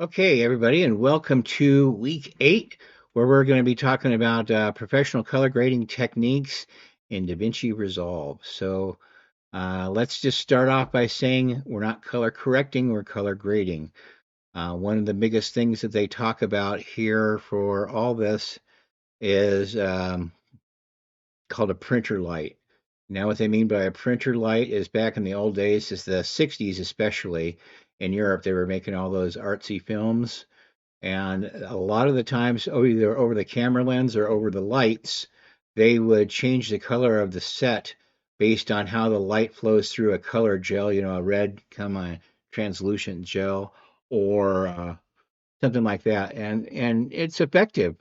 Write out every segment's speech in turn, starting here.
Okay, everybody, and welcome to week 8, where we're going to be talking about professional color grading techniques in Davinci Resolve. Let's just start off by saying we're not color correcting, we're color grading. One of the biggest things that they talk about here for all this is called a printer light. Now, what they mean by a printer light is back in the old days, is the 60s especially, in Europe, they were making all those artsy films and a lot of the times, either over the camera lens or over the lights, they would change the color of the set based on how the light flows through a color gel, a red, come on, translucent gel, or something like that. And it's effective.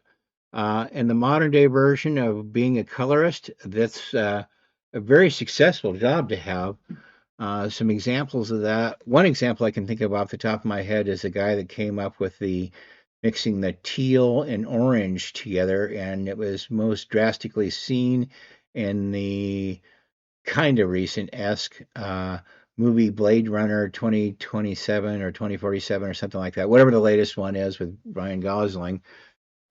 In the modern day version of being a colorist, that's a very successful job to have. Some examples of that. One example I can think of off the top of my head is a guy that came up with the mixing the teal and orange together, and it was most drastically seen in the kind of recent-esque movie Blade Runner 2027 or 2047 or something like that, whatever the latest one is with Ryan Gosling.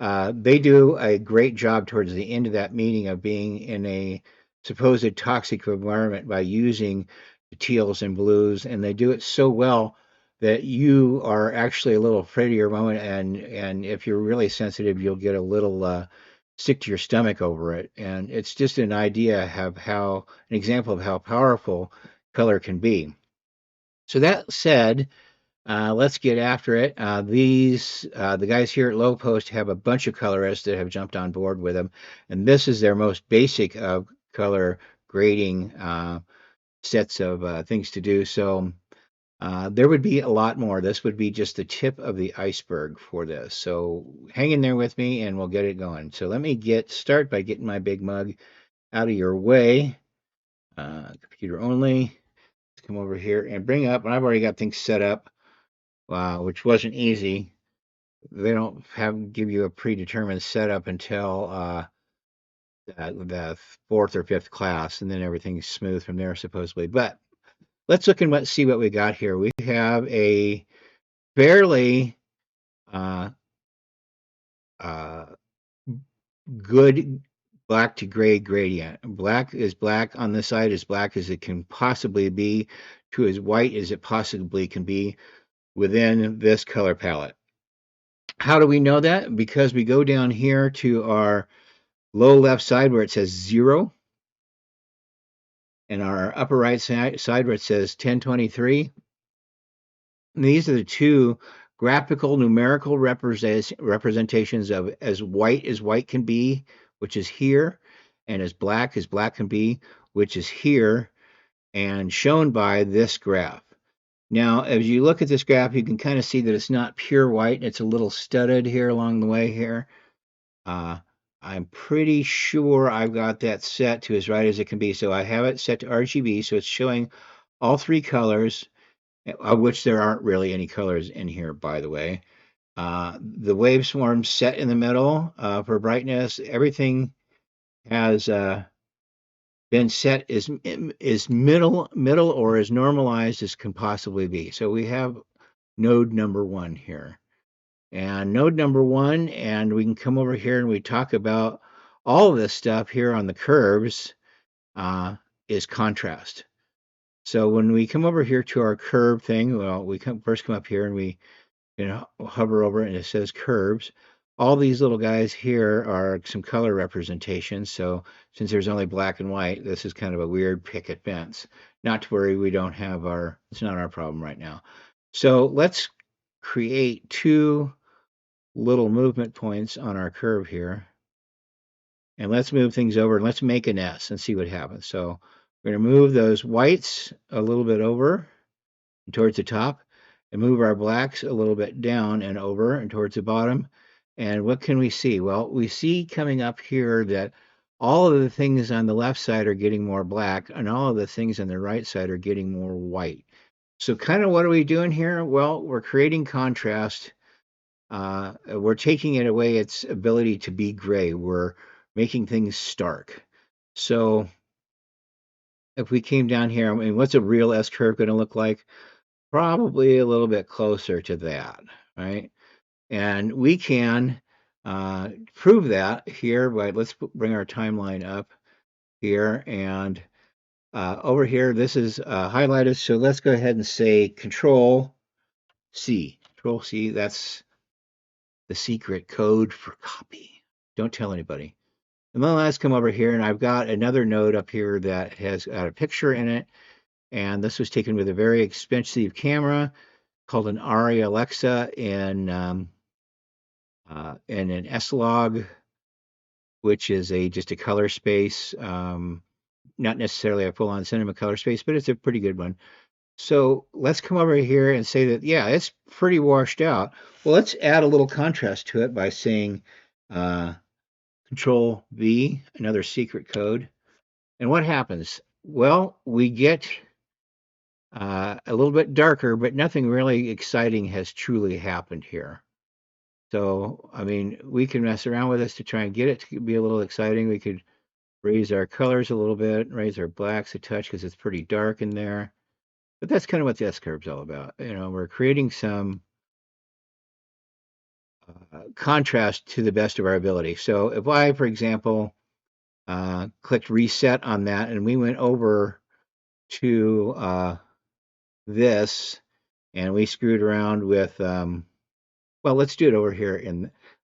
They do a great job towards the end of that meeting of being in a supposed toxic environment by using the teals and blues, and they do it so well that you are actually a little afraid of your moment, and if you're really sensitive, you'll get a little sick to your stomach over it. And it's just an idea of how an example of how powerful color can be. So that said, let's get after it. The guys here at Low Post have a bunch of colorists that have jumped on board with them, and this is their most basic of color grading sets of things to do. So there would be a lot more. This would be just the tip of the iceberg for this. So hang in there with me, and we'll get it going. So let me start by getting my big mug out of your way. Computer only. Let's come over here and bring up, and I've already got things set up. Which wasn't easy. They don't give you a predetermined setup until the fourth or fifth class, and then everything's smooth from there supposedly. But let's look and see what we got here. We have a fairly uh, uh, good black to gray gradient. Black is black on this side, as black as it can possibly be, to as white as it possibly can be within this color palette. How do we know that? Because we go down here to our low left side where it says 0, and our upper right side where it says 1023. And these are the two graphical numerical representations of as white can be, which is here, and as black can be, which is here, and shown by this graph. Now, as you look at this graph, you can kind of see that it's not pure white. It's a little studded here along the way here. Uh, I'm pretty sure I've got that set to as right as it can be. So I have it set to RGB, so it's showing all three colors, of which there aren't really any colors in here, by the way. The waveform set in the middle for brightness. Everything has been set is middle or as normalized as can possibly be. So we have node number 1 here. And node number 1, and we can come over here and we talk about all of this stuff here on the curves is contrast. So when we come over here to our curve thing, well, we first come up here and we hover over it and it says curves. All these little guys here are some color representations. So since there's only black and white, this is kind of a weird picket fence. Not to worry, we don't have it's not our problem right now. So let's create two little movement points on our curve here. And let's move things over and let's make an S and see what happens. So we're going to move those whites a little bit over and towards the top and move our blacks a little bit down and over and towards the bottom. And what can we see? Well, we see coming up here that all of the things on the left side are getting more black and all of the things on the right side are getting more white. So kind of what are we doing here? Well, we're creating contrast. We're taking it away its ability to be gray. We're making things stark. So if we came down here, I mean, what's a real S curve going to look like? Probably a little bit closer to that. right? And we can prove that here by let's bring our timeline up here and over here. This is highlighted, so let's go ahead and say Control C. Control C. That's the secret code for copy. Don't tell anybody. And then let's come over here, and I've got another node up here that has got a picture in it. And this was taken with a very expensive camera called an ARRI Alexa in an S-Log, which is just a color space, not necessarily a full-on cinema color space, but it's a pretty good one. So let's come over here and say that, yeah, it's pretty washed out. Well, let's add a little contrast to it by saying uh, Control V, another secret code. And what happens? Well, we get a little bit darker, but nothing really exciting has truly happened here. So, I mean, we can mess around with this to try and get it to be a little exciting. We could raise our colors a little bit, raise our blacks a touch because it's pretty dark in there. But that's kind of what the S-curve's all about. You know, we're creating some contrast to the best of our ability. So if I, for example, clicked reset on that and we went over to this and we screwed around with, well, let's do it over here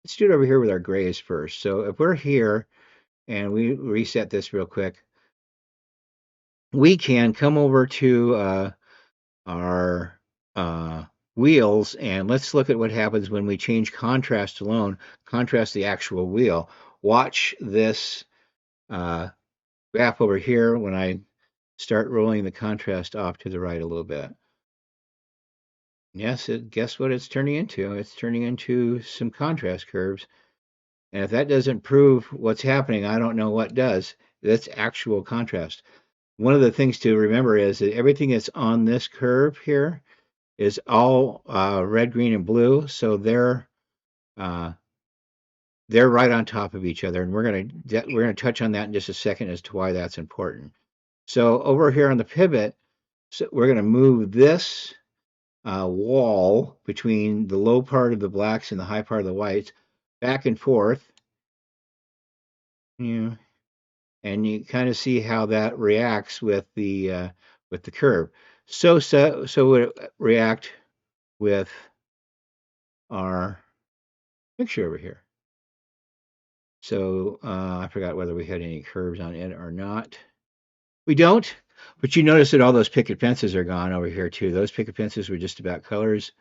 let's do it over here with our grays first. So if we're here and we reset this real quick, we can come over to our wheels and let's look at what happens when we change contrast alone, contrast the actual wheel. Watch this graph over here when I start rolling the contrast off to the right a little bit. Yes, guess what it's turning into? It's turning into some contrast curves. And if that doesn't prove what's happening, I don't know what does. That's actual contrast. One of the things to remember is that everything that's on this curve here is all red, green, and blue. So uh, they're right on top of each other. And we're gonna touch on that in just a second as to why that's important. So over here on the pivot, so we're gonna move this wall between the low part of the blacks and the high part of the whites back and forth. You know, and you kind of see how that reacts with the curve. So would it react with our picture over here. So I forgot whether we had any curves on it or not. We don't, but you notice that all those picket fences are gone over here too. Those picket fences were just about colors.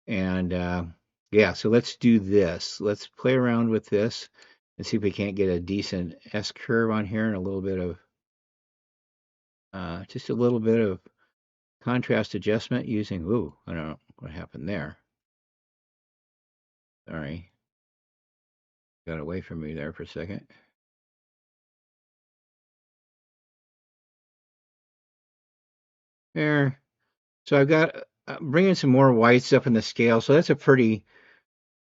And yeah, so let's do this. Let's play around with this and see if we can't get a decent S curve on here and a little bit of just a little bit of contrast adjustment using, ooh, I don't know what happened there. Sorry. Got away from me there for a second. There. So I've got bringing some more whites up in the scale. So that's a pretty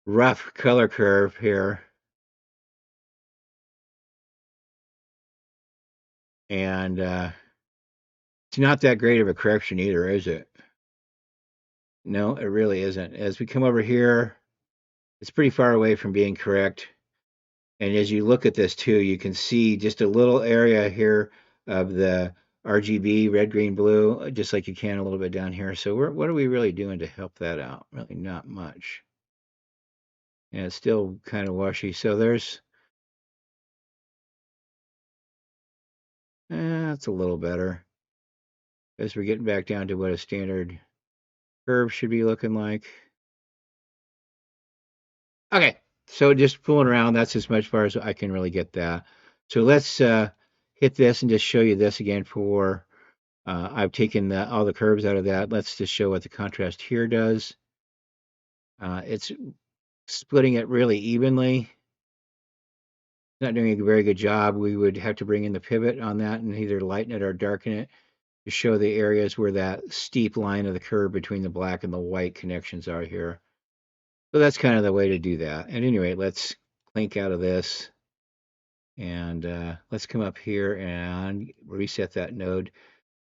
rough color curve here. And it's not that great of a correction either, is it? No, it really isn't. As we come over here, it's pretty far away from being correct. And as you look at this too, you can see just a little area here of the RGB, red, green, blue, just like you can a little bit down here. So what are we really doing to help that out? Really not much. And it's still kind of washy. So that's a little better. As we're getting back down to what a standard curve should be looking like. Okay, so just fooling around, that's as much far as I can really get that. So let's hit this and just show you this again for, I've taken all the curves out of that. Let's just show what the contrast here does. It's splitting it really evenly. Not doing a very good job. We would have to bring in the pivot on that and either lighten it or darken it to show the areas where that steep line of the curve between the black and the white connections are here. So that's kind of the way to do that. At any rate, let's clink out of this and let's come up here and reset that node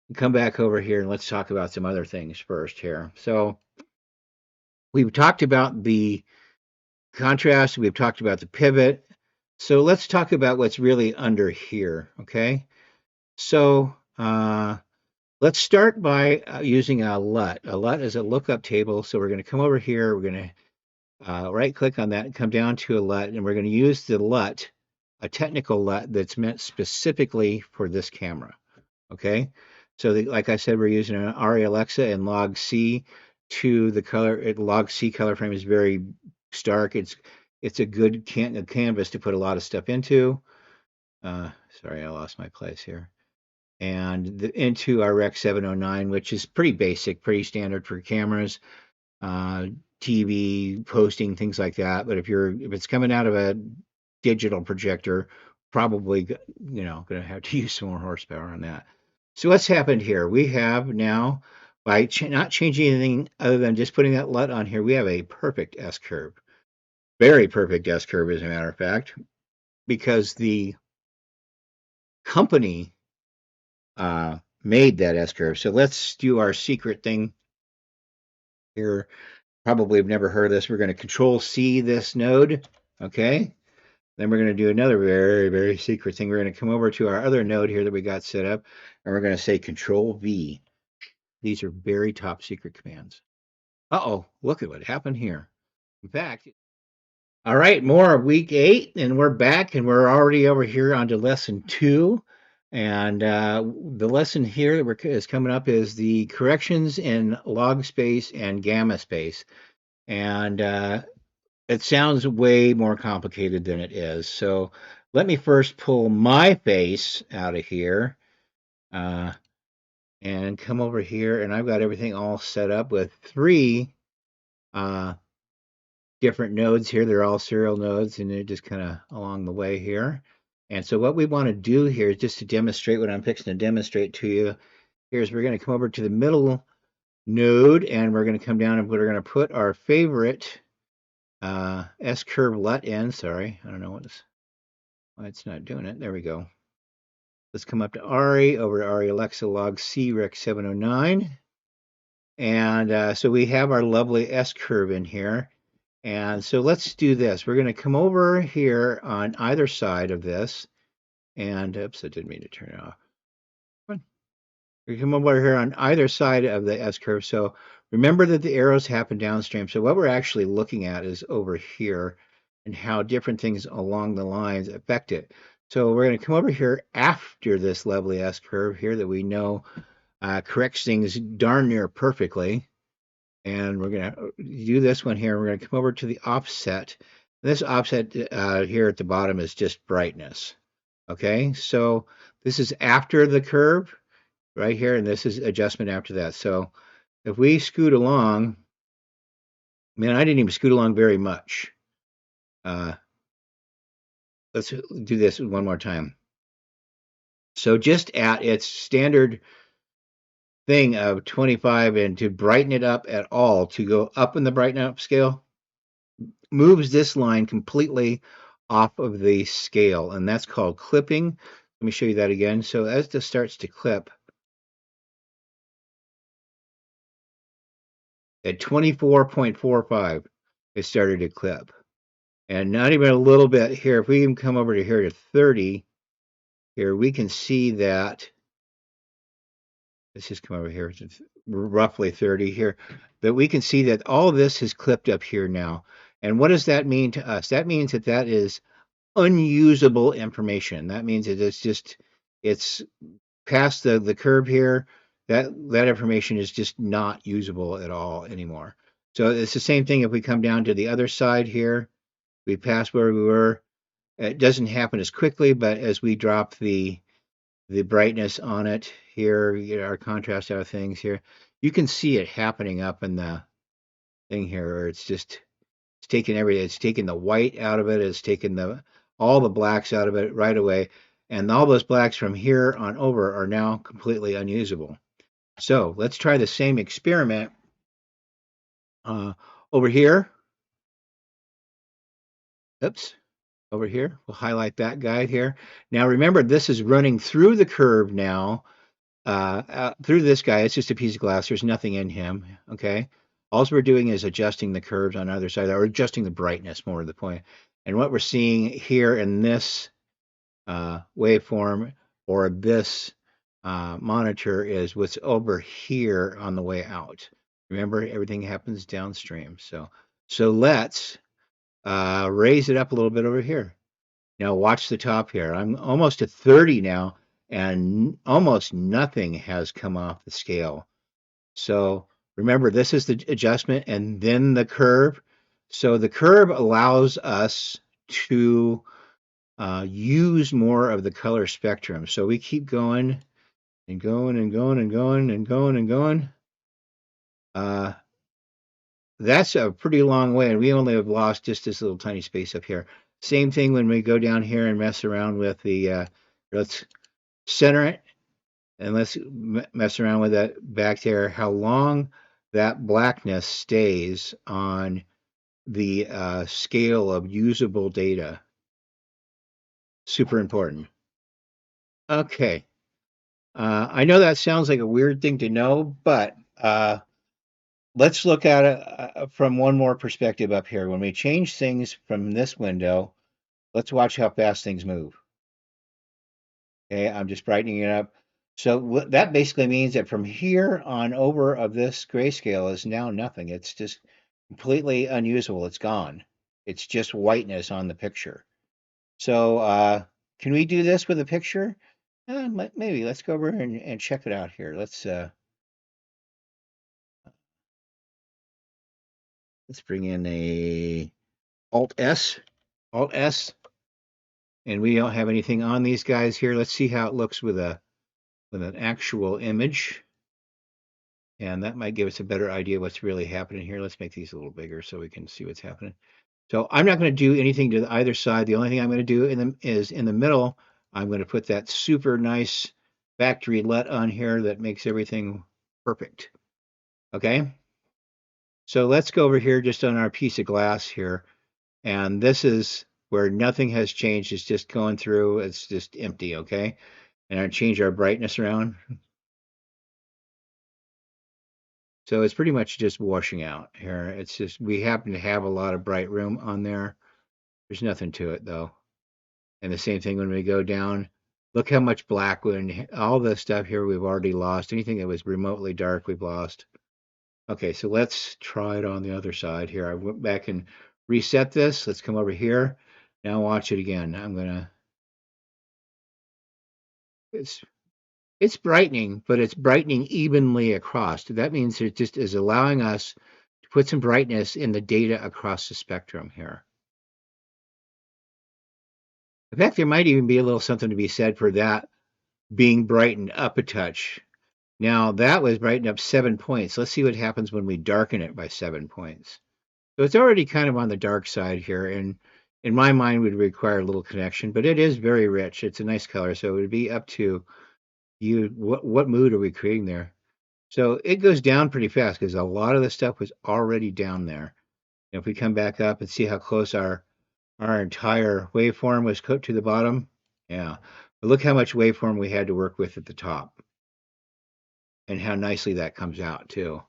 and come back over here and let's talk about some other things first here. So we've talked about the contrast, we've talked about the pivot. So let's talk about what's really under here, okay? So let's start by using a LUT. A LUT is a lookup table. So we're going to come over here. We're going to right click on that and come down to a LUT. And we're going to use the LUT, a technical LUT that's meant specifically for this camera. Okay. So like I said, we're using an ARRI Alexa and log C to the color. Log C color frame is very stark. It's a good canvas to put a lot of stuff into. Sorry, I lost my place here. And into our Rec 709, which is pretty basic, pretty standard for cameras, uh, TV, posting, things like that. But if it's coming out of a digital projector, probably going to have to use some more horsepower on that. So what's happened here? We have now, by not changing anything other than just putting that LUT on here, we have a perfect S curve. Very perfect S curve, as a matter of fact, because the company made that S curve. So let's do our secret thing here. Probably have never heard of this. We're going to Control C this node. Okay. Then we're going to do another very, very secret thing. We're going to come over to our other node here that we got set up, and we're going to say Control V. These are very top secret commands. Uh-oh, look at what happened here. In fact, all right, more of week 8, and we're back, and we're already over here onto lesson 2. And the lesson here that is coming up is the corrections in log space and gamma space. And it sounds way more complicated than it is. So let me first pull my face out of here and come over here. And I've got everything all set up with 3 different nodes here. They're all serial nodes, and they're just kind of along the way here. And so what we want to do here is just to demonstrate what I'm fixing to demonstrate to you. Here's we're going to come over to the middle node, and we're going to come down and we're going to put our favorite S-curve LUT in. Sorry, I don't know why it's not doing it. There we go. Let's come up to ARRI, over to ARRI Alexa log C Rec 709. And so we have our lovely S-curve in here. And so let's do this. We're going to come over here on either side of this. And oops, I didn't mean to turn it off. We come over here on either side of the S-curve. So remember that the arrows happen downstream. So what we're actually looking at is over here and how different things along the lines affect it. So we're going to come over here after this lovely S-curve here that we know corrects things darn near perfectly. And we're going to do this one here. We're going to come over to the offset. This offset here at the bottom is just brightness. Okay, so this is after the curve right here, and this is adjustment after that. So if we scoot along, man, I didn't even scoot along very much. Let's do this one more time. So just at its standard thing of 25, and to brighten it up at all, to go up in the brighten up scale, moves this line completely off of the scale, and that's called clipping. Let me show you that again. So as this starts to clip, at 24.45, it started to clip. And not even a little bit here. If we can come over to here to 30, here we can see that. Let's just come over here to roughly 30 here. That we can see that all of this is clipped up here now. And what does that mean to us? That means that that is unusable information. That means that it's past the curve here. That information is just not usable at all anymore. So it's the same thing if we come down to the other side here. We pass where we were. It doesn't happen as quickly, but as we drop the brightness on it here, get our contrast out of things here, you can see it happening up in the thing here, where it's taking everything. It's taking the white out of it. It's taking all the blacks out of it right away. And all those blacks from here on over are now completely unusable. So let's try the same experiment over here. Oops, over here. We'll highlight that guy here. Now remember, this is running through the curve now, through this guy. It's just a piece of glass. There's nothing in him, okay? all we're doing is adjusting the curves on either side, or adjusting the brightness more to the point. And what we're seeing here in this waveform or this monitor is what's over here on the way out. Remember, everything happens downstream. So let's raise it up a little bit over here. Now watch the top here. I'm almost at 30 now, and almost nothing has come off the scale. So remember, this is the adjustment and then the curve. So the curve allows us to use more of the color spectrum. So we keep going and going and going and going and going and going. Uh, that's a pretty long way, and we only have lost just this little tiny space up here. Same thing when we go down here and mess around with the, let's center it, and let's mess around with that back there, how long that blackness stays on the scale of usable data. Super important. Okay. I know that sounds like a weird thing to know, but let's look at it from one more perspective up here. When we change things from this window, let's watch how fast things move. Okay, I'm just brightening it up. So that basically means that from here on over of this grayscale is now nothing. It's just completely unusable. It's gone. It's just whiteness on the picture. So can we do this with a picture? Maybe. Let's go over and check it out here. Let's bring in a Alt S. Alt S. And we don't have anything on these guys here. Let's see how it looks with an actual image. And that might give us a better idea what's really happening here. Let's make these a little bigger so we can see what's happening. So I'm not going to do anything to either side. The only thing I'm going to do is in the middle, I'm going to put that super nice factory LUT on here that makes everything perfect. Okay. So let's go over here just on our piece of glass here. And this is where nothing has changed. It's just going through. It's just empty. Okay. And I change our brightness around. So it's pretty much just washing out here. It's just, we happen to have a lot of bright room on there. There's nothing to it though. And the same thing when we go down, look how much black, when all the stuff here we've already lost. Anything that was remotely dark, we've lost. Okay, so let's try it on the other side here. I went back and reset this. Let's come over here. Now watch it again. It's it's brightening, but it's brightening evenly across. That means it just is allowing us to put some brightness in the data across the spectrum here. In fact, there might even be a little something to be said for that being brightened up a touch. Now that was brightened up 7 points. Let's see what happens when we darken it by 7 points. So it's already kind of on the dark side here, and in my mind would require a little connection, but it is very rich. It's a nice color, so it would be up to you. What mood are we creating there? So it goes down pretty fast because a lot of the stuff was already down there. And if we come back up and see how close our entire waveform was cooked to the bottom, yeah. But look how much waveform we had to work with at the top, and how nicely that comes out too.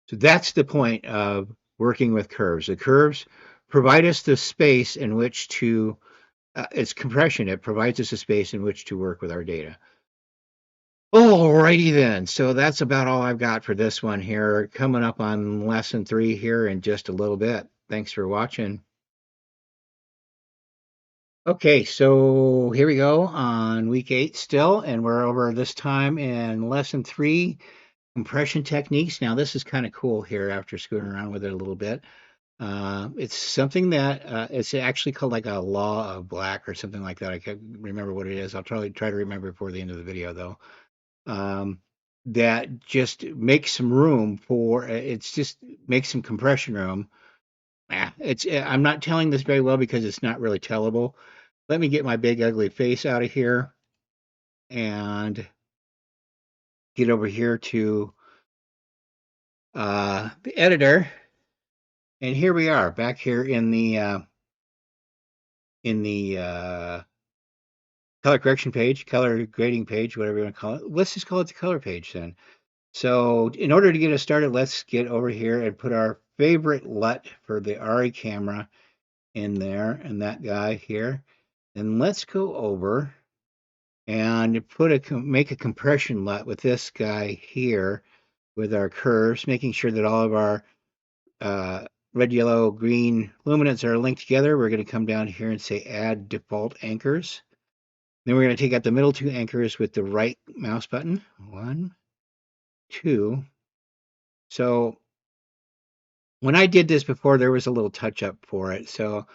So that's the point of working with curves. The curves provide us the space in which to, it's compression. It provides us a space in which to work with our data. Alrighty then. So that's about all I've got for this one here. Coming up on lesson 3 here in just a little bit. Thanks for watching. Okay, so here we go on week 8 still, and we're over this time in lesson 3, compression techniques. Now this is kind of cool here after screwing around with it a little bit. It's something that it's actually called like a law of black or something like that. I can't remember what it is. I'll try to remember before the end of the video though. That just makes some room for it's just makes some compression room. I'm not telling this very well because it's not really tellable. Let me get my big ugly face out of here and get over here to the editor. And here we are back here in the color correction page, color grading page, whatever you want to call it. Let's just call it the color page then. So in order to get us started, let's get over here and put our favorite LUT for the RE camera in there, and that guy here. And let's go over and make a compression LUT with this guy here with our curves, making sure that all of our red, yellow, green luminants are linked together. We're going to come down here and say add default anchors. Then we're going to take out the middle two anchors with the right mouse button. 1, 2. So when I did this before, there was a little touch up for it. So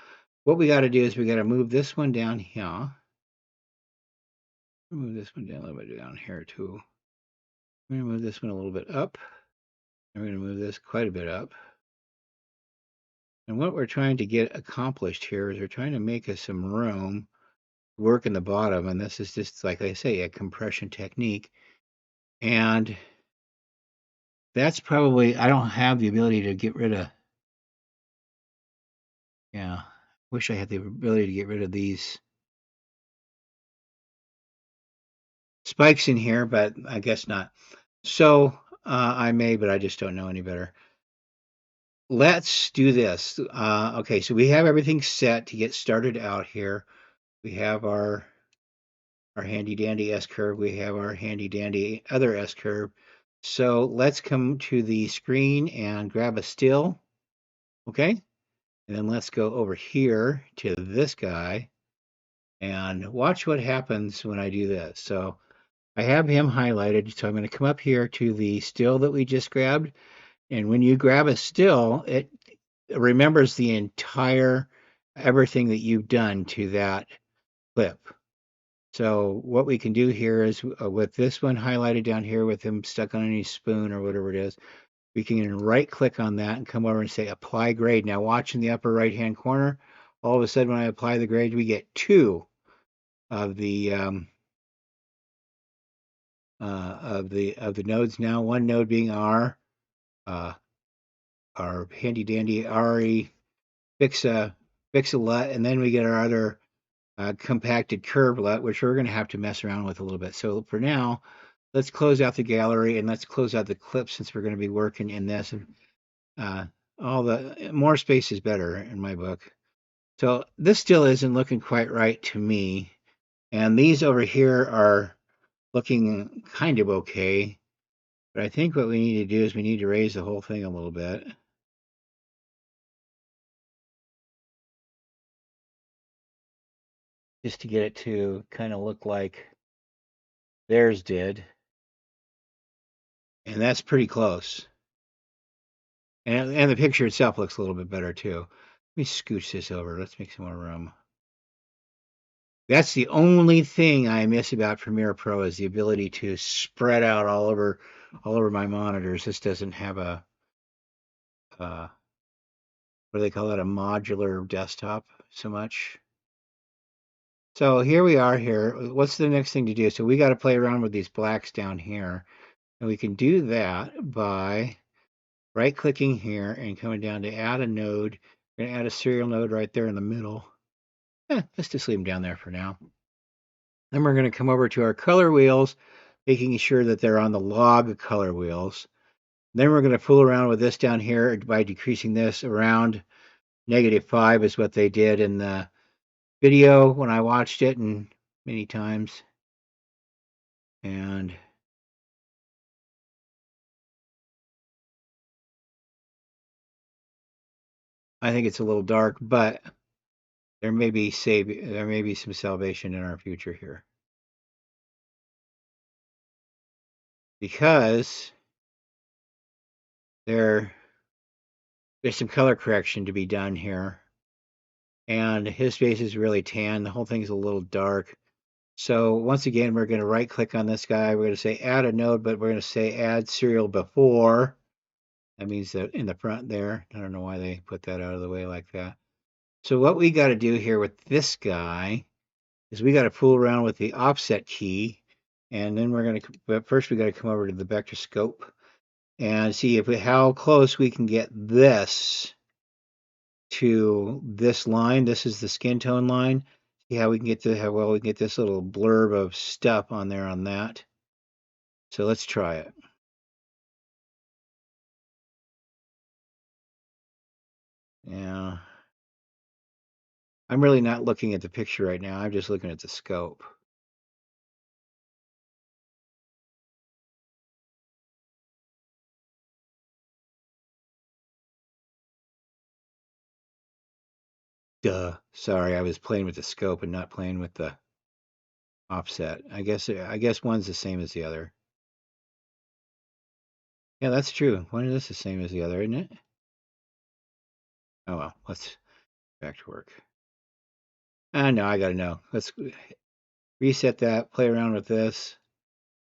what we got to do is we got to move this one down here. Move this one down a little bit down here too. We're going to move this one a little bit up. And we're going to move this quite a bit up. And what we're trying to get accomplished here is we're trying to make us some room to work in the bottom. And this is just, like I say, a compression technique. And that's probably, I don't have the ability to get rid of, yeah, wish I had the ability to get rid of these spikes in here, but I guess not. So I may, but I just don't know any better. Let's do this. Okay, so we have everything set to get started out here. We have our handy dandy S curve. We have our handy dandy other S curve. So let's come to the screen and grab a still. Okay, and then let's go over here to this guy and watch what happens when I do this. So I have him highlighted. So I'm going to come up here to the still that we just grabbed. And when you grab a still, it remembers the entire everything that you've done to that clip. So what we can do here is with this one highlighted down here with him stuck on any spoon or whatever it is, we can right click on that and come over and say apply grade. Now watch in the upper right hand corner, all of a sudden when I apply the grade, we get two of the nodes now. One node being our handy dandy RE fix a LUT, and then we get our other compacted curve LUT, which we're going to have to mess around with a little bit. So for now, let's close out the gallery and let's close out the clip since we're going to be working in this. And all the more space is better in my book. So this still isn't looking quite right to me. And these over here are looking kind of okay. But I think what we need to do is we need to raise the whole thing a little bit. Just to get it to kind of look like theirs did. And that's pretty close. And the picture itself looks a little bit better too. Let me scooch this over. Let's make some more room. That's the only thing I miss about Premiere Pro is the ability to spread out all over my monitors. This doesn't have a what do they call it? A modular desktop so much. So here we are here. What's the next thing to do? So we got to play around with these blacks down here. And we can do that by right clicking here and coming down to add a node. We're going to add a serial node right there in the middle. Let's just leave them down there for now. Then we're going to come over to our color wheels, making sure that they're on the log color wheels. Then we're going to fool around with this down here by decreasing this around -5 is what they did in the video when I watched it and many times. And I think it's a little dark, but there may be some salvation in our future here. Because there's some color correction to be done here. And his face is really tan. The whole thing's a little dark. So once again, we're going to right click on this guy. We're going to say add a node, but we're going to say add serial before. That means that in the front there. I don't know why they put that out of the way like that. So what we got to do here with this guy is we got to fool around with the offset key. And then we're going to, but first we got to come over to the vectorscope and see how close we can get this to this line. This is the skin tone line. See how we can get how well we can get this little blurb of stuff on there on that. So let's try it. Yeah. I'm really not looking at the picture right now. I'm just looking at the scope. Duh. Sorry, I was playing with the scope and not playing with the offset. I guess one's the same as the other. Yeah, that's true. One is the same as the other, isn't it? Oh well, let's back to work. No, I gotta know. Let's reset that, play around with this.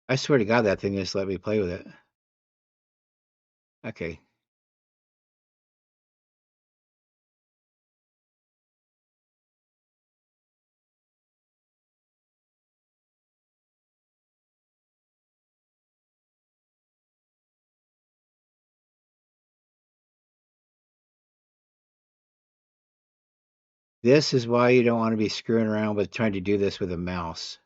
I swear to God, that thing just let me play with it. Okay. This is why you don't want to be screwing around with trying to do this with a mouse.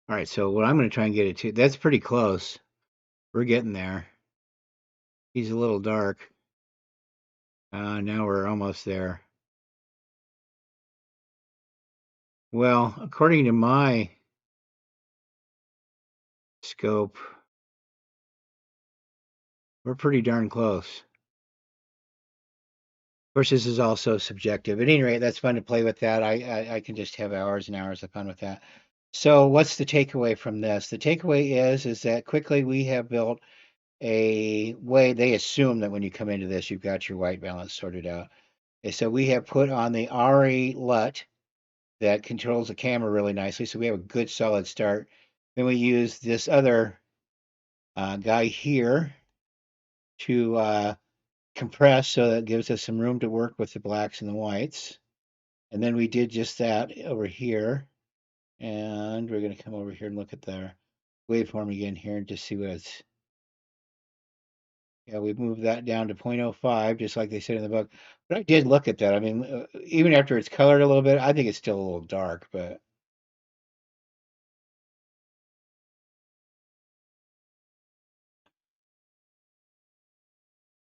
All right, so what I'm going to try and get it to, that's pretty close. We're getting there. He's a little dark. Now we're almost there. Well, according to my scope, we're pretty darn close. Of course, this is also subjective. At any rate, that's fun to play with that. I can just have hours and hours of fun with that. So, what's the takeaway from this? The takeaway is that quickly we have built a way. They assume that when you come into this, you've got your white balance sorted out. And so we have put on the RE LUT that controls the camera really nicely. So we have a good solid start. Then we use this other guy here to compress so that gives us some room to work with the blacks and the whites. And then we did just that over here. And we're going to come over here and look at the waveform again here and just see what it's. Yeah, we moved that down to 0.05, just like they said in the book. But I did look at that. I mean, even after it's colored a little bit, I think it's still a little dark, but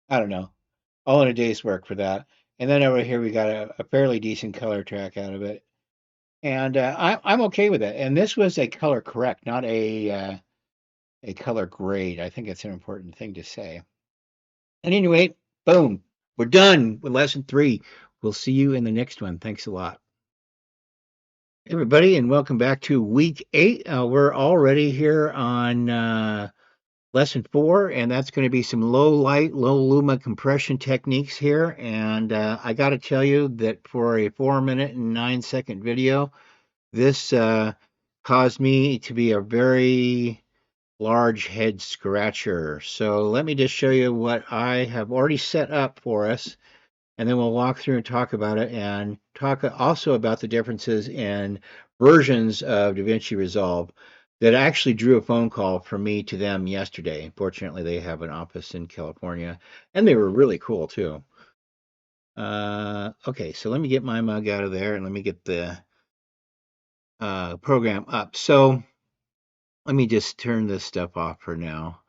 I don't know. All in a day's work for that. And then over here, we got a fairly decent color track out of it. And I'm okay with it. And this was a color correct, not a color grade. I think that's an important thing to say. And anyway, boom, we're done with lesson 3. We'll see you in the next one. Thanks a lot. Everybody, and welcome back to week 8. We're already here on lesson 4, and that's going to be some low light, low luma compression techniques here. And I got to tell you that for a 4 minute and 9 second video, this caused me to be a very large head scratcher. So let me just show you what I have already set up for us, and then we'll walk through and talk about it and talk also about the differences in versions of DaVinci Resolve that actually drew a phone call from me to them yesterday. Fortunately, they have an office in California, and they were really cool too. Okay, so let me get my mug out of there and let me get the program up. So let me just turn this stuff off for now,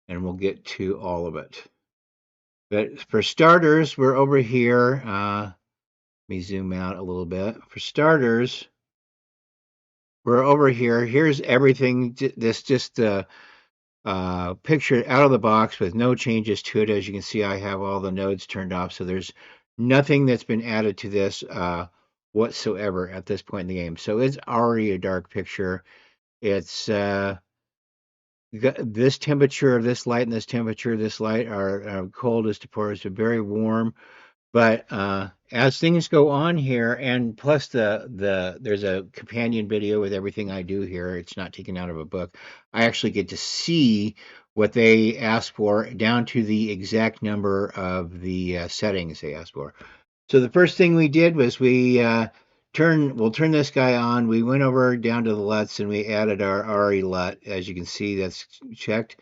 and we'll get to all of it. But for starters, we're over here. Let me zoom out a little bit. For starters, we're over here. Here's everything. This just picture out of the box with no changes to it. As you can see, I have all the nodes turned off, so there's nothing that's been added to this whatsoever at this point in the game. So it's already a dark picture. It's this temperature, this light, and this temperature, this light are coldest to poorest, very warm. But as things go on here, and plus there's a companion video with everything I do here. It's not taken out of a book. I actually get to see what they ask for down to the exact number of the settings they asked for. So the first thing we did was we'll turn this guy on. We went over down to the LUTs and we added our RE LUT. As you can see, that's checked.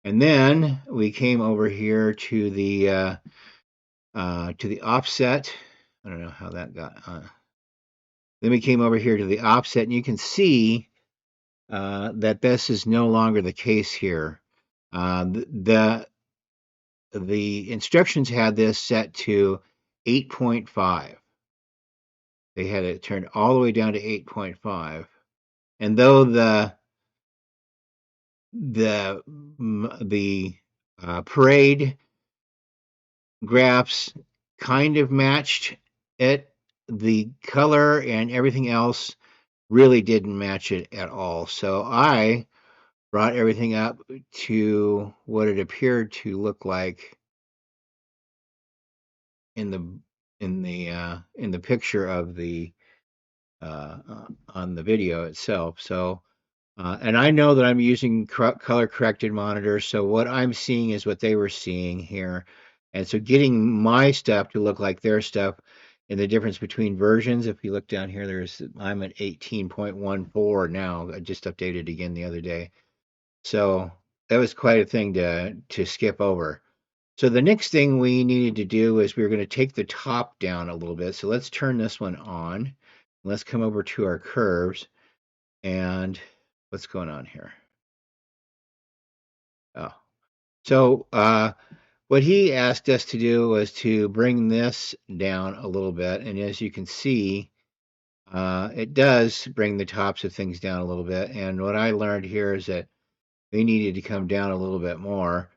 And then we came over here to the offset. I don't know how that got. Then we came over here to the offset, and you can see that this is no longer the case here. The instructions had this set to 8.5. They had it turned all the way down to 8.5. And though the parade graphs kind of matched it, the color and everything else really didn't match it at all. So I brought everything up to what it appeared to look like in the picture of the on the video itself. So and I know that I'm using color corrected monitors, so what I'm seeing is what they were seeing here. And so getting my stuff to look like their stuff, and the difference between versions, if you look down here, I'm at 18.14 now. I just updated again the other day. So that was quite a thing to skip over. So the next thing we needed to do is we were going to take the top down a little bit. So let's turn this one on. Let's come over to our curves. And what's going on here? Oh, so what he asked us to do was to bring this down a little bit. And as you can see, it does bring the tops of things down a little bit. And what I learned here is that they needed to come down a little bit more.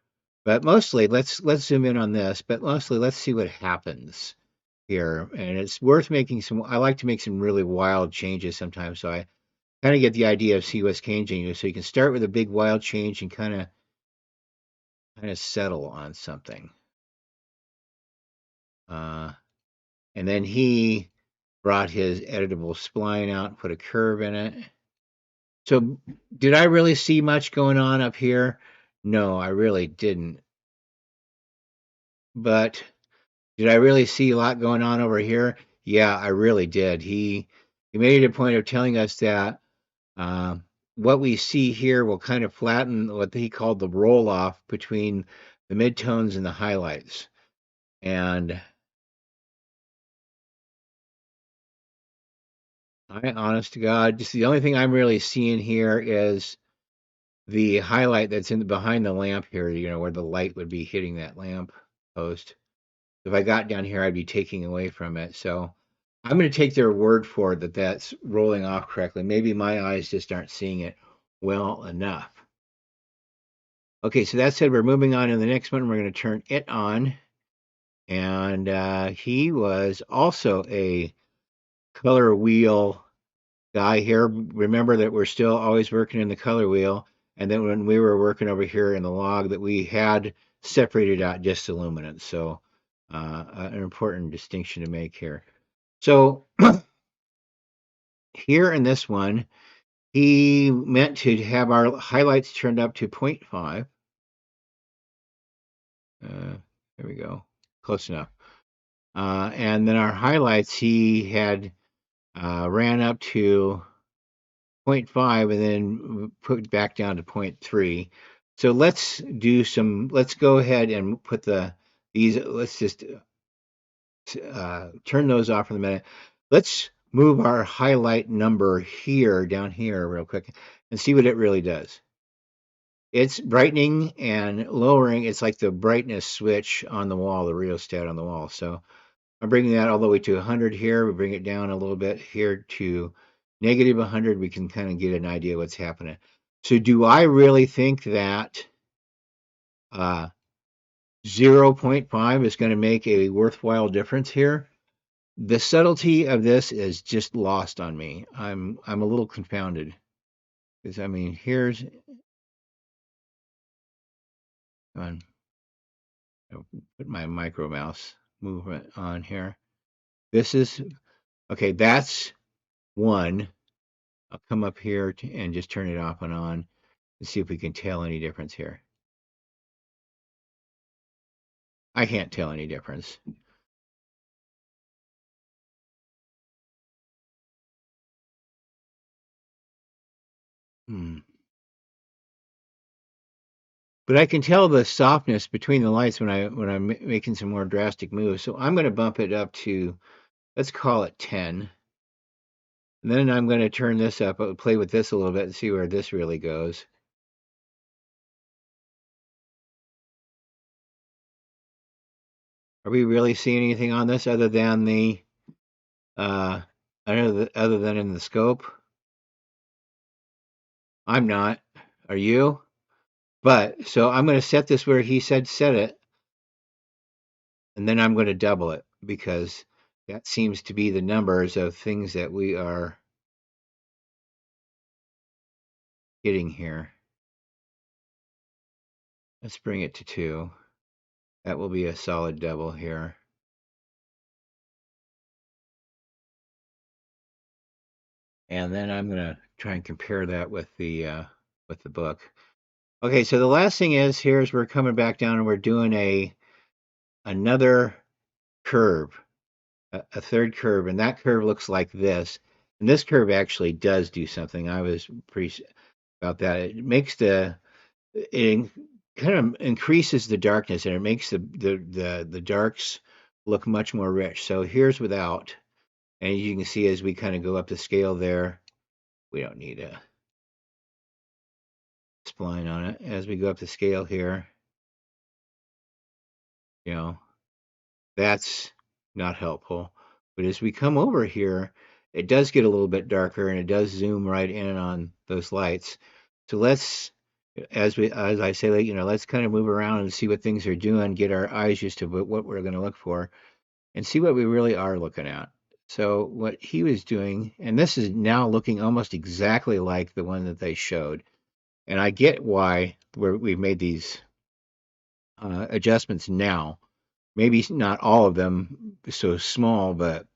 But mostly, let's zoom in on this. But mostly, let's see what happens here. And it's worth making some. I like to make some really wild changes sometimes, so I kind of get the idea of see what's changing. So you can start with a big wild change and kind of settle on something. Uh, and then he brought his editable spline out and put a curve in it. So did I really see much going on up here? No, I really didn't. But did I really see a lot going on over here? Yeah, I really did. He made it a point of telling us that what we see here will kind of flatten what he called the roll off between the midtones and the highlights. And honest to God, just the only thing I'm really seeing here is the highlight that's behind the lamp here, where the light would be hitting that lamp post. If I got down here, I'd be taking away from it. So I'm going to take their word for it that that's rolling off correctly. Maybe my eyes just aren't seeing it well enough. Okay, so that said, we're moving on to the next one. We're going to turn it on. And he was also a color wheel guy here. Remember that we're still always working in the color wheel. And then when we were working over here in the log, that we had separated out just the luminance. So an important distinction to make here. So here in this one, he meant to have our highlights turned up to 0.5. There we go. Close enough. And then our highlights, he had ran up to 0.5 and then put back down to 0.3. So let's go ahead and put let's just turn those off for a minute. Let's move our highlight number down here real quick and see what it really does. It's brightening and lowering. It's like the brightness switch on the wall, the rheostat on the wall. So I'm bringing that all the way to 100 here. We bring it down a little bit here to negative 100. We can kind of get an idea what's happening. So do I really think that 0.5 is going to make a worthwhile difference here? The subtlety of this is just lost on me. I'm a little confounded. Because I mean, here's on. I'll put my micro mouse movement on here. This is okay. That's one. I'll come up here and just turn it off and on and see if we can tell any difference here. I can't tell any difference. But I can tell the softness between the lights when I'm making some more drastic moves. So I'm going to bump it up to, let's call it 10. And then I'm going to turn this up, play with this a little bit and see where this really goes. Are we really seeing anything on this other than the uh other than in the scope? I'm not. Are you? But so I'm going to set this where he said set it, and then I'm going to double it because that seems to be the numbers of things that we are getting here. Let's bring it to 2. That will be a solid double here. And then I'm going to try and compare that with the book. Okay, so the last thing is here's we're coming back down and we're doing another curve, a third curve, and that curve looks like this. And this curve actually does do something. I was pretty about that. It kind of increases the darkness and it makes the darks look much more rich. So here's without, and you can see as we kind of go up the scale there, we don't need a spline on it. As we go up the scale here, you know, that's not helpful. But as we come over here, it does get a little bit darker and it does zoom right in on those lights. So let's, as I say, let's kind of move around and see what things are doing, get our eyes used to what we're going to look for, and see what we really are looking at. So what he was doing, and this is now looking almost exactly like the one that they showed, and I get why we've made these adjustments now. Maybe not all of them so small, but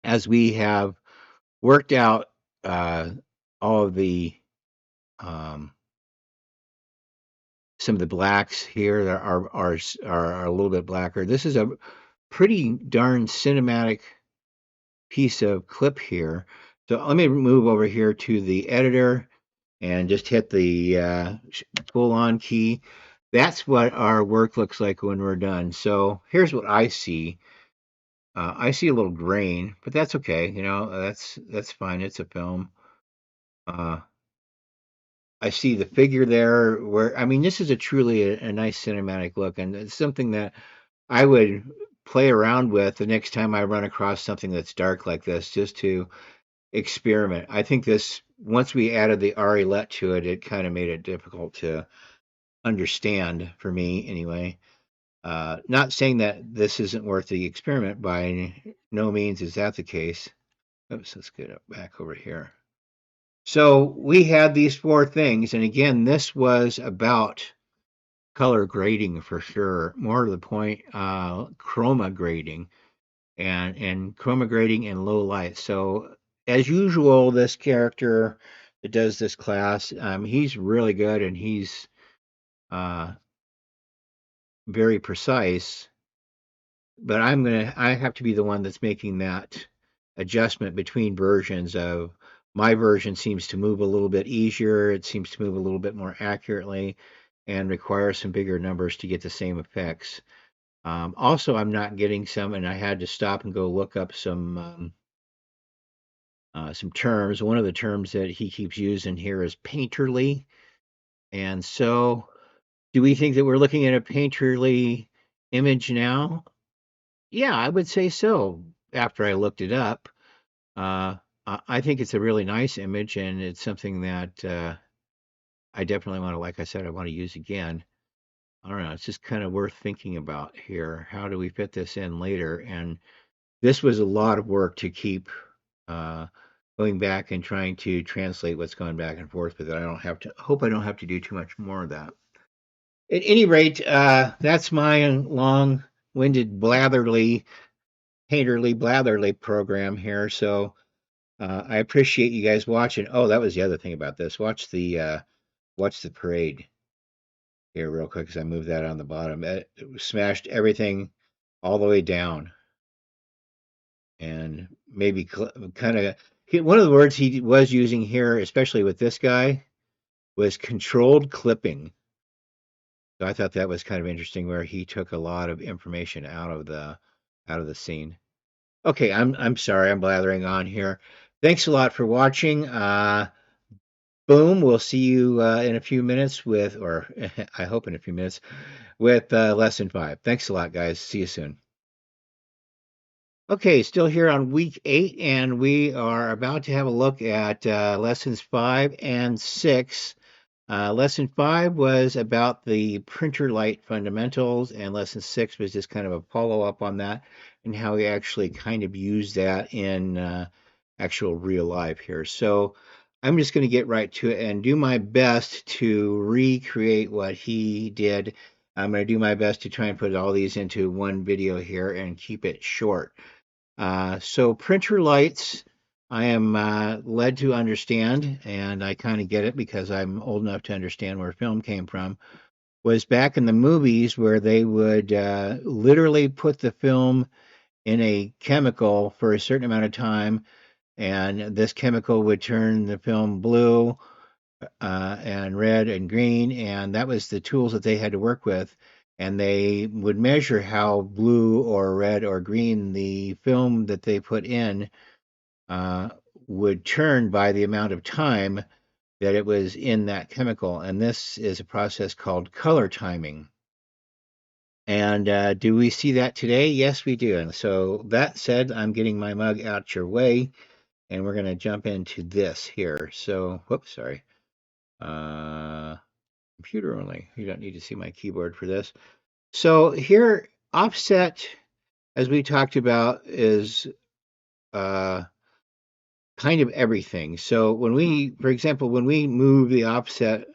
as we have worked out uh, all of the um, some of the blacks here that are a little bit blacker. This is a pretty darn cinematic piece of clip here. So let me move over here to the editor and just hit the full on key. That's what our work looks like when we're done. So here's what I see. I see a little grain, but that's okay. That's fine. It's a film. Uh, I see the figure there. Where I mean, this is a truly a nice cinematic look, and it's something that I would play around with the next time I run across something that's dark like this, just to experiment. I think this once we added the RE-LET to it, it kind of made it difficult to understand for me anyway. Not saying that this isn't worth the experiment by no means is that the case. Oops, let's get it back over here. So we had these 4 things, and again, this was about color grading for sure. More to the point, chroma grading and chroma grading in low light. So as usual, this character that does this class, he's really good and he's uh, very precise. But I have to be the one that's making that adjustment between versions of my version seems to move a little bit easier. It seems to move a little bit more accurately and requires some bigger numbers to get the same effects. Also, I'm not getting some, and I had to stop and go look up some terms. One of the terms that he keeps using here is painterly. And so, do we think that we're looking at a painterly image now? Yeah, I would say so. After I looked it up, uh, I think it's a really nice image, and it's something that I definitely want to, like I said, I want to use again. I don't know. It's just kind of worth thinking about here. How do we fit this in later? And this was a lot of work to keep uh, going back and trying to translate what's going back and forth with it. I don't have to. Hope I don't have to do too much more of that. At any rate, that's my long-winded, blatherly program here. So I appreciate you guys watching. Oh, that was the other thing about this. Watch the parade here real quick as I move that on the bottom. It smashed everything all the way down, and maybe kind of one of the words he was using here, especially with this guy, was controlled clipping. So I thought that was kind of interesting, where he took a lot of information out of the scene. Okay, I'm sorry, I'm blathering on here. Thanks a lot for watching. Boom. We'll see you in a few minutes with, or I hope in a few minutes, with lesson 5. Thanks a lot, guys. See you soon. Okay, still here on week 8, and we are about to have a look at lessons 5 and 6. Lesson 5 was about the printer light fundamentals, and lesson 6 was just kind of a follow up on that and how we actually kind of use that in actual real life here. So I'm just going to get right to it and do my best to recreate what he did. I'm going to do my best to try and put all these into one video here and keep it short. So printer lights, I am led to understand, and I kind of get it because I'm old enough to understand where film came from, was back in the movies where they would literally put the film in a chemical for a certain amount of time, and this chemical would turn the film blue and red and green, and that was the tools that they had to work with. And they would measure how blue or red or green the film that they put in uh, would turn by the amount of time that it was in that chemical. And this is a process called color timing. And do we see that today? Yes, we do. And so that said, I'm getting my mug out your way, and we're going to jump into this here. So, whoops, sorry. Uh, Computer only. You don't need to see my keyboard for this. So here, offset, as we talked about, is uh, kind of everything. So when we, for example, when we move the offset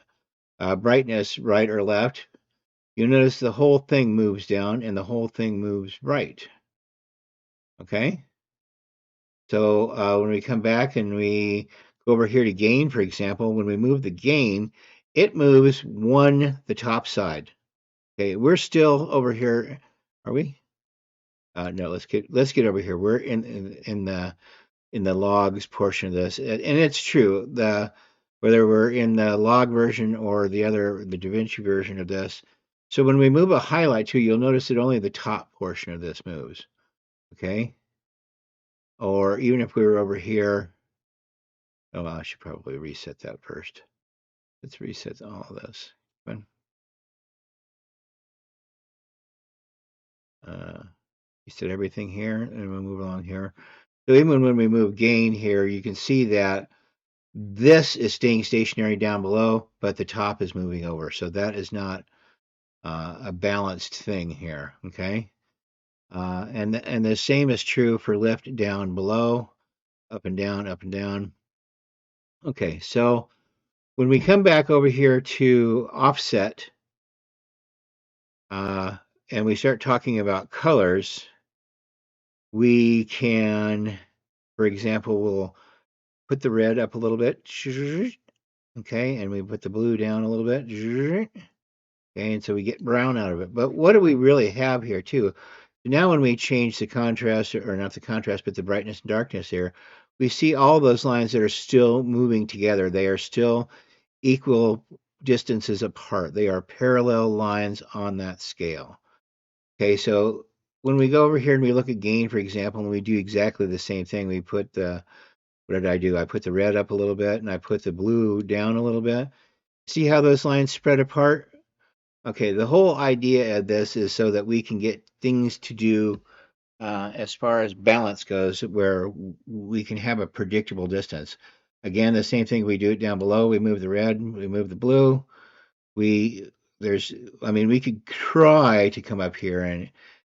brightness right or left, you notice the whole thing moves down and the whole thing moves right. Okay? So when we come back and we go over here to gain, for example, when we move the gain, it moves the top side. Okay, we're still over here. Are we? No, let's get over here. We're in the logs portion of this, and it's true. The Whether we're in the log version or the Davinci version of this. So when we move a highlight tool, you'll notice that only the top portion of this moves. Okay, or even if we were over here, oh, well, I should probably reset that first. Let's reset all of this. Uh, Reset everything here, and we'll move along here. So even when we move gain here, you can see that this is staying stationary down below, but the top is moving over. So that is not a balanced thing here, okay? And the same is true for lift down below, up and down, up and down. Okay, so when we come back over here to offset, uh, and we start talking about colors, we can, for example, we'll put the red up a little bit, okay, and we put the blue down a little bit, okay, and so we get brown out of it. But what do we really have here too? Now when we change the contrast, or not the contrast, but the brightness and darkness here, we see all those lines that are still moving together. They are still equal distances apart. They are parallel lines on that scale. Okay, so when we go over here and we look at gain, for example, and we do exactly the same thing, we put what did I do? I put the red up a little bit and I put the blue down a little bit. See how those lines spread apart? Okay, the whole idea of this is so that we can get things to do as far as balance goes, where we can have a predictable distance. Again, the same thing, we do it down below. We move the red, we move the blue. We there's, I mean, we could try to come up here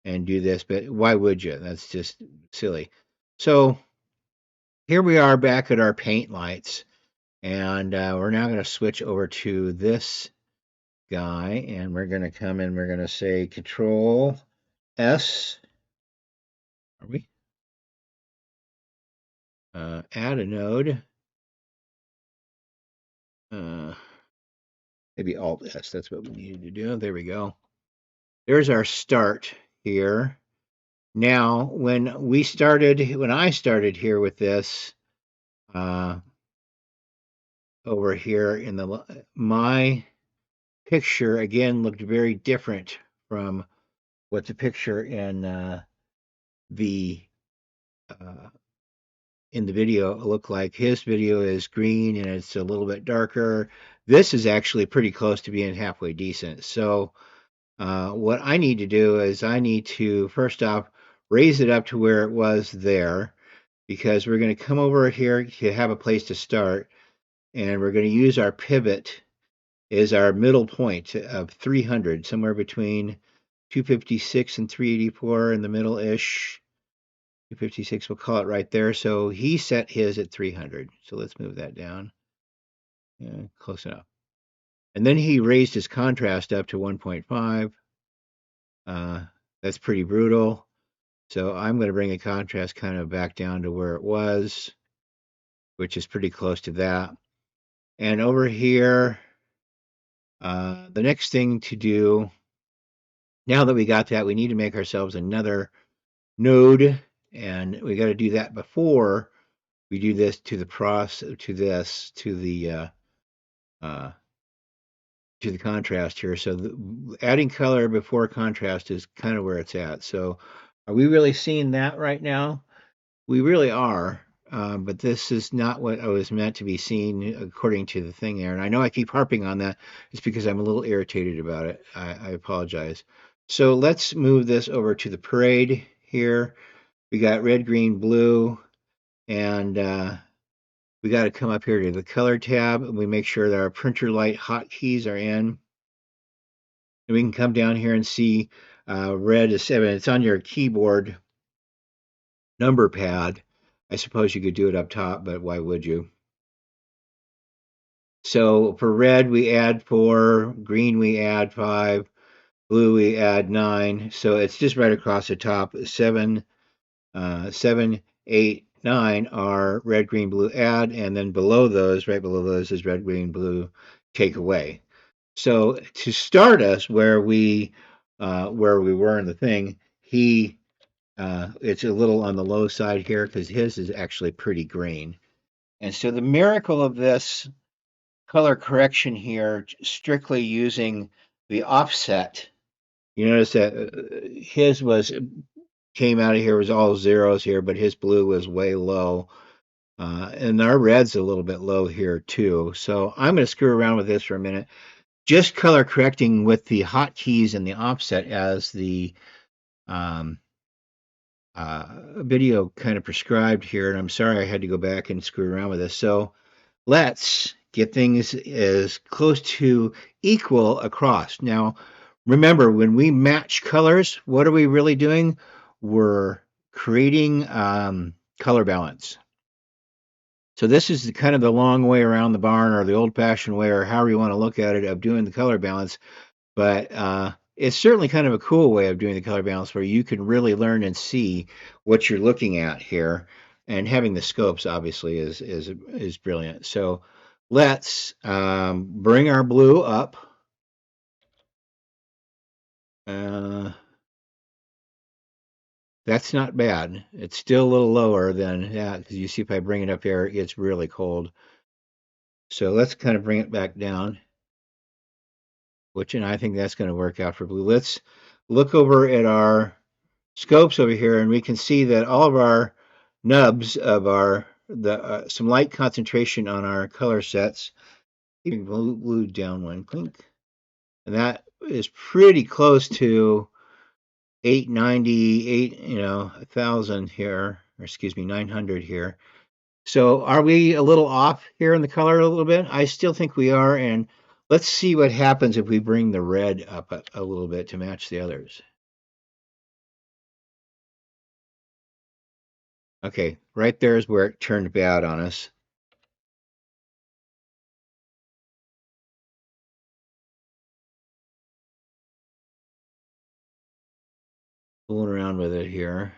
and do this, but why would you? That's just silly. So here we are back at our paint lights, and we're now going to switch over to this guy, and we're going to come in. We're going to say Control S. Are we? Add a node. Uh, Maybe Alt S. That's what we needed to do. There we go. There's our start here. Now, when I started here with this, uh, over here in my picture again looked very different from what the picture in the uh, in the video look like. His video is green and it's a little bit darker. This is actually pretty close to being halfway decent. So what I need to do is I need to first off raise it up to where it was there, because we're going to come over here to have a place to start, and we're going to use our pivot as our middle point of 300, somewhere between 256 and 384 in the middle-ish. 256, we'll call it right there. So he set his at 300. So let's move that down. Yeah, close enough. And then he raised his contrast up to 1.5. That's pretty brutal. So I'm going to bring the contrast kind of back down to where it was, which is pretty close to that. And over here, the next thing to do, now that we got that, we need to make ourselves another node, and we got to do that before we do this to the to the contrast here. So adding color before contrast is kind of where it's at. So are we really seeing that right now? We really are, but this is not what I was meant to be seen according to the thing there. And I know I keep harping on that. It's because I'm a little irritated about it. I apologize. So let's move this over to the parade here. We got red, green, blue, and we got to come up here to the color tab, and we make sure that our printer light hotkeys are in. And we can come down here and see red is 7. It's on your keyboard number pad. I suppose you could do it up top, but why would you? So for red, we add 4, green, we add 5, blue, we add 9. So it's just right across the top. 7, 7, 8, 9 are red, green, blue, add, and then below those, right below those, is red, green, blue, take away. So to start us where we were in the thing, it's a little on the low side here because his is actually pretty green. And so the miracle of this color correction here, strictly using the offset, you notice that his came out of here was all zeros here, but his blue was way low. And our red's a little bit low here too. So I'm going to screw around with this for a minute. Just color correcting with the hotkeys and the offset as the video kind of prescribed here. And I'm sorry I had to go back and screw around with this. So let's get things as close to equal across. Now, remember, when we match colors, what are we really doing? We're creating color balance. So this is kind of the long way around the barn, or the old-fashioned way, or however you want to look at it, of doing the color balance. But it's certainly kind of a cool way of doing the color balance, where you can really learn and see what you're looking at here. And having the scopes obviously is brilliant. So let's bring our blue up. That's not bad. It's still a little lower than that, because you see if I bring it up here, it gets really cold. So let's kind of bring it back down, and I think that's going to work out for blue. Let's look over at our scopes over here, and we can see that all of our nubs of some light concentration on our color sets. Even blue down one clink, and that is pretty close to 898, 1,000 here, or excuse me, 900 here. So are we a little off here in the color a little bit? I still think we are, and let's see what happens if we bring the red up a little bit to match the others. Okay, right there is where it turned bad on us. Fooling around with it here.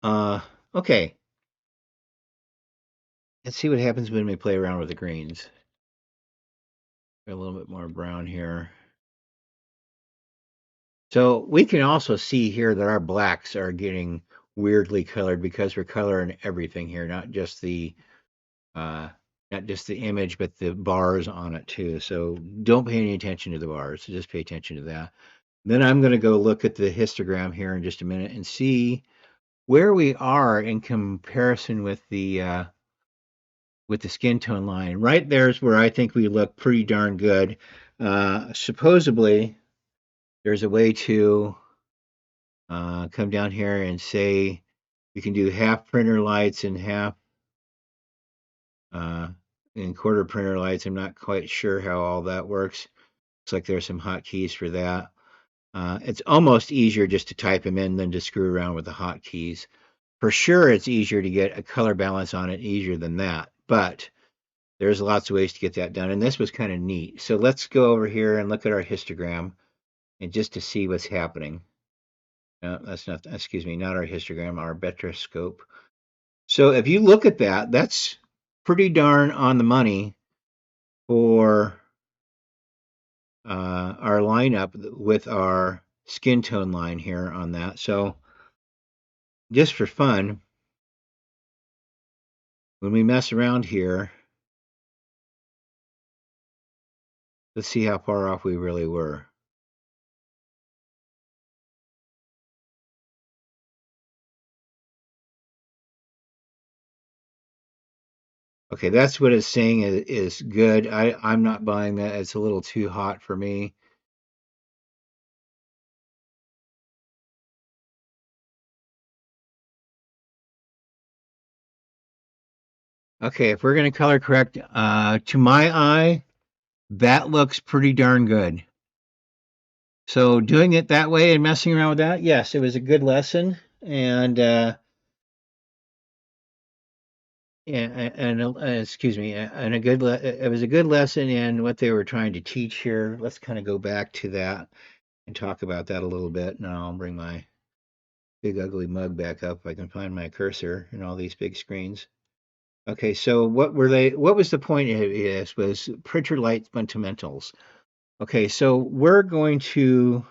Okay. Let's see what happens when we play around with the greens. Got a little bit more brown here. So we can also see here that our blacks are getting weirdly colored because we're coloring everything here, uh, not just the image, but the bars on it too. So don't pay any attention to the bars. So just pay attention to that. Then I'm going to go look at the histogram here in just a minute and see where we are in comparison with the skin tone line. Right there's where I think we look pretty darn good. Supposedly, there's a way to come down here and say you can do half printer lights and half uh, and quarter printer lights. I'm not quite sure how all that works. Looks like there's some hotkeys for that. It's almost easier just to type them in than to screw around with the hotkeys. For sure, it's easier to get a color balance on it easier than that, but there's lots of ways to get that done, and this was kind of neat. So let's go over here and look at our histogram, and just to see what's happening. No, that's not, excuse me, not our histogram, our Betroscope. So if you look at that, that's pretty darn on the money for our lineup with our skin tone line here on that. So just for fun, when we mess around here, let's see how far off we really were. Okay, that's what it's saying is good. I'm not buying that. It's a little too hot for me. Okay, if we're going to color correct, to my eye, that looks pretty darn good. So doing it that way and messing around with that, yes, it was a good lesson, and yeah, excuse me, and it was a good lesson in what they were trying to teach here. Let's kind of go back to that and talk about that a little bit. Now I'll bring my big ugly mug back up if I can find my cursor in all these big screens. Okay, so what was the point of this? Was printer light fundamentals. Okay, so we're going to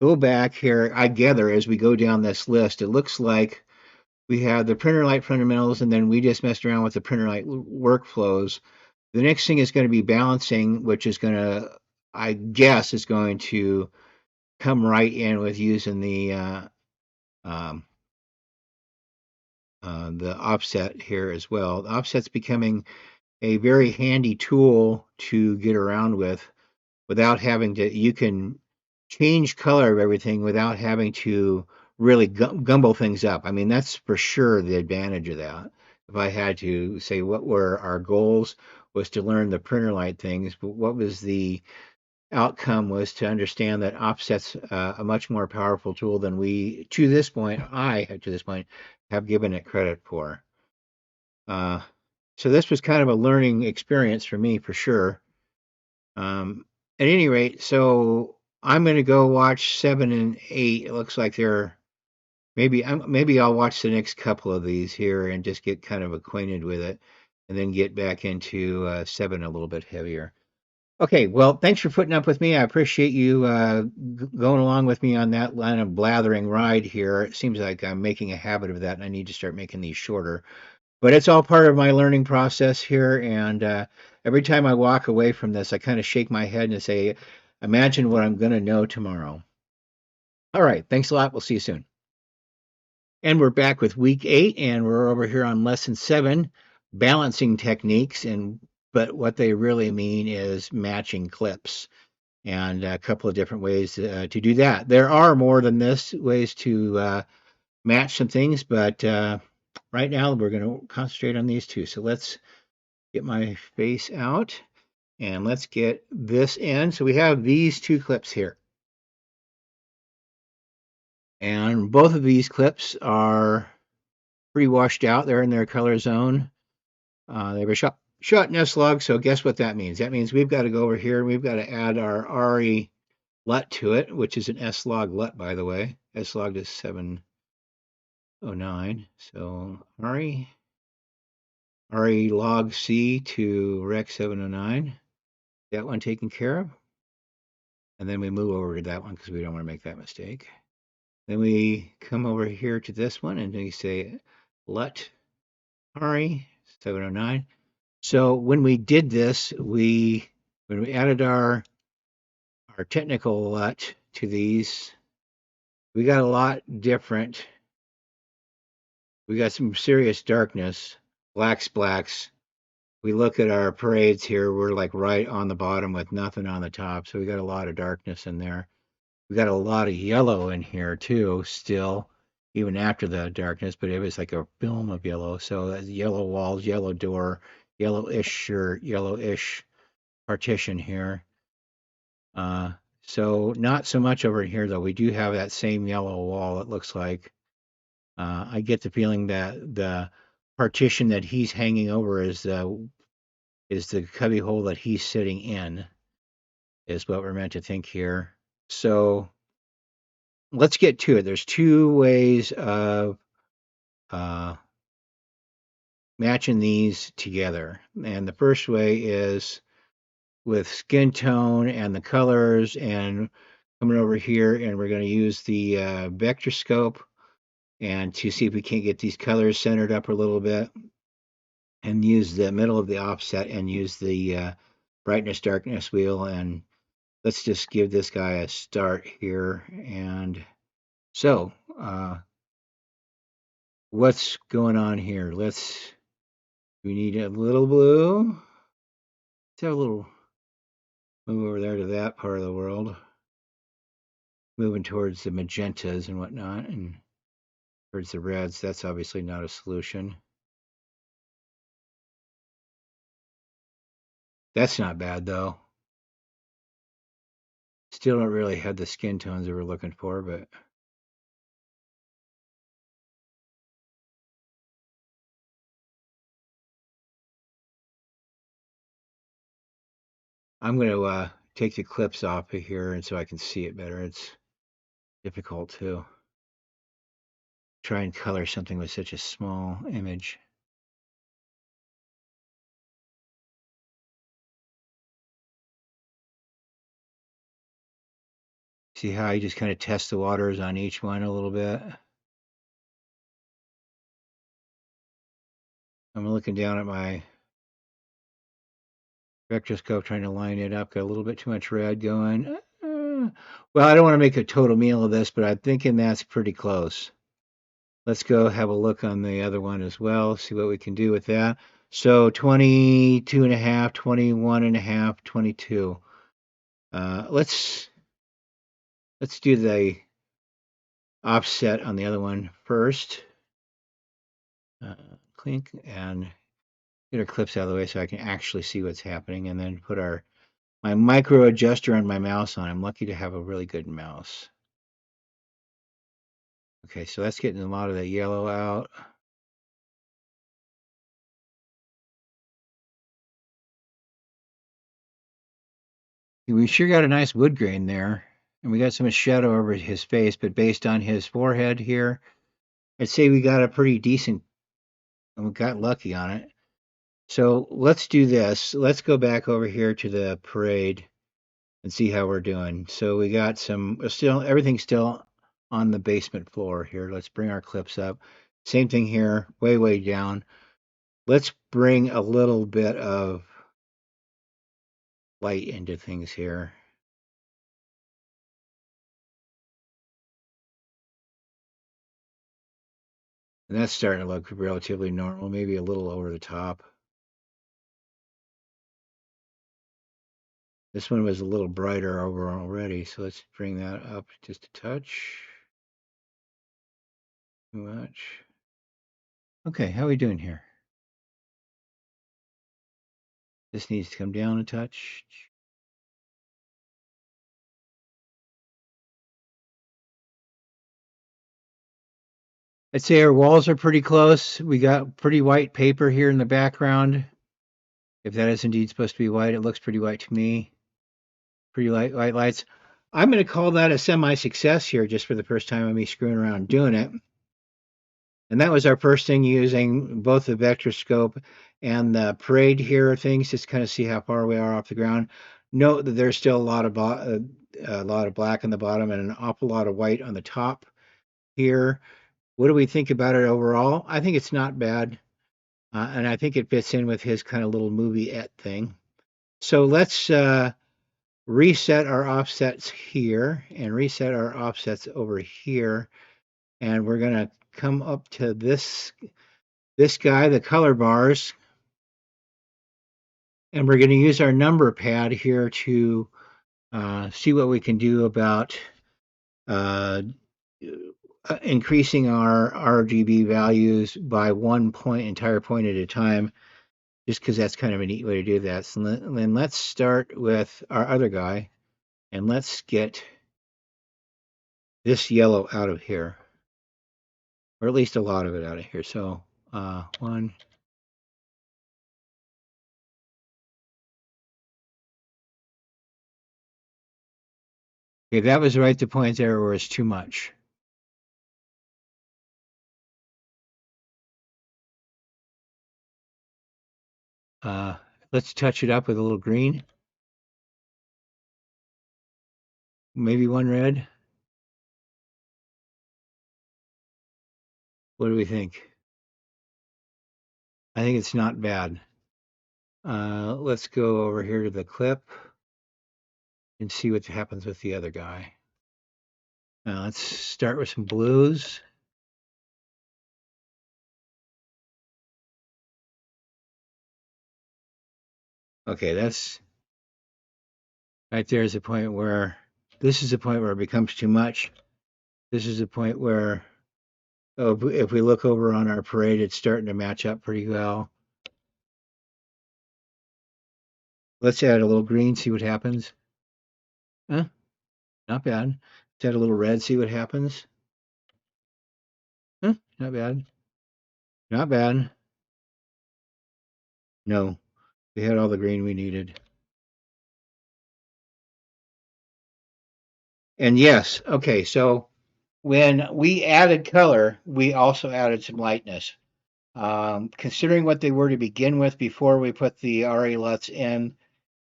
go back here. I gather as we go down this list, it looks like we have the printer light fundamentals, and then we just messed around with the printer light workflows. The next thing is going to be balancing, which is going to, I guess, is going to come right in with using um, the offset here as well. The offset's becoming a very handy tool to get around with without having to, you can change color of everything without having to really gumble things up. I mean, that's for sure the advantage of that. If I had to say what were our goals was to learn the printer light things, but what was the outcome was to understand that offset's a much more powerful tool than we, to this point, to this point, have given it credit for. Uh, so this was kind of a learning experience for me for sure. At any rate, so I'm going to go watch 7 and 8. It looks like they're maybe I'll watch the next couple of these here and just get kind of acquainted with it, and then get back into 7 a little bit heavier. Okay, well, thanks for putting up with me. I appreciate you going along with me on that line of blathering ride here. It seems like I'm making a habit of that, and I need to start making these shorter. But it's all part of my learning process here, and every time I walk away from this, I kind of shake my head and say, imagine what I'm going to know tomorrow. All right, thanks a lot. We'll see you soon. And we're back with week 8, and we're over here on lesson 7, balancing techniques. And but what they really mean is matching clips, and a couple of different ways to do that. There are more than this ways to match some things, but right now we're going to concentrate on these two. So let's get my face out and let's get this in. So we have these two clips here. And both of these clips are pretty washed out. They're in their color zone. They were shot in S-Log, so guess what that means? That means we've got to go over here and we've got to add our RE LUT to it, which is an S-Log LUT, by the way. S-Log is 709. So RE log C to Rec 709. That one taken care of. And then we move over to that one because we don't want to make that mistake. Then we come over here to this one and we say LUT RE 709. So when we did this, when we added our technical LUT to these, we got a lot different We got some serious darkness, blacks. We look at our parades here, we're like right on the bottom with nothing on the top. So we got a lot of darkness in there. We got a lot of yellow in here too, still, even after the darkness, but it was like a film of yellow. So that's yellow walls, yellow door, yellowish shirt, yellowish partition here. Uh, so not so much over here though. We do have that same yellow wall, it looks like. I get the feeling that the partition that he's hanging over is the cubby hole that he's sitting in, is what we're meant to think here. So let's get to it. There's two ways of uh, matching these together. And the first way is with skin tone and the colors, and coming over here, and we're going to use the vector scope and to see if we can't get these colors centered up a little bit, and use the middle of the offset and use the brightness darkness wheel. And let's just give this guy a start here. And so what's going on here? We need a little blue. Let's have a little move over there to that part of the world, moving towards the magentas and whatnot, and towards the reds. That's obviously not a solution. That's not bad though. Still don't really have the skin tones that we're looking for, but I'm going to take the clips off of here and so I can see it better. It's difficult to try and color something with such a small image. See how I just kind of test the waters on each one a little bit? I'm looking down at my vectorscope trying to line it up. Got a little bit too much red going. Well, I don't want to make a total meal of this, but I'm thinking that's pretty close. Let's go have a look on the other one as well, see what we can do with that. So 22 and a half, 21 and a half, 22. Let's do the offset on the other one first. Clink, and get our clips out of the way so I can actually see what's happening, and then put my micro adjuster on my mouse on. I'm lucky to have a really good mouse. Okay, so that's getting a lot of the yellow out. We sure got a nice wood grain there, and we got some shadow over his face, but based on his forehead here, I'd say we got a pretty decent, and we got lucky on it. So let's do this. Let's go back over here to the parade and see how we're doing. So we got everything's still on the basement floor here. Let's bring our clips up. Same thing here, way down. Let's bring a little bit of light into things here. And that's starting to look relatively normal, maybe a little over the top. This one was a little brighter over already, so let's bring that up just a touch. Too much. Okay, how are we doing here? This needs to come down a touch. I'd say our walls are pretty close. We got pretty white paper here in the background. If that is indeed supposed to be white, it looks pretty white to me. Pretty light white lights. I'm going to call that a semi-success here just for the first time of me screwing around doing it. And that was our first thing using both the vector scope and the parade here things, just kind of see how far we are off the ground. Note that there's still a lot of black on the bottom and an awful lot of white on the top here. What do we think about it overall? I think it's not bad. And I think it fits in with his kind of little movie-ette thing. So let's reset our offsets here and reset our offsets over here. And we're going to come up to this guy, the color bars, and we're going to use our number pad here to see what we can do about uh, increasing our RGB values by one entire point at a time, just because that's kind of a neat way to do that. So then let's start with our other guy, and let's get this yellow out of here, or at least a lot of it out of here. So one. Okay, that was right the point there where it's too much. Uh, let's touch it up with a little green, maybe one red. What do we think? I think it's not bad. Let's go over here to the clip and see what happens with the other guy. Now let's start with some blues. Okay, that's right there is a point where this is a point where it becomes too much. This is a point where if we look over on our parade, it's starting to match up pretty well. Let's add a little green, see what happens. Huh? Not bad. Let's add a little red, see what happens. Huh? Not bad. Not bad. No, we had all the green we needed. And yes, okay, so when we added color, we also added some lightness. Considering what they were to begin with before we put the RA LUTs in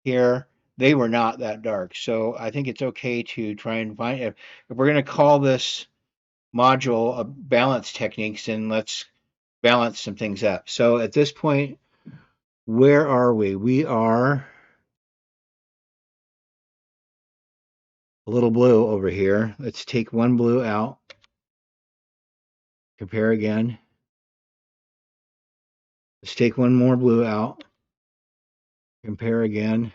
here, they were not that dark. So I think it's okay to try and find, if we're going to call this module a balance techniques, then let's balance some things up. So at this point, where are we? We are a little blue over here. Let's take one blue out, compare again. Let's take one more blue out, compare again.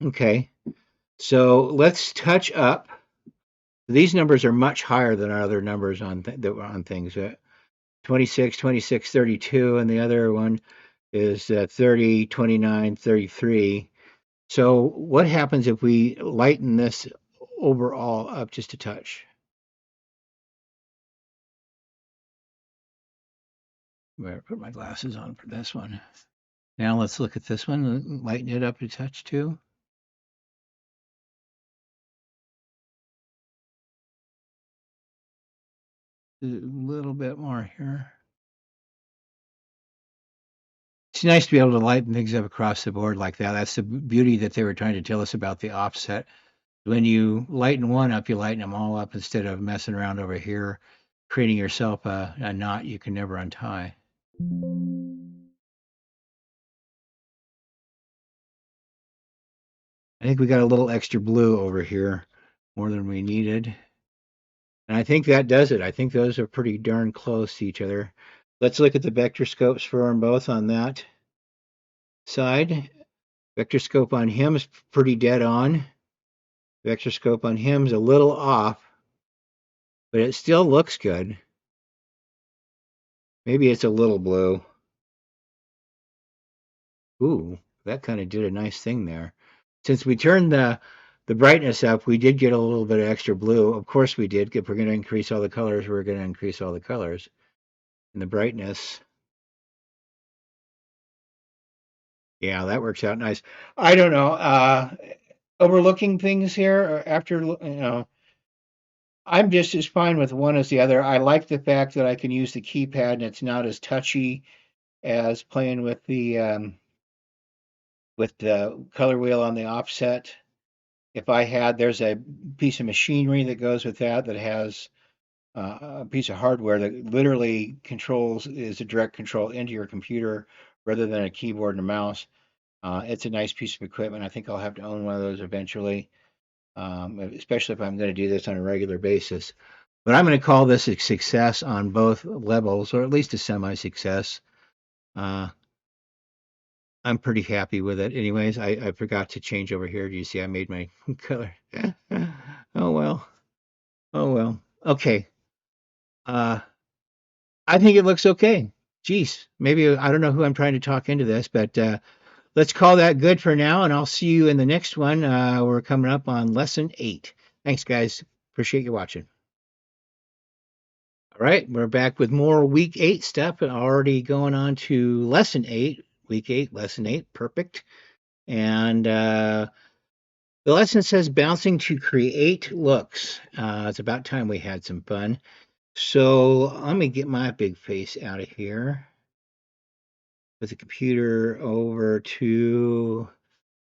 Okay, so let's touch up. These numbers are much higher than our other numbers on on things. 26, 26, 32, and the other one is 30, 29, 33. So what happens if we lighten this overall up just a touch? I'm going to put my glasses on for this one. Now let's look at this one, lighten it up a touch too. A little bit more here. It's nice to be able to lighten things up across the board like that. That's the beauty that they were trying to tell us about the offset. When you lighten one up, you lighten them all up instead of messing around over here, creating yourself a knot you can never untie. I think we got a little extra blue over here, more than we needed. And I think that does it. I think those are pretty darn close to each other. Let's look at the vector scopes for them both on that side. Vector scope on him is pretty dead on. Vector scope on him is a little off, but it still looks good. Maybe it's a little blue. Ooh, that kind of did a nice thing there. Since we turned the brightness up, we did get a little bit of extra blue. Of course we did. If we're going to increase all the colors, we're going to increase all the colors. And the brightness, yeah, that works out nice. I don't know. Overlooking things here after, I'm just as fine with one as the other. I like the fact that I can use the keypad and it's not as touchy as playing with the color wheel on the offset. If I had, there's a piece of machinery that goes with that that has a piece of hardware that literally controls is a direct control into your computer rather than a keyboard and a mouse. It's a nice piece of equipment. I think I'll have to own one of those eventually. especially if I'm going to do this on a regular basis. But I'm going to call this a success on both levels, or at least a semi-success. Uh, I'm pretty happy with it. Anyways, I forgot to change over here. Do you see I made my color? Oh well. Oh well. Okay. Uh, I think it looks okay. Geez, maybe I don't know who I'm trying to talk into this, but let's call that good for now, and I'll see you in the next one. We're coming up on lesson 8. Thanks, guys. Appreciate you watching. All right, we're back with more week 8 stuff, and already going on to lesson 8. Week 8, lesson 8. Perfect. And the lesson says bouncing to create looks. It's about time we had some fun. So let me get my big face out of here with the computer over to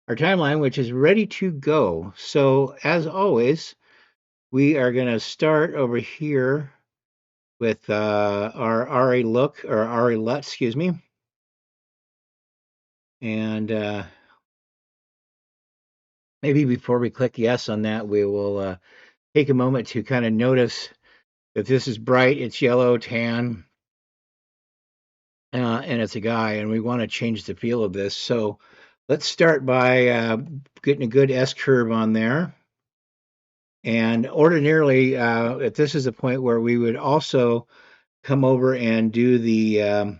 our timeline, which is ready to go. So as always, we are going to start over here with our RA look, or RA LUT, excuse me. And maybe before we click yes on that, we will take a moment to kind of notice if this is bright, it's yellow, tan, and it's a guy, and we want to change the feel of this. So let's start by getting a good S curve on there. And ordinarily, if this is a point where we would also come over and do the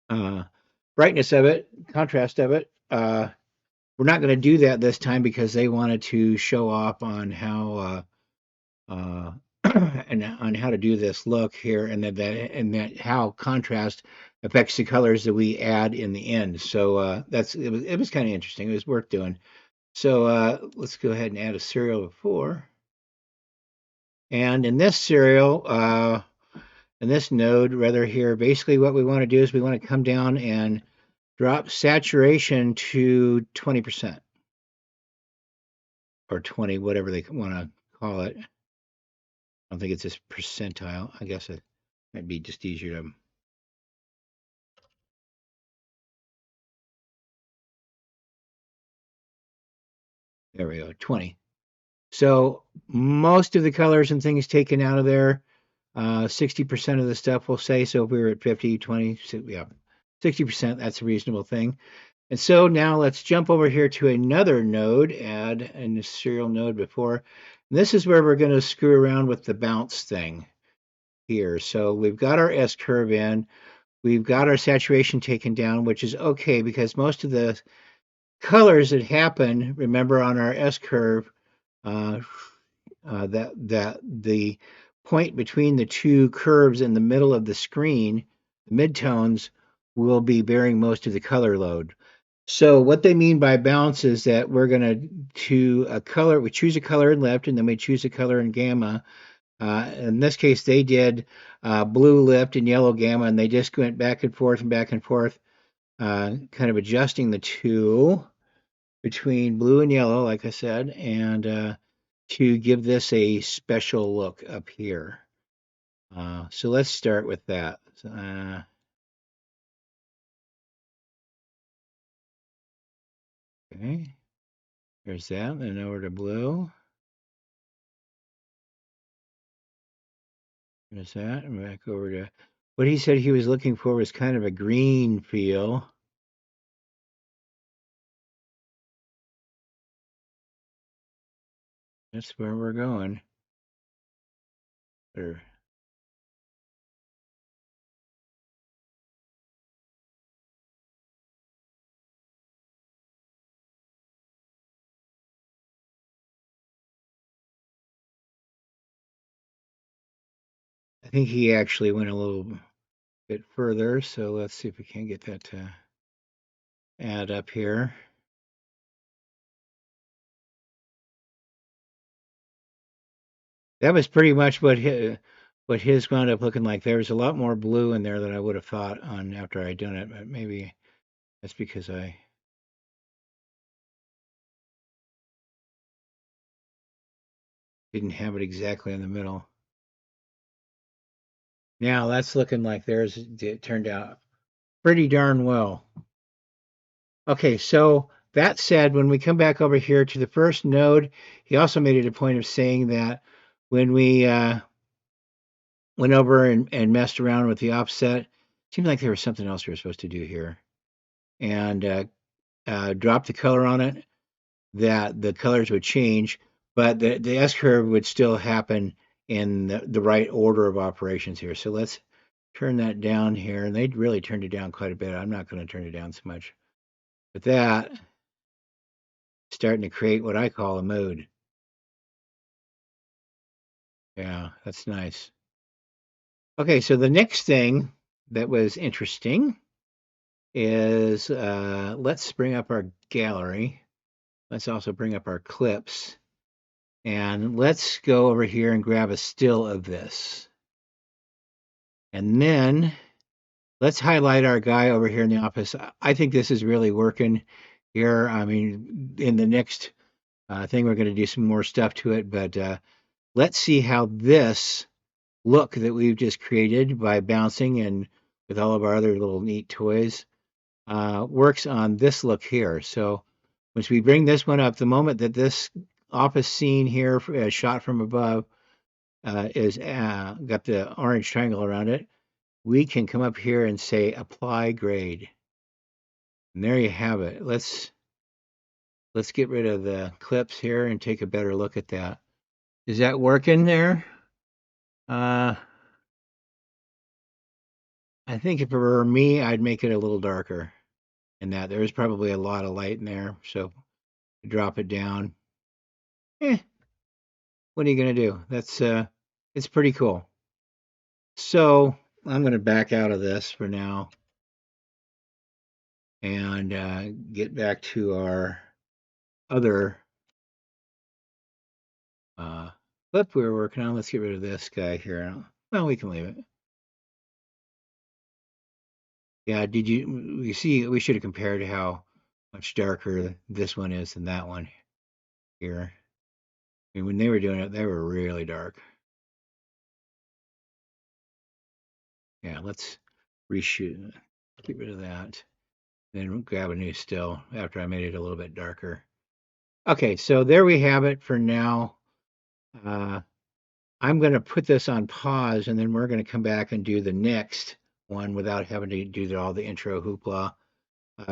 uh, brightness of it, contrast of it. We're not going to do that this time because they wanted to show off on how and on how to do this look here, and that how contrast affects the colors that we add in the end. So it was kind of interesting. It was worth doing. So let's go ahead and add a serial before. And in this serial, in this node, rather here, basically what we want to do is we want to come down and drop saturation to 20% or 20, whatever they want to call it. I don't think it's this percentile. I guess it might be just easier to. There we go, 20. So most of the colors and things taken out of there, 60% of the stuff we'll say. So if we were at 50, 20, so yeah, 60%, that's a reasonable thing. And so now let's jump over here to another node, add in the serial node before. And this is where we're going to screw around with the bounce thing here. So we've got our S curve in, we've got our saturation taken down, which is okay because most of the colors that happen, remember on our S curve, uh, that the point between the two curves in the middle of the screen, the midtones, will be bearing most of the color load. So what they mean by bounce is that we're going to a color, we choose a color in left, and then we choose a color in gamma. In this case, they did blue lift and yellow gamma, and they just went back and forth, kind of adjusting the two between blue and yellow, like I said, and to give this a special look up here. So let's start with that. Okay, there's that, and over to blue. There's that, and back over to what he said he was looking for was kind of a green feel. That's where we're going. Or I think he actually went a little bit further, so let's see if we can get that to add up here. That was pretty much what his wound up looking like. There was a lot more blue in there than I would have thought on after I'd done it, but maybe that's because I didn't have it exactly in the middle. Now that's looking like theirs it turned out pretty darn well. Okay, so that said, when we come back over here to the first node, he also made it a point of saying that when we went over and messed around with the offset, seemed like there was something else we were supposed to do here, and dropped the color on it, that the colors would change, but the S curve would still happen in the right order of operations here. So let's turn that down here, and they really turned it down quite a bit. I'm not going to turn it down so much. But that starting to create what I call a mood. Yeah, that's nice. Okay, so the next thing that was interesting is let's bring up our gallery. Let's also bring up our clips. And let's go over here and grab a still of this. And then let's highlight our guy over here in the office. I think this is really working here. I mean, in the next thing, we're going to do some more stuff to it, but let's see how this look that we've just created by bouncing and with all of our other little neat toys works on this look here. So once we bring this one up, the moment that this office scene here shot from above is got the orange triangle around it, we can come up here and say apply grade. And there you have it. Let's get rid of the clips here and take a better look at that. Is that working there? Uh, I think if it were me, I'd make it a little darker. And that there's probably a lot of light in there, so drop it down. Eh, what are you gonna do? That's it's pretty cool. So I'm gonna back out of this for now and get back to our other uh, clip we were working on. Let's get rid of this guy here. Well, we can leave it. Yeah, did you see? We should have compared how much darker this one is than that one here. I mean, when they were doing it, they were really dark. Yeah, let's reshoot. Get rid of that. Then grab a new still after I made it a little bit darker. Okay, so there we have it for now. Uh, I'm going to put this on pause, and then we're going to come back and do the next one without having to do all the intro hoopla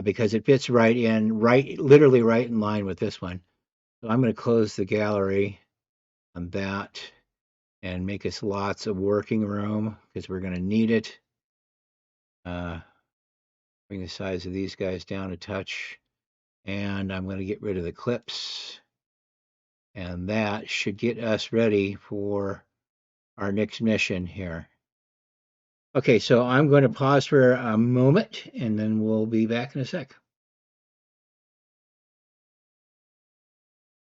because it fits right in, literally right in line with this one. So I'm going to close the gallery on that and make us lots of working room because we're going to need it. Bring the size of these guys down a touch, and I'm going to get rid of the clips, and that should get us ready for our next mission here. Okay, so I'm going to pause for a moment, and then we'll be back in a sec.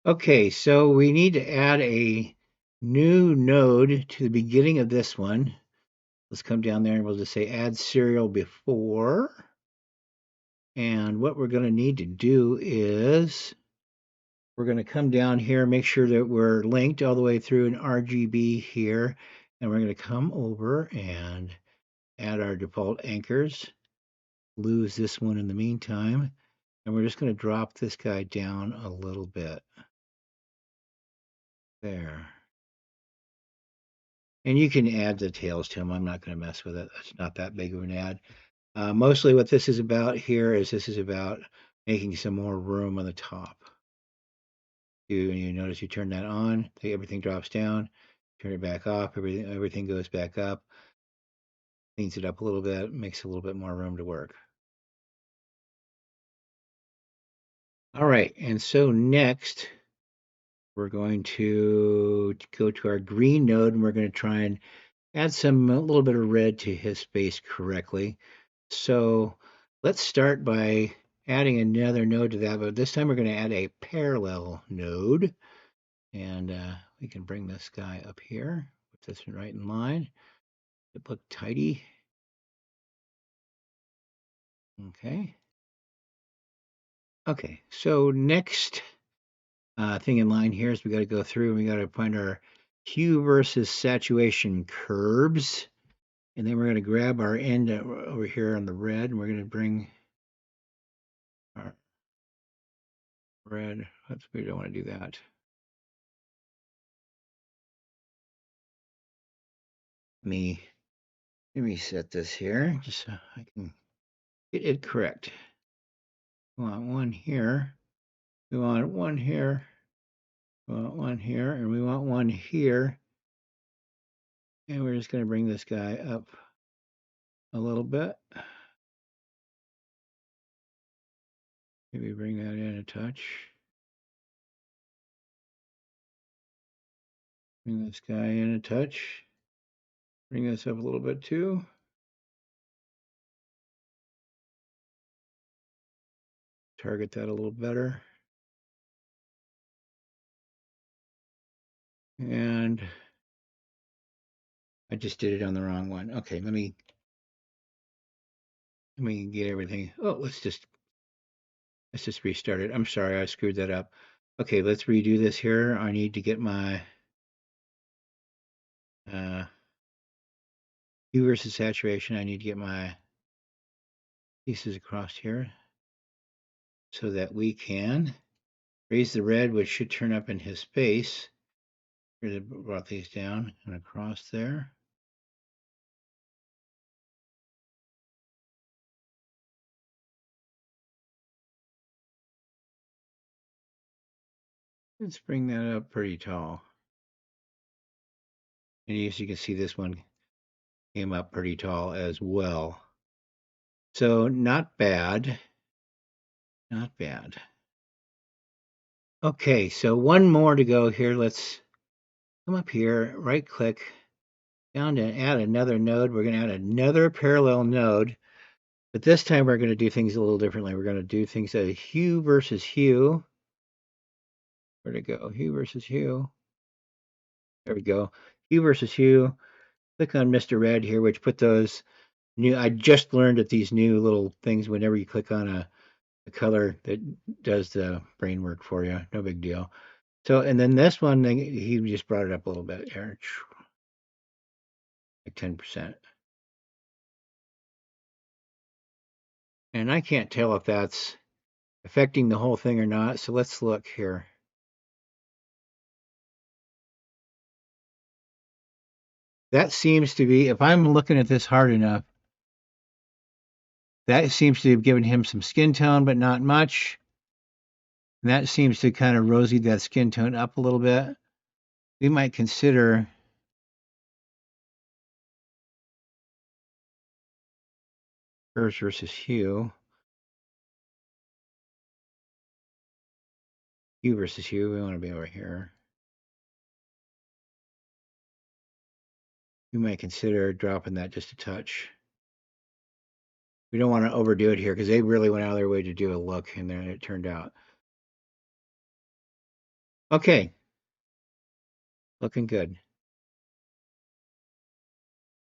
Okay, so we need to add a new node to the beginning of this one. Let's come down there and we'll just say add serial before. And what we're going to need to do is we're going to come down here, make sure that we're linked all the way through an RGB here. And we're going to come over and add our default anchors. Lose this one in the meantime. And we're just going to drop this guy down a little bit. There. And you can add details to them. I'm not going to mess with it. It's not that big of an add. Mostly what this is about here is this is about making some more room on the top. You notice you turn that on, everything drops down, turn it back off, everything goes back up, cleans it up a little bit, makes a little bit more room to work. All right, and so next we're going to go to our green node and we're going to try and add a little bit of red to his face correctly. So let's start by adding another node to that, but this time we're going to add a parallel node. And we can bring this guy up here, put this one right in line. It look tidy. Okay. Okay, so next thing in line here is we got to go through and we got to find our hue versus saturation curves. And then we're going to grab our end over here on the red, and we're going to bring our red. We don't want to do that. Let me set this here just so I can get it correct. We want one here. We want one here. We want one here, and we want one here. And we're just going to bring this guy up a little bit. Maybe bring that in a touch. Bring this guy in a touch. Bring this up a little bit too. Target that a little better. And I just did it on the wrong one. Okay, let me get everything. Oh, let's just restart it. I'm sorry, I screwed that up. Okay, let's redo this here. I need to get my hue versus saturation. I need to get my pieces across here so that we can raise the red, which should turn up in his space. Here, brought these down and across there. Let's bring that up pretty tall. And as you can see, this one came up pretty tall as well. So not bad. Not bad. Okay, so one more to go here. Let's come up here, right click, down to add another node. We're going to add another parallel node, but this time we're going to do things a little differently. We're going to do things as hue versus hue. Where'd it go? Hue versus hue. There we go. Hue versus hue. Click on Mr. Red here, which put those new. I just learned that these new little things, whenever you click on a color, that does the brain work for you. No big deal. So, and then this one, he just brought it up a little bit here, like 10%. And I can't tell if that's affecting the whole thing or not. So let's look here. That seems to be, if I'm looking at this hard enough, that seems to have given him some skin tone, but not much. And that seems to kind of rosy that skin tone up a little bit. We might consider curves versus hue. Hue versus hue, we want to be over here. We might consider dropping that just a touch. We don't want to overdo it here because they really went out of their way to do a look, and then it turned out. Okay. Looking good.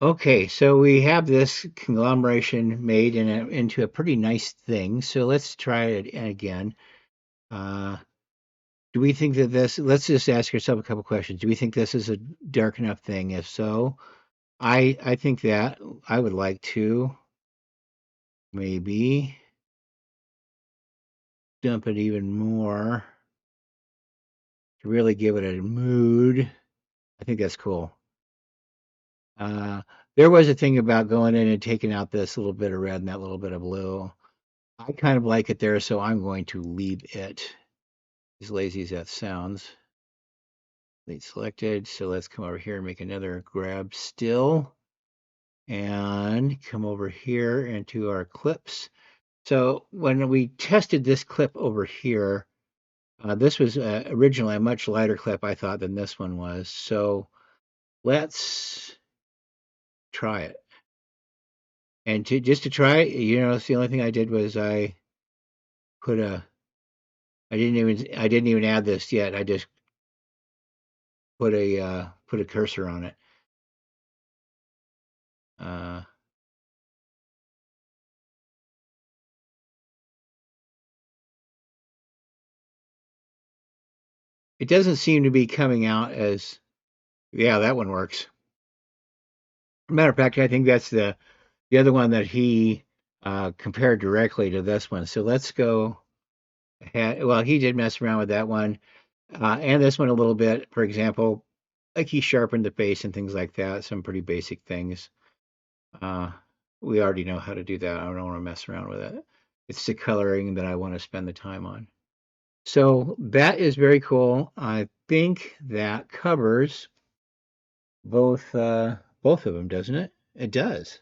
Okay, so we have this conglomeration made into a pretty nice thing. So let's try it again. Do we think that this, let's just ask yourself a couple questions. Do we think this is a dark enough thing? If so, I think that I would like to maybe dump it even more to really give it a mood. I think that's cool. There was a thing about going in and taking out this little bit of red and that little bit of blue. I kind of like it there, so I'm going to leave it. As lazy as that sounds. Delete selected. So let's come over here and make another grab still. And come over here into our clips. So when we tested this clip over here, this was originally a much lighter clip, I thought, than this one was. So let's try it. And just to try it, it's the only thing I did was I put I didn't even add this yet. I just put a cursor on it. It doesn't seem to be coming out as, yeah, that one works. Matter of fact, I think that's the other one that he compared directly to this one. So let's go Well, he did mess around with that one, and this one a little bit. For example, like he sharpened the face and things like that. Some pretty basic things. Uh, we already know how to do that. I don't want to mess around with it. It's the coloring that I want to spend the time on. So that is very cool. I think that covers both of them, doesn't it? It does.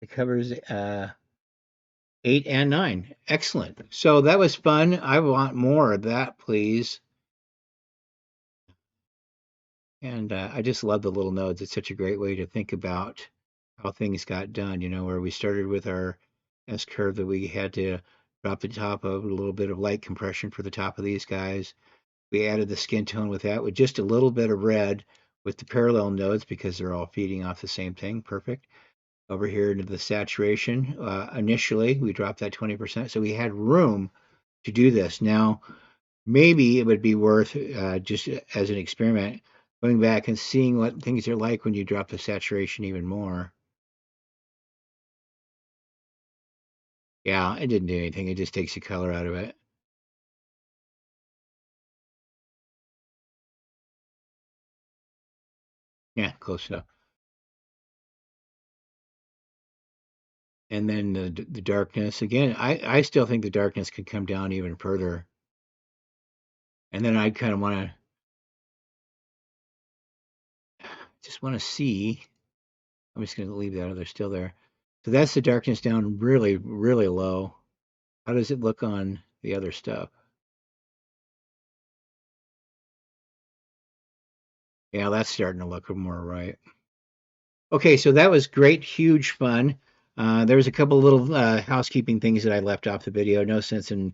It covers 8 and 9. Excellent. So that was fun. I want more of that, please. And I just love the little nodes. It's such a great way to think about how things got done, where we started with our S curve that we had to drop the top of, a little bit of light compression for the top of these guys. We added the skin tone with that, with just a little bit of red with the parallel nodes because they're all feeding off the same thing. Perfect. Over here into the saturation. Initially, we dropped that 20%. So we had room to do this. Now, maybe it would be worth just as an experiment going back and seeing what things are like when you drop the saturation even more. Yeah, it didn't do anything. It just takes the color out of it. Yeah, close enough. And then the darkness again. I still think the darkness could come down even further. And then I kind of want to just want to see. I'm just going to leave that other still there. So that's the darkness down really, really low. How does it look on the other stuff? Yeah, that's starting to look more right. Okay, so that was great, huge fun. There was a couple of little housekeeping things that I left off the video. No sense in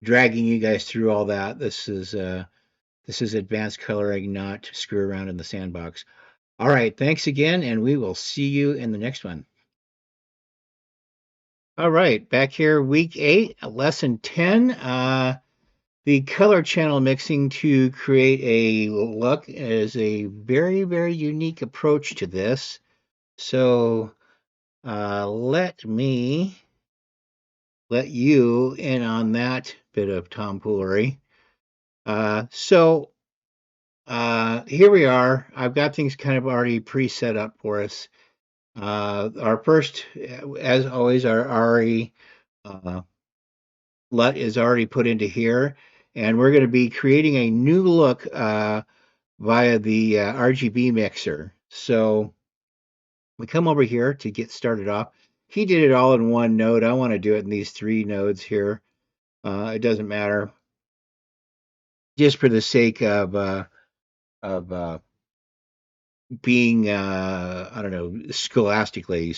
dragging you guys through all that. This is advanced coloring, not screw around in the sandbox. All right, thanks again, and we will see you in the next one. All right, back here, week 8, lesson 10. The color channel mixing to create a look is a very, very unique approach to this. So let me let you in on that bit of tomfoolery. So here we are. I've got things kind of already pre-set up for us. Our first, as always, our RE uh, LUT is already put into here, and we're going to be creating a new look via the RGB mixer. So we come over here to get started off. He did it all in one node. I want to do it in these 3 nodes here. It doesn't matter, just for the sake of being I don't know, scholastically,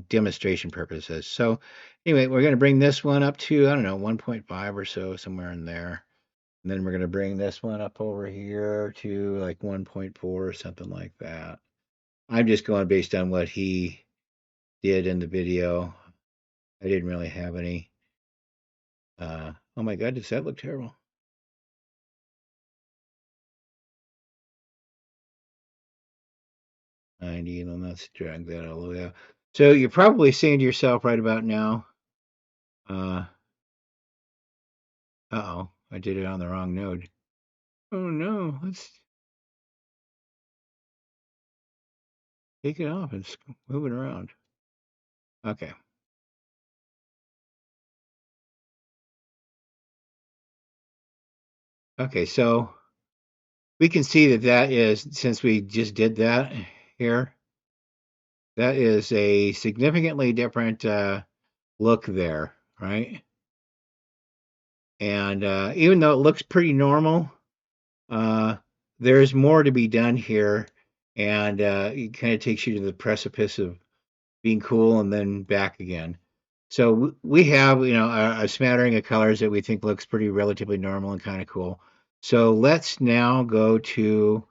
demonstration purposes. So anyway, we're going to bring this one up to, I don't know, 1.5 or so, somewhere in there. And then we're going to bring this one up over here to like 1.4 or something like that. I'm just going based on what he did in the video. I didn't really have any. Oh my God, does that look terrible? 90, and then let's drag that all the way out. So you're probably saying to yourself right about now, uh, uh-oh, I did it on the wrong node. Oh no, let's take it off. It's moving around. Okay. Okay, so we can see that that is, since we just did that here, that is a significantly different look there, right? And even though it looks pretty normal, uh, there's more to be done here, and it kind of takes you to the precipice of being cool and then back again. So we have, a smattering of colors that we think looks pretty relatively normal and kind of cool. So let's now go to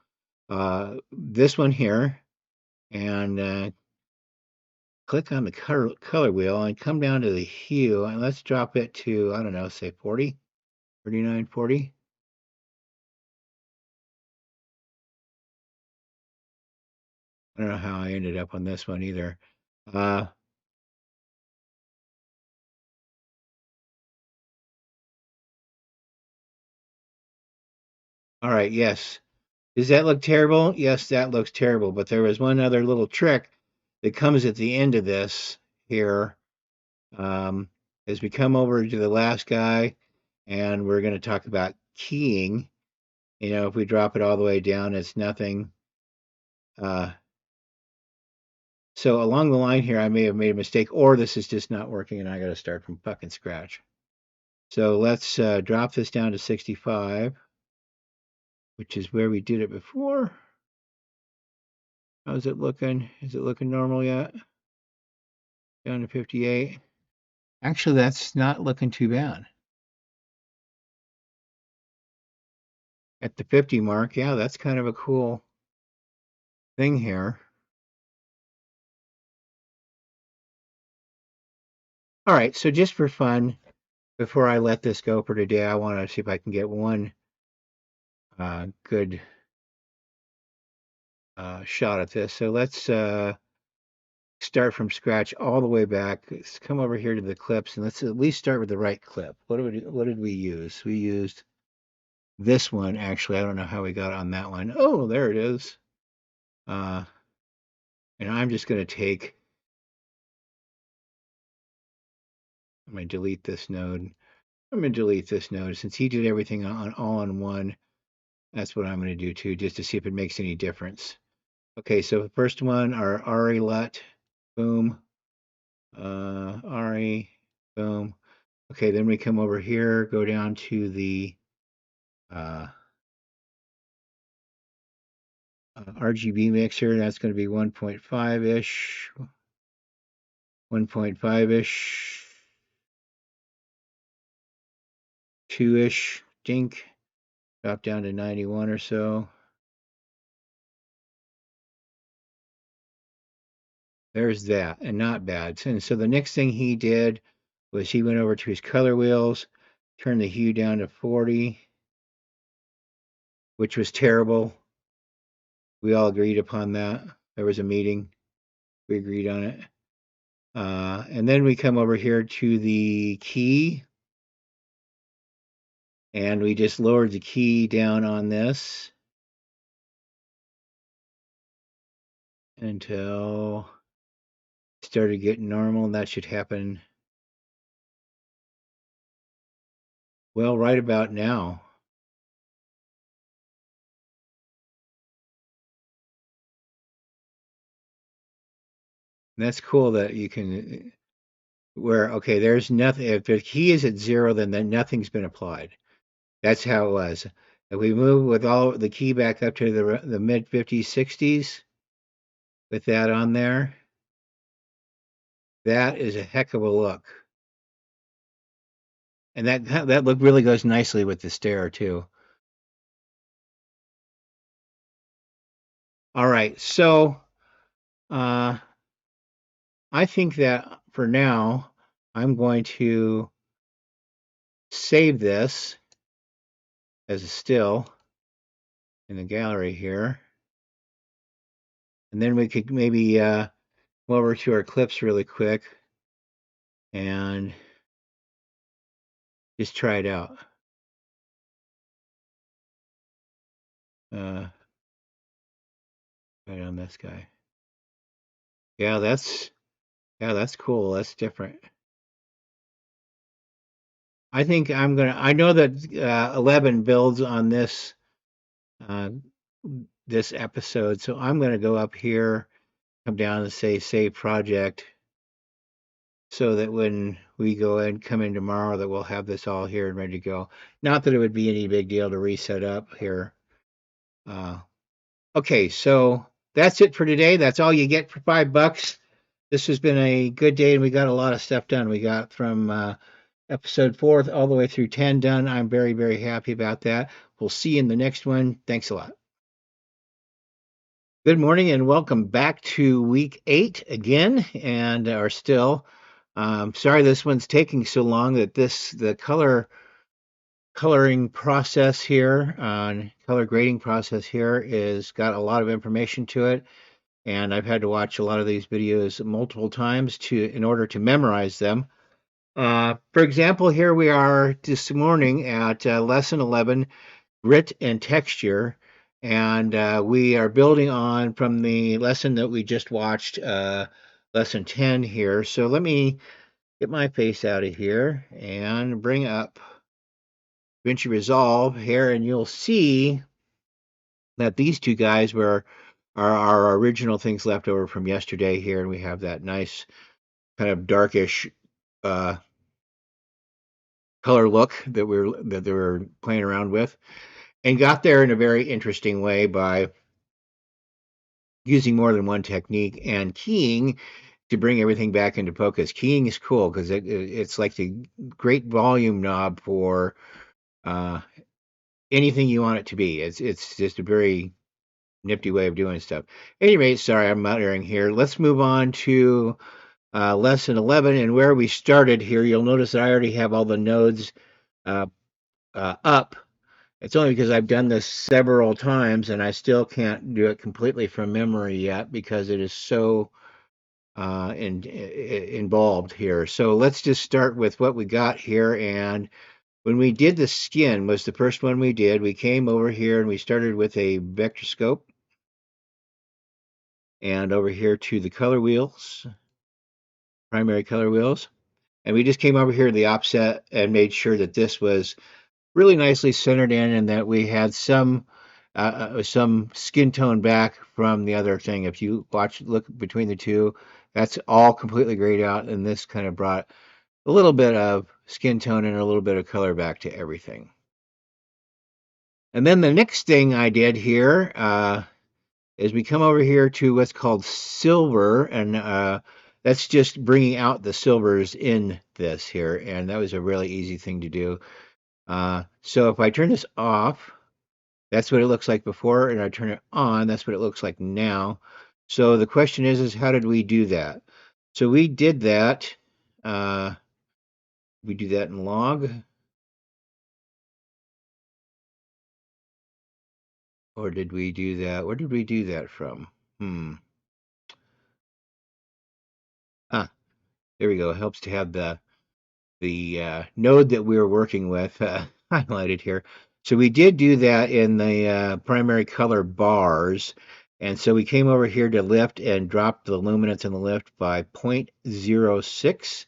this one here and click on the color wheel and come down to the hue, and let's drop it to, I don't know, say 40, 39, 40. I don't know how I ended up on this one either. Uh, All right, yes. Does that look terrible? Yes, that looks terrible. But there was one other little trick that comes at the end of this here. Um, as we come over to the last guy, and we're going to talk about keying. If we drop it all the way down, it's nothing. Uh, so along the line here, I may have made a mistake, or this is just not working, and I got to start from fucking scratch. So let's drop this down to 65, which is where we did it before. How's it looking? Is it looking normal yet? Down to 58. Actually, that's not looking too bad. At the 50 mark, yeah, that's kind of a cool thing here. All right, so just for fun, before I let this go for today, I want to see if I can get one good shot at this. So let's start from scratch all the way back. Let's come over here to the clips and let's at least start with the right clip. What did we use? We used this one, actually. I don't know how we got on that one. Oh, there it is. And I'm just going to take, I'm going to delete this node. I'm going to delete this node since he did everything on all on one. That's what I'm going to do too, just to see if it makes any difference. Okay, so the first one, our RE LUT, boom, RE, boom. Okay, then we come over here, go down to the RGB mixer. That's going to be 1.5-ish, 1.5-ish, 2-ish, dink, drop down to 91 or so. There's that, and not bad. And so the next thing he did was he went over to his color wheels, turned the hue down to 40, which was terrible. We all agreed upon that. There was a meeting. We agreed on it. And then we come over here to the key, and we just lowered the key down on this until it started getting normal. And that should happen, well, right about now. And that's cool that you can, where, okay, there's nothing. If the key is at 0, then nothing's been applied. That's how it was. If we move with all the key back up to the mid 50s, 60s, with that on there, that is a heck of a look. And that look really goes nicely with the stair too. All right, so I think that for now, I'm going to save this as a still in the gallery here. And then we could maybe go over to our clips really quick and just try it out. Right on this guy. Yeah, that's cool. That's different. I think I know that 11 builds on this uh, this episode, so I'm gonna go up here, come down and say save project, so that when we go and come in tomorrow, that we'll have this all here and ready to go. Not that it would be any big deal to reset up here. Okay, so that's it for today. That's all you get for $5. This has been a good day, and we got a lot of stuff done. We got from episode 4 all the way through 10 done. I'm very, very happy about that. We'll see you in the next one. Thanks a lot. Good morning and welcome back to week 8 again, and are still. Sorry this one's taking so long. The coloring process here, color grading process here, is got a lot of information to it, and I've had to watch a lot of these videos multiple times in order to memorize them. For example, here we are this morning at lesson 11, grit and texture. And we are building on from the lesson that we just watched, lesson 10 here. So let me get my face out of here and bring up Davinci Resolve here, and you'll see that these two guys were our original things left over from yesterday here, and we have that nice kind of darkish uh, color look that they were playing around with, and got there in a very interesting way by using more than one technique and keying to bring everything back into focus. Keying is cool because it's like the great volume knob for uh, anything you want it to be. It's just a very nifty way of doing stuff. Anyway, sorry, I'm muttering here. Let's move on to lesson 11, and where we started here. You'll notice that I already have all the nodes uh, up. It's only because I've done this several times and I still can't do it completely from memory yet because it is so involved here. So let's just start with what we got here. And when we did the skin was the first one we did. We came over here and we started with a vector scope and over here to the color wheels, primary color wheels. And we just came over here to the offset and made sure that this was really nicely centered in and that we had some skin tone back from the other thing. If you look between the two, that's all completely grayed out, and this kind of brought a little bit of skin tone and a little bit of color back to everything. And then the next thing I did here is we come over here to what's called silver, and that's just bringing out the silvers in this here, and that was a really easy thing to do. So if I turn this off, that's what it looks like before, and I turn it on, that's what it looks like now. So the question is how did we do that? So we did that. We do that in log, or did we do that? Where did we do that from? Ah, there we go. It helps to have the node that we were working with highlighted here. So we did do that in the primary color bars. And so we came over here to lift and dropped the luminance in the lift by 0.06.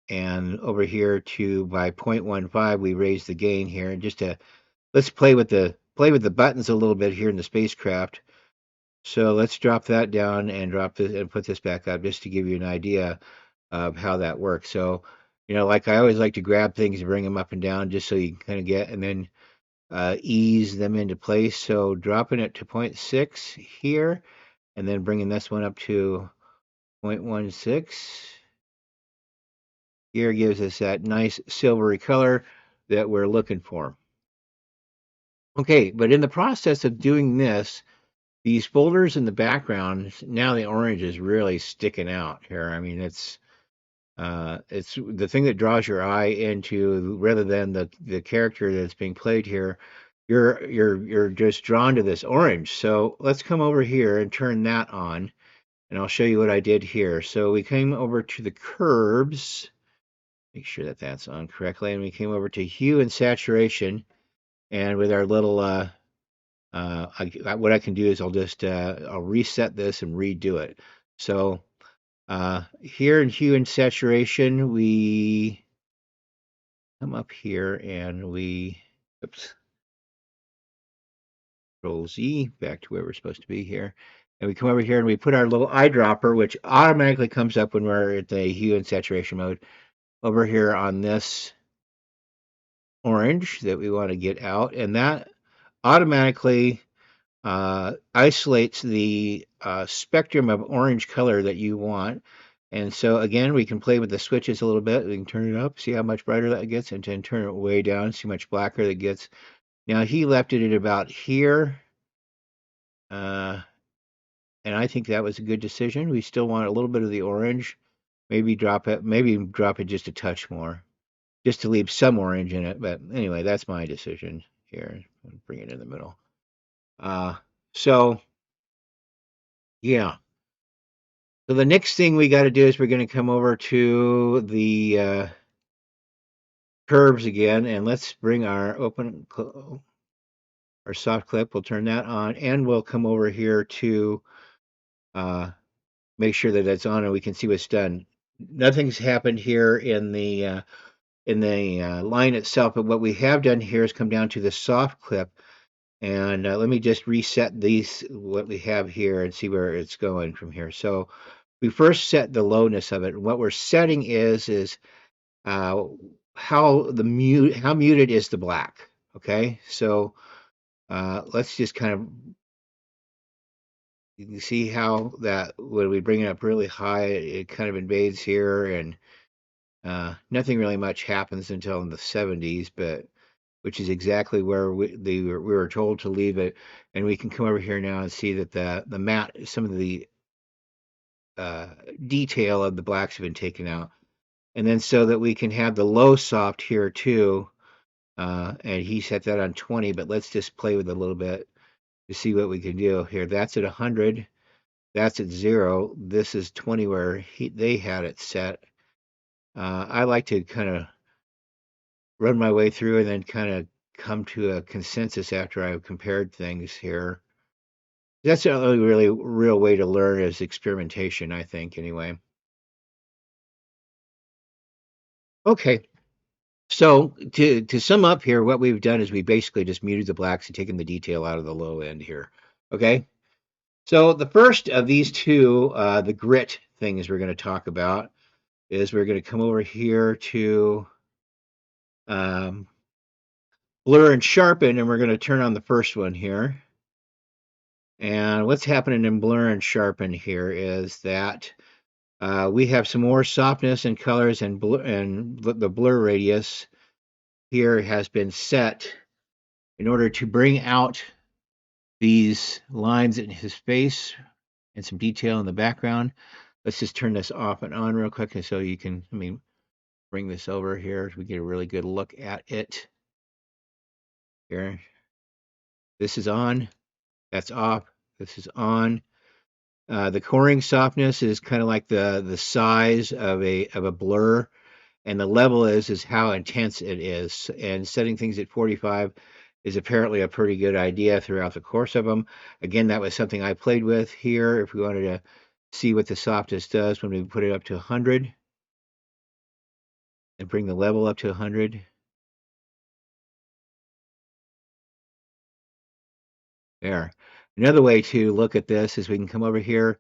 And over here to by 0.15, we raised the gain here. And just to let's play with the buttons a little bit here in the spacecraft. So let's drop that down and drop this and put this back up just to give you an idea of how that works. So, like I always like to grab things and bring them up and down just so you can kind of get and then ease them into place. So dropping it to 0.6 here and then bringing this one up to 0.16 here gives us that nice silvery color that we're looking for. Okay, but in the process of doing this, these folders in the background, now the orange is really sticking out here. I mean, it's the thing that draws your eye into rather than the character that's being played here. You're just drawn to this orange. So let's come over here and turn that on, and I'll show you what I did here. So we came over to the curves, make sure that that's on correctly, and we came over to hue and saturation, and with our little what I can do is I'll reset this and redo it. So here in hue and saturation, we come up here and oops, Control Z, back to where we're supposed to be here. And we come over here and we put our little eyedropper, which automatically comes up when we're at the hue and saturation mode, over here on this orange that we want to get out. And that automatically isolates the spectrum of orange color that you want. And so again, we can play with the switches a little bit. We can turn it up, see how much brighter that gets, and then turn it way down, see how much blacker that gets. Now he left it at about here, and I think that was a good decision. We still want a little bit of the orange. Maybe drop it just a touch more, just to leave some orange in it. But anyway, that's my decision here. Bring it in the middle. So yeah. So the next thing we got to do is we're going to come over to the curves again, and let's bring our our soft clip. We'll turn that on, and we'll come over here to uh, make sure that it's on and we can see what's done. Nothing's happened here in the line itself, but what we have done here is come down to the soft clip, and let me just reset these what we have here and see where it's going from here. So we first set the lowness of it. What we're setting is uh, how muted is the black. Okay, so let's just kind of, you can see how that when we bring it up really high, it kind of invades here, and nothing really much happens until in the 70s, but which is exactly where we were told to leave it. And we can come over here now and see that the matte, some of the uh, detail of the blacks have been taken out. And then so that we can have the low soft here too, and he set that on 20, but let's just play with it a little bit to see what we can do here. That's at 100. That's at 0. This is 20 where they had it set. I like to kind of run my way through and then kind of come to a consensus after I've compared things here. That's the only really real way to learn is experimentation, I think, anyway. Okay, so to sum up here, what we've done is we basically just muted the blacks and taken the detail out of the low end here. Okay, so the first of these two, the grit things we're going to talk about is we're going to come over here to um, blur and sharpen, and we're going to turn on the first one here. And what's happening in blur and sharpen here is that we have some more softness and colors, and the blur radius here has been set in order to bring out these lines in his face and some detail in the background. Let's just turn this off and on real quick so you can, bring this over here so we get a really good look at it. Here, this is on, that's off, this is on. The coring softness is kind of like the size of a blur, and the level is how intense it is. And setting things at 45 is apparently a pretty good idea throughout the course of them. Again, that was something I played with here. If we wanted to see what the softness does when we put it up to 100 and bring the level up to 100. There. Another way to look at this is we can come over here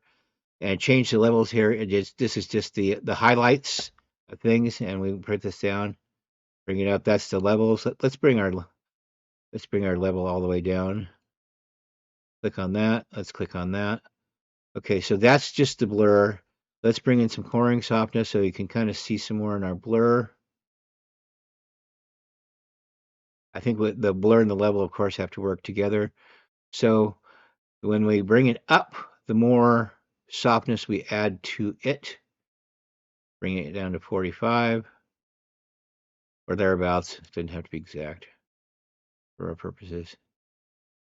and change the levels here. This is just the highlights of things, and we can put this down, bring it up. That's the levels. Let's bring our level all the way down. Click on that. Let's click on that. Okay, so that's just the blur. Let's bring in some coring softness so you can kind of see some more in our blur. I think the blur and the level, of course, have to work together. So when we bring it up, the more softness we add to it, bringing it down to 45 or thereabouts. It doesn't have to be exact for our purposes.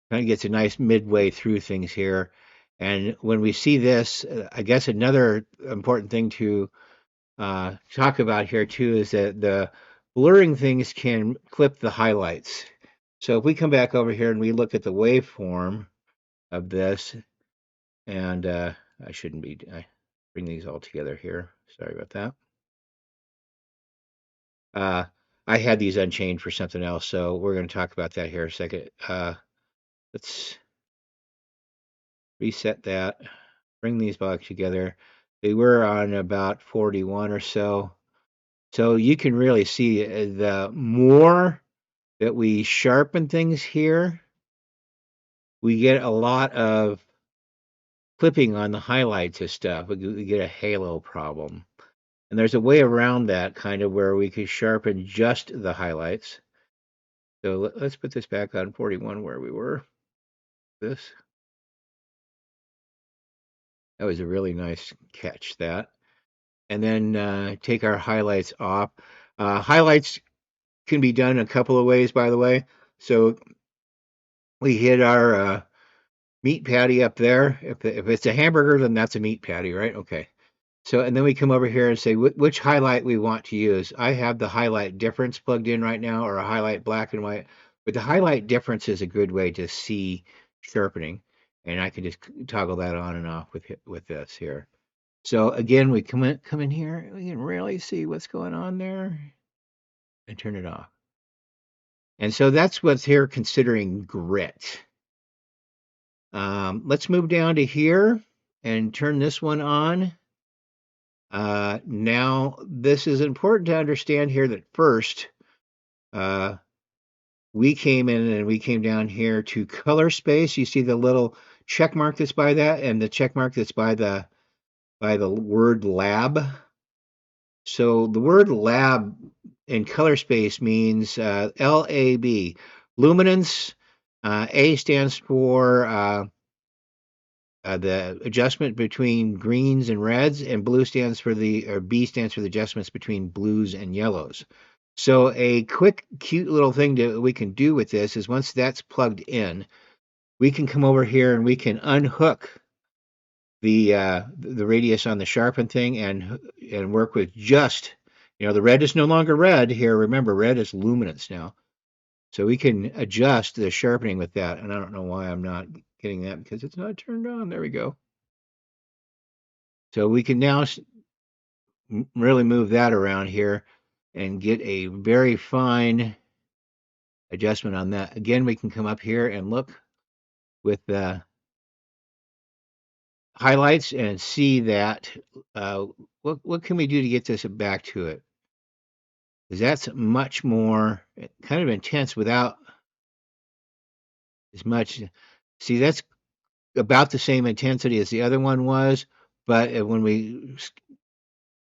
Kind of gets a nice midway through things here. And when we see this, I guess another important thing to talk about here too is that the blurring things can clip the highlights. So if we come back over here and we look at the waveform of this, and I bring these all together here. Sorry about that. I had these unchained for something else, so we're going to talk about that here in a second. Let's reset that, bring these back together. They were on about 41 or so. So you can really see the more that we sharpen things here, we get a lot of clipping on the highlights of stuff. We get a halo problem. And there's a way around that kind of where we could sharpen just the highlights. So let's put this back on 41 where we were. This. That was a really nice catch, that. And then take our highlights off. Highlights can be done a couple of ways, by the way. So we hit our meat patty up there. If it's a hamburger, then that's a meat patty, right? Okay. So, and then we come over here and say which highlight we want to use. I have the highlight difference plugged in right now, or a highlight black and white. But the highlight difference is a good way to see sharpening, and I can just toggle that on and off with this here. So again, we come in here, we can really see what's going on there, and turn it off. And so that's what's here considering grit. Let's move down to here and turn this one on. Now, this is important to understand here that first, uh, we came in and we came down here to color space. You see the little check mark that's by that, and the check mark that's by the word lab. So the word lab in color space means LAB, luminance. A stands for the adjustment between greens and reds, and blue stands for or B stands for the adjustments between blues and yellows. So a quick, cute little thing that we can do with this is once that's plugged in, we can come over here and we can unhook the radius on the sharpen thing and work with just, the red is no longer red here. Remember, red is luminance now. So we can adjust the sharpening with that. And I don't know why I'm not getting that because it's not turned on. There we go. So we can now really move that around here and get a very fine adjustment on that. Again, we can come up here and look with the highlights and see that what can we do to get this back to it? Because that's much more kind of intense without as much. See, that's about the same intensity as the other one was, but when we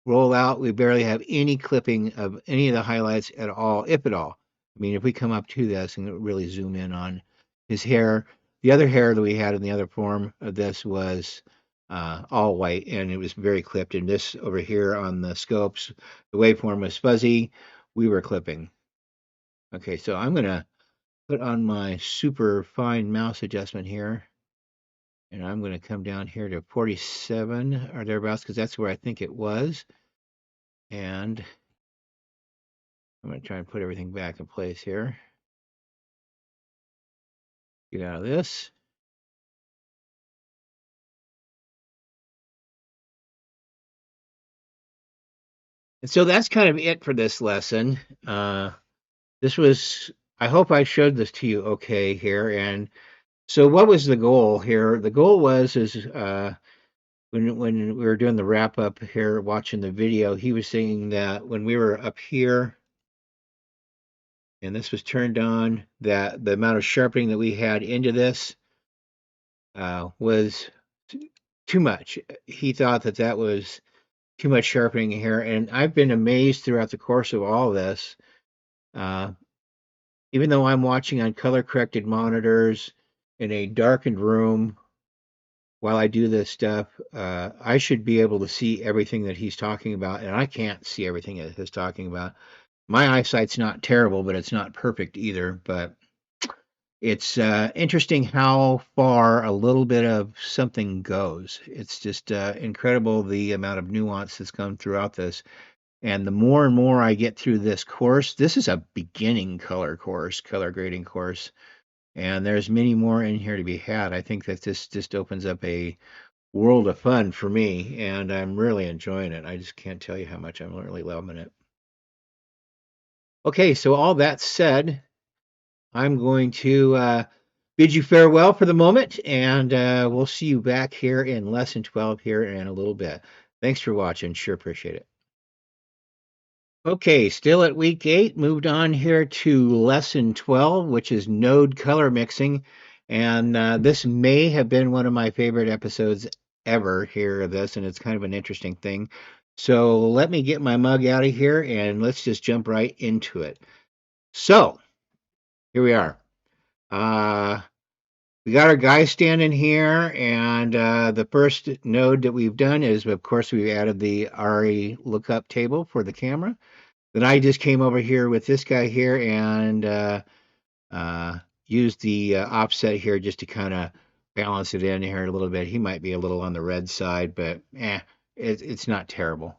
roll out, we barely have any clipping of any of the highlights at all, if at all. I mean, if we come up to this and really zoom in on his hair, the other hair that we had in the other form of this was all white, and it was very clipped. And this over here on the scopes, the waveform was fuzzy. We were clipping. Okay, so I'm going to put on my super fine mouse adjustment here, and I'm going to come down here to 47 or thereabouts because that's where I think it was. And I'm going to try and put everything back in place here. Get out of this. And so that's kind of it for this lesson. This was, I hope I showed this to you okay here. And so what was the goal here? The goal is when we were doing the wrap up here, watching the video, he was saying that when we were up here and this was turned on, that the amount of sharpening that we had into this was too much. He thought that that was too much sharpening here, and I've been amazed throughout the course of all this. Uh, Even though I'm watching on color corrected monitors in a darkened room while I do this stuff, I should be able to see everything that he's talking about, and I can't see everything that he's talking about. My eyesight's not terrible, but it's not perfect either. But it's interesting how far a little bit of something goes. It's just incredible the amount of nuance that's come throughout this. And the more and more I get through this course, this is a beginning color course, color grading course, and there's many more in here to be had. I think that this just opens up a world of fun for me, and I'm really enjoying it. I just can't tell you how much I'm really loving it. Okay, so all that said, I'm going to bid you farewell for the moment, and we'll see you back here in lesson 12 here in a little bit. Thanks for watching. Sure appreciate it. Okay, still at week 8, moved on here to lesson 12, which is node color mixing. And this may have been one of my favorite episodes ever here of this, and it's kind of an interesting thing. So let me get my mug out of here and let's just jump right into it. So here we are. We got our guy standing here, and the first node that we've done is, of course, we've added the RE lookup table for the camera. Then I just came over here with this guy here and used the offset here just to kind of balance it in here a little bit. He might be a little on the red side, but it's not terrible.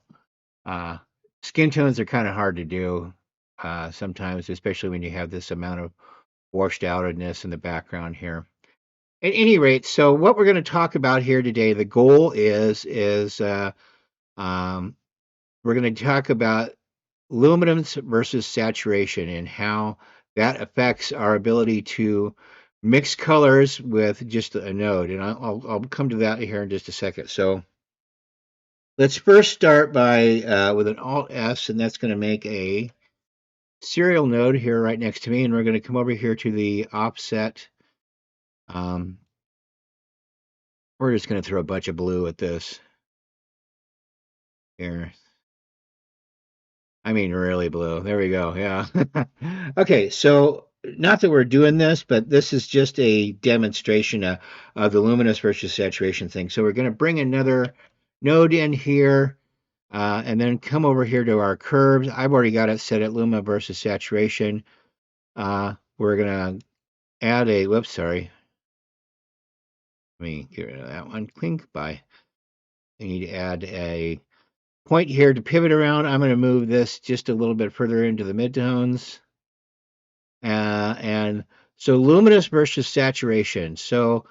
Uh, Skin tones are kind of hard to do sometimes, especially when you have this amount of washed outedness in the background here. At any rate, so what we're going to talk about here today, the goal is um, we're going to talk about luminance versus saturation and how that affects our ability to mix colors with just a node. And I'll come to that here in just a second. So let's first start by with an Alt S, and that's going to make a serial node here right next to me. And we're going to come over here to the offset. Um, we're just going to throw a bunch of blue at this here. I mean, really blue. There we go. Yeah. Okay, so not that we're doing this, but this is just a demonstration of the luminous versus saturation thing. So we're going to bring another node in here and then come over here to our curves. I've already got it set at luma versus saturation. We're going to add a, whoops, sorry. Let me get rid of that one. Clink by. I need to add a point here to pivot around. I'm going to move this just a little bit further into the midtones. And so luminous versus saturation. So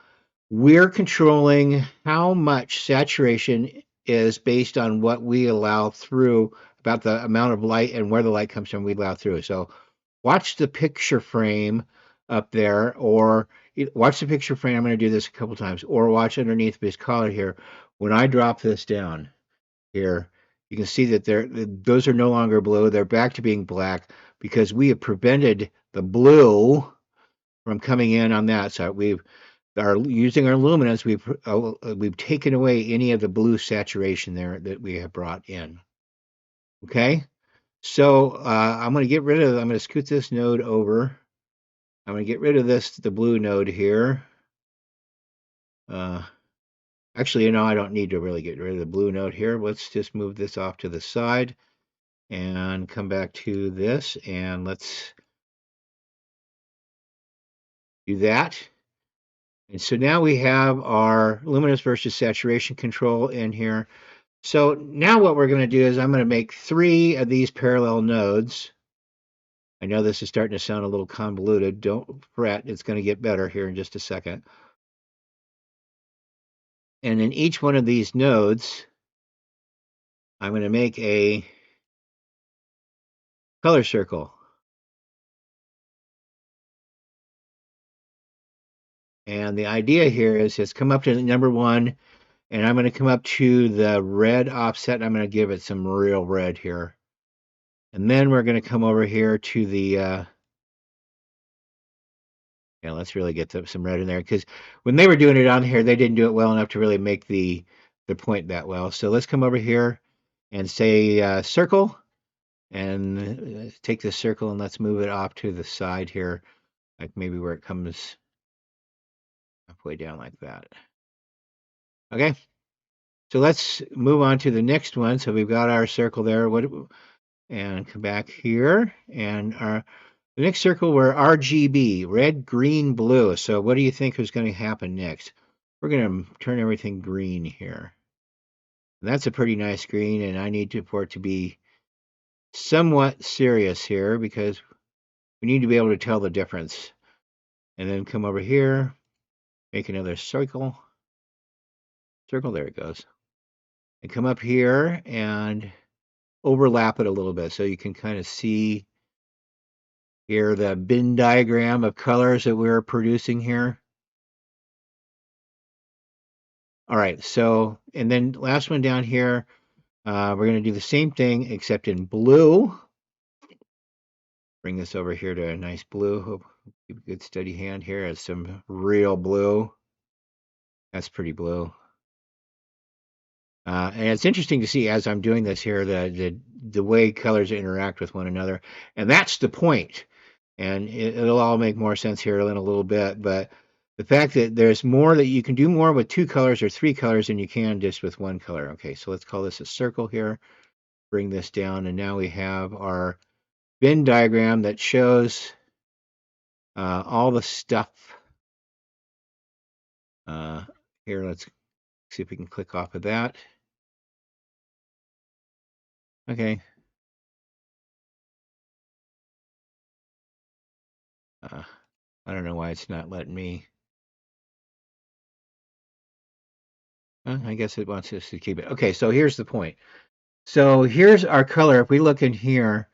we're controlling how much saturation is based on what we allow through, about the amount of light and where the light comes from we allow through. So watch the picture frame up there, or watch the picture frame. I'm going to do this a couple times, or watch underneath this collar here. When I drop this down here, you can see that those are no longer blue. They're back to being black because we have prevented the blue from coming in on that side. We've are using our luminance. We've taken away any of the blue saturation there that we have brought in. Okay, so I'm going to get rid of. I'm going to scoot this node over. I'm going to get rid of the blue node here. Actually, I don't need to really get rid of the blue node here. Let's just move this off to the side and come back to this, and let's do that. And so now we have our luminous versus saturation control in here. So now what we're going to do is I'm going to make 3 of these parallel nodes. I know this is starting to sound a little convoluted. Don't fret. It's going to get better here in just a second. And in each one of these nodes, I'm going to make a color circle. And the idea here is just come up to the number 1, and I'm going to come up to the red offset. And I'm going to give it some real red here. And then we're going to come over here to the yeah, let's really get some red in there, because when they were doing it on here, they didn't do it well enough to really make the point that well. So let's come over here and say circle, and take this circle and let's move it off to the side here, like maybe where it comes halfway down like that. Okay, so let's move on to the next one. So we've got our circle there. And come back here, and the next circle, we're RGB, red, green, blue. So what do you think is going to happen next? We're going to turn everything green here. And that's a pretty nice green, and I need for it to be somewhat serious here because we need to be able to tell the difference. And then come over here, make another circle. Circle, there it goes. And come up here and overlap it a little bit so you can kind of see here the Venn diagram of colors that we're producing here. All right, so, and then last one down here, we're going to do the same thing except in blue. Bring this over here to a nice blue. Hope keep a good steady hand here as some real blue. That's pretty blue. And it's interesting to see as I'm doing this here the way colors interact with one another, and that's the point. And it'll all make more sense here in a little bit, but the fact that there's more that you can do more with 2 colors or 3 colors than you can just with 1 color. Okay, so let's call this a circle here. Bring this down, and now we have our Venn diagram that shows all the stuff. Here, let's see if we can click off of that. Okay. I don't know why it's not letting me. I guess it wants us to keep it. Okay, so here's the point. So here's our color. If we look in here,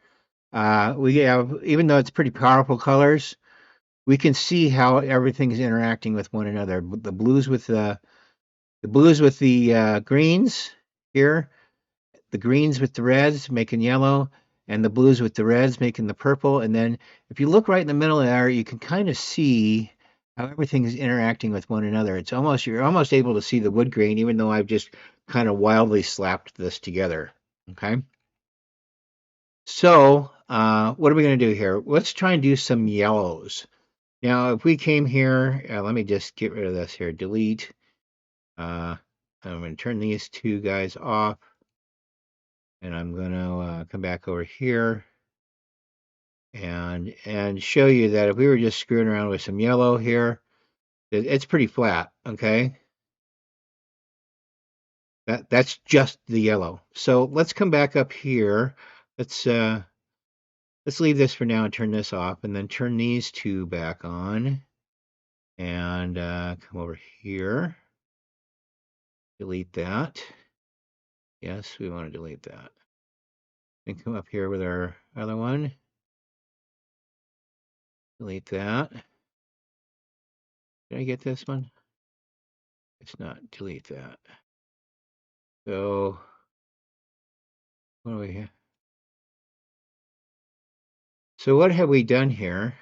we have, even though it's pretty powerful colors, we can see how everything's interacting with one another. The blues with the greens here, the greens with the reds making yellow, and the blues with the reds making the purple. And then if you look right in the middle there, you can kind of see how everything is interacting with one another. You're almost able to see the wood grain, even though I've just kind of wildly slapped this together. Okay. So what are we going to do here? Let's try and do some yellows. Now, if we came here, let me just get rid of this here. Delete. I'm going to turn these two guys off, and I'm going to come back over here and show you that if we were just screwing around with some yellow here, it's pretty flat. Okay, that's just the yellow. So let's come back up here. Let's uh, let's leave this for now and turn this off, and then turn these two back on, and come over here. Delete that. Yes, we want to delete that. And come up here with our other one. Delete that. Did I get this one? It's not. Delete that. So what do we have? So what have we done here?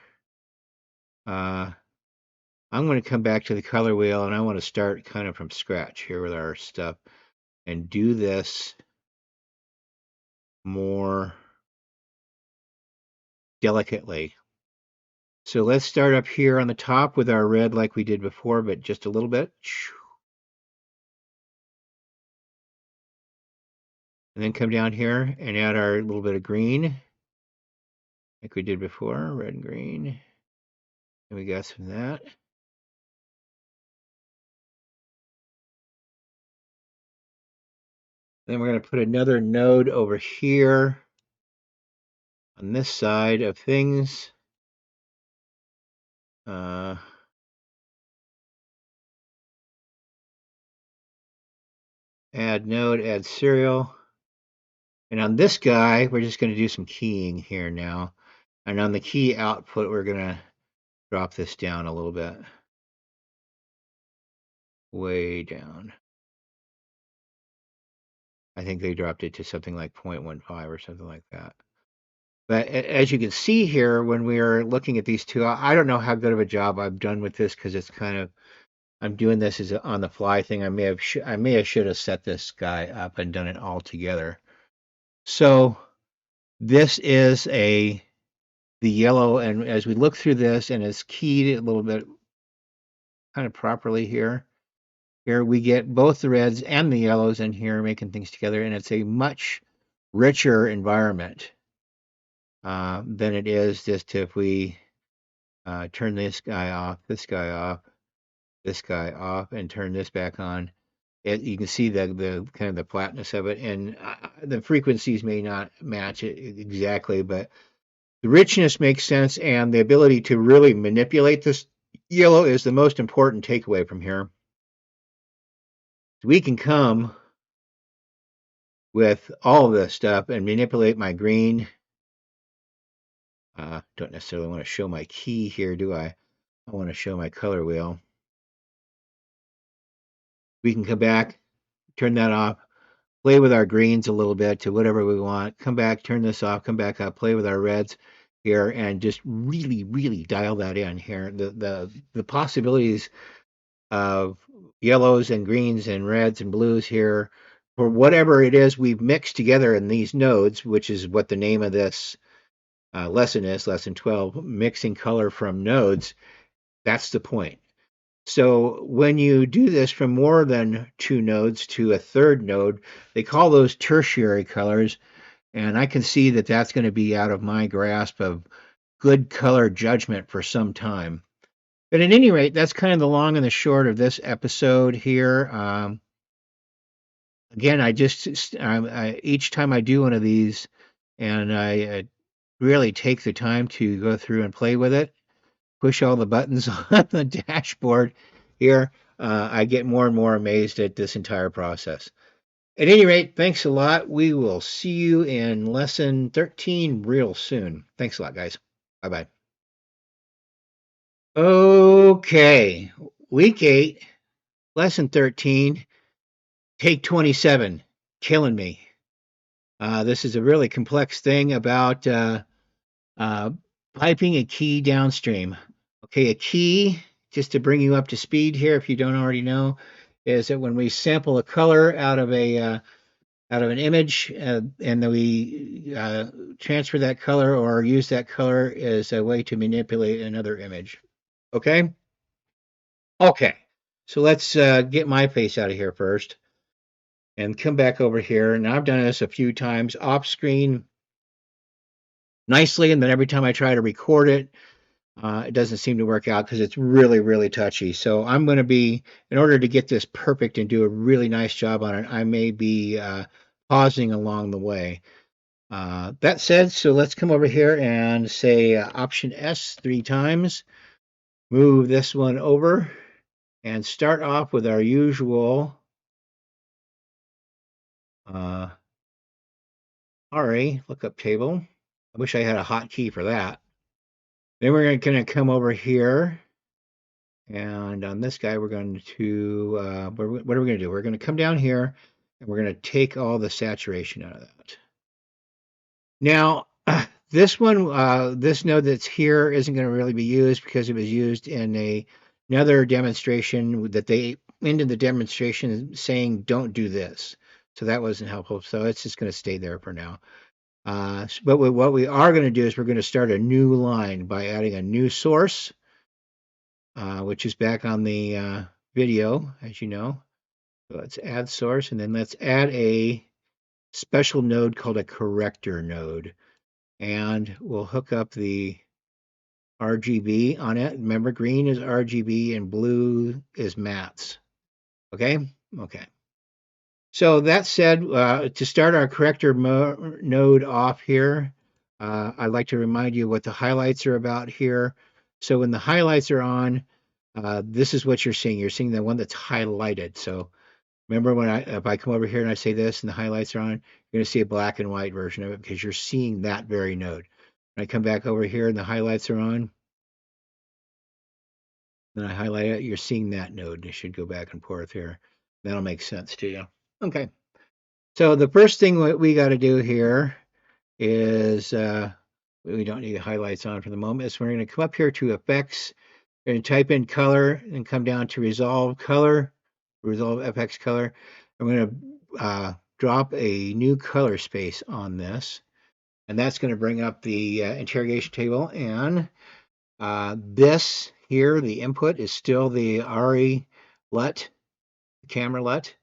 I'm going to come back to the color wheel, and I want to start kind of from scratch here with our stuff and do this more delicately. So let's start up here on the top with our red like we did before, but just a little bit. And then come down here and add our little bit of green like we did before, red and green. And we got some of that. Then we're going to put another node over here on this side of things. Add node, add serial. And on this guy, we're just going to do some keying here now. And on the key output, we're going to drop this down a little bit. Way down. I think they dropped it to something like 0.15 or something like that. But as you can see here, when we are looking at these two, I don't know how good of a job I've done with this because it's kind of, I'm doing this as an on the fly thing. I may have should have set this guy up and done it all together. So this is the yellow, and as we look through this, and it's keyed a little bit kind of properly here. Here we get both the reds and the yellows in here making things together, and it's a much richer environment than it is just if we turn this guy off, this guy off, this guy off, and turn this back on. You can see the kind of the flatness of it, and the frequencies may not match it exactly, but the richness makes sense, and the ability to really manipulate this yellow is the most important takeaway from here. So we can come with all of this stuff and manipulate my green. Don't necessarily want to show my key here, do I? I want to show my color wheel. We can come back, turn that off, play with our greens a little bit to whatever we want, come back, turn this off, come back up, play with our reds here, and just really, really dial that in here. The possibilities of yellows and greens and reds and blues here for whatever it is we've mixed together in these nodes, which is what the name of this lesson is, lesson 12, mixing color from nodes. That's the point. So when you do this from more than two nodes to a third node, they call those tertiary colors. And I can see that that's going to be out of my grasp of good color judgment for some time. But at any rate, that's kind of the long and the short of this episode here. again, each time I do one of these, and I really take the time to go through and play with it, push all the buttons on the dashboard here, I get more and more amazed at this entire process. At any rate, thanks a lot. We will see you in lesson 13 real soon. Thanks a lot, guys. Bye bye. Okay, week 8, lesson 13, take 27, killing me. This is a really complex thing about uh, piping a key downstream. Okay, a key, just to bring you up to speed here, if you don't already know, is that when we sample a color out of an image, and then we transfer that color or use that color as a way to manipulate another image. Okay? Okay. So let's get my face out of here first and come back over here. Now I've done this a few times off screen nicely, and then every time I try to record it, it doesn't seem to work out because it's really, really touchy. So I'm going to be, in order to get this perfect and do a really nice job on it, I may be pausing along the way. That said, so let's come over here and say Option S 3 times. Move this one over and start off with our usual uh, RA lookup table. I wish I had a hotkey for that. Then we're going to come over here, and on this guy, we're going to, what are we going to do? We're going to come down here, and we're going to take all the saturation out of that. Now, this one, this node that's here isn't going to really be used because it was used in another demonstration that they ended the demonstration saying, don't do this. So that wasn't helpful. So it's just going to stay there for now. But what we are going to do is we're going to start a new line by adding a new source, which is back on the video, as you know. So let's add source, and then let's add a special node called a corrector node. And we'll hook up the RGB on it. Remember, green is RGB and blue is mats. Okay? Okay. So that said, to start our corrector node off here, I'd like to remind you what the highlights are about here. So when the highlights are on, this is what you're seeing. You're seeing the one that's highlighted. So remember if I come over here and I say this and the highlights are on, you're going to see a black and white version of it because you're seeing that very node. When I come back over here and the highlights are on, then I highlight it, you're seeing that node. It should go back and forth here. That'll make sense to you. Okay. So the first thing we got to do here is we don't need highlights on for the moment. Is we're going to come up here to effects. We're going to type in color and come down to resolve color, resolve FX color. I'm going to drop a new color space on this, and that's going to bring up the interrogation table. And this here, the input is still the RE LUT, camera LUT.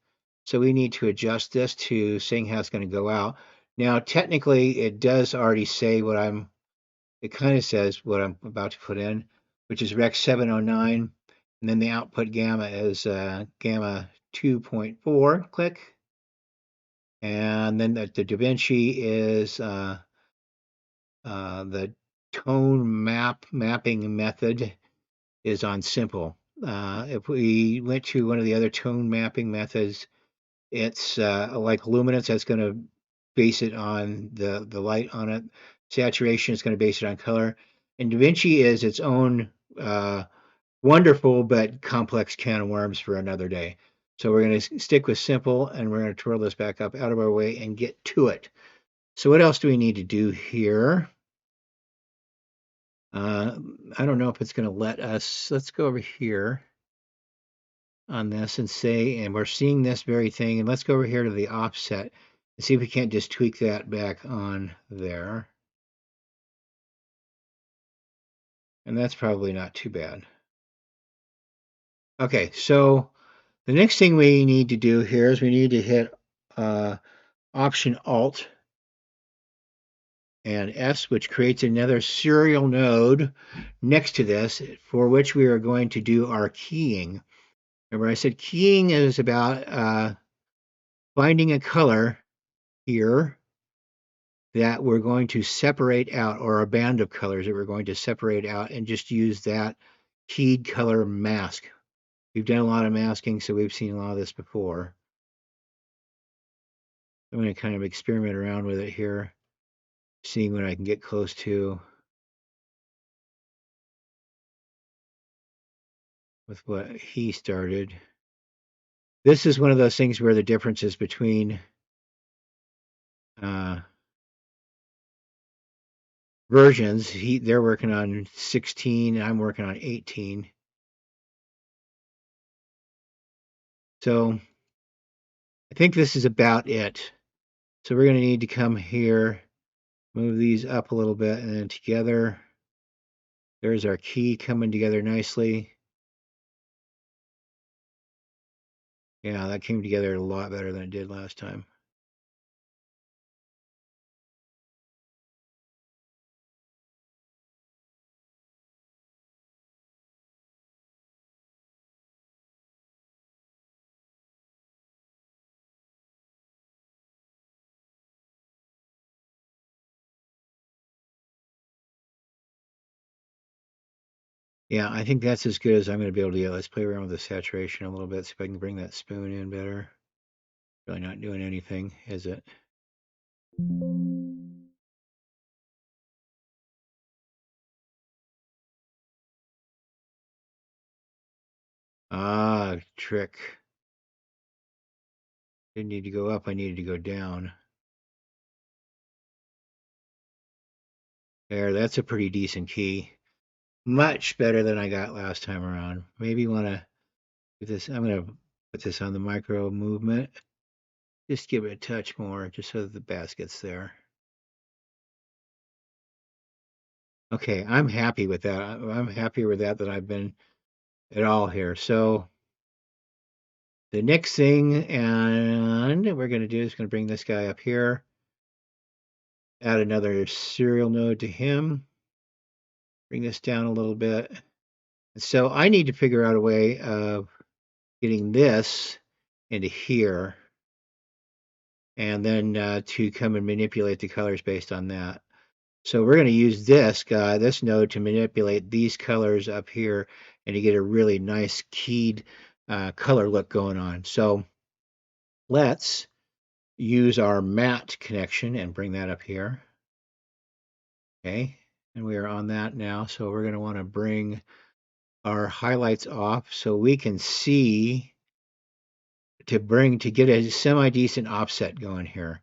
So we need to adjust this to seeing how it's going to go out. Now, technically, it does already say it kind of says what I'm about to put in, which is Rec 709. And then the output gamma is gamma 2.4. Click. And then the Davinci is the tone mapping method is on simple. If we went to one of the other tone mapping methods, it's like luminance, that's going to base it on the light on it. Saturation is going to base it on color. And Davinci is its own wonderful but complex can of worms for another day. So we're going to stick with simple, and we're going to twirl this back up out of our way and get to it. So what else do we need to do here? I don't know if it's going to let us. Let's go over here on this and say, and we're seeing this very thing, and let's go over here to the offset and see if we can't just tweak that back on there. And that's probably not too bad. Okay, so the next thing we need to do here is we need to hit Option Alt and S, which creates another serial node next to this, for which we are going to do our keying. Remember, I said keying is about finding a color here that we're going to separate out, or a band of colors that we're going to separate out and just use that keyed color mask. We've done a lot of masking, so we've seen a lot of this before. I'm going to kind of experiment around with it here, seeing what I can get close to with what he started. This is one of those things where the differences between uh, versions, they're working on 16, I'm working on 18. So I think this is about it. So we're going to need to come here, move these up a little bit, and then together. There's our key coming together nicely. Yeah, that came together a lot better than it did last time. Yeah, I think that's as good as I'm going to be able to get. Let's play around with the saturation a little bit, see if I can bring that spoon in better. Really not doing anything, is it? Ah, trick. Didn't need to go up, I needed to go down. There, that's a pretty decent key. Much better than I got last time around. Maybe want to do this. I'm going to put this on the micro movement. Just give it a touch more, just so that the basket's there. Okay, I'm happy with that. I'm happier with that than I've been at all here. So the next thing, and we're going to do is going to bring this guy up here, add another serial node to him, bring this down a little bit. So I need to figure out a way of getting this into here, and then to come and manipulate the colors based on that. So we're going to use this guy, this node, to manipulate these colors up here and to get a really nice keyed color look going on. So let's use our matte connection and bring that up here. Okay, and we are on that now. So we're going to want to bring our highlights off so we can see to get a semi-decent offset going here.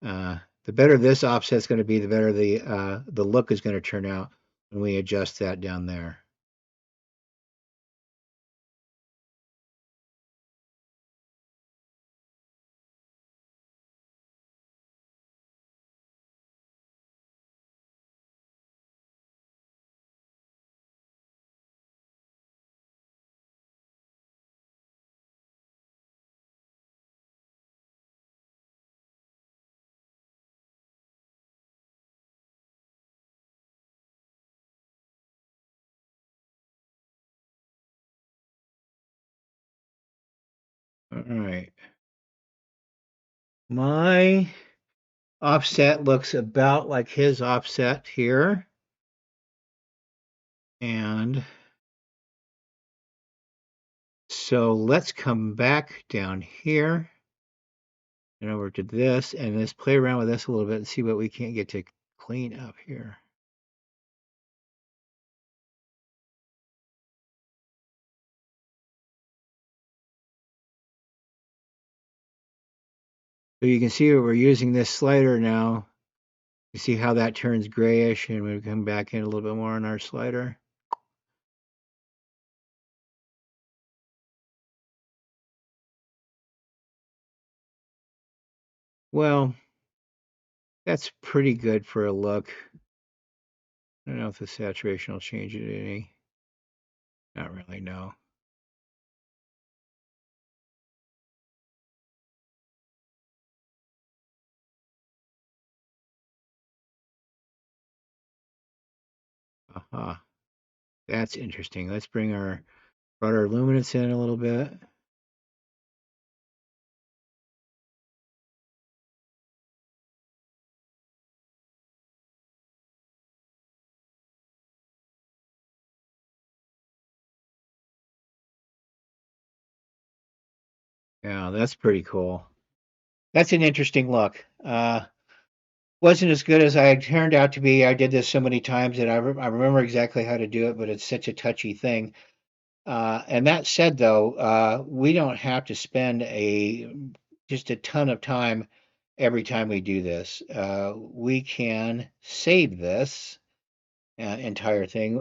The better this offset is going to be, the better the look is going to turn out when we adjust that down there. All right. My offset looks about like his offset here. And so let's come back down here and over to this, and let's play around with this a little bit and see what we can't get to clean up here. So you can see we're using this slider now. You see how that turns grayish, and we come back in a little bit more on our slider. Well, that's pretty good for a look. I don't know if the saturation will change it any. Not really, no. Aha, that's interesting. Let's brought our luminance in a little bit. Yeah, that's pretty cool. That's an interesting look. Wasn't as good as I turned out to be. I did this so many times that I remember exactly how to do it, but it's such a touchy thing. And that said, though, we don't have to spend a just a ton of time every time we do this. We can save this entire thing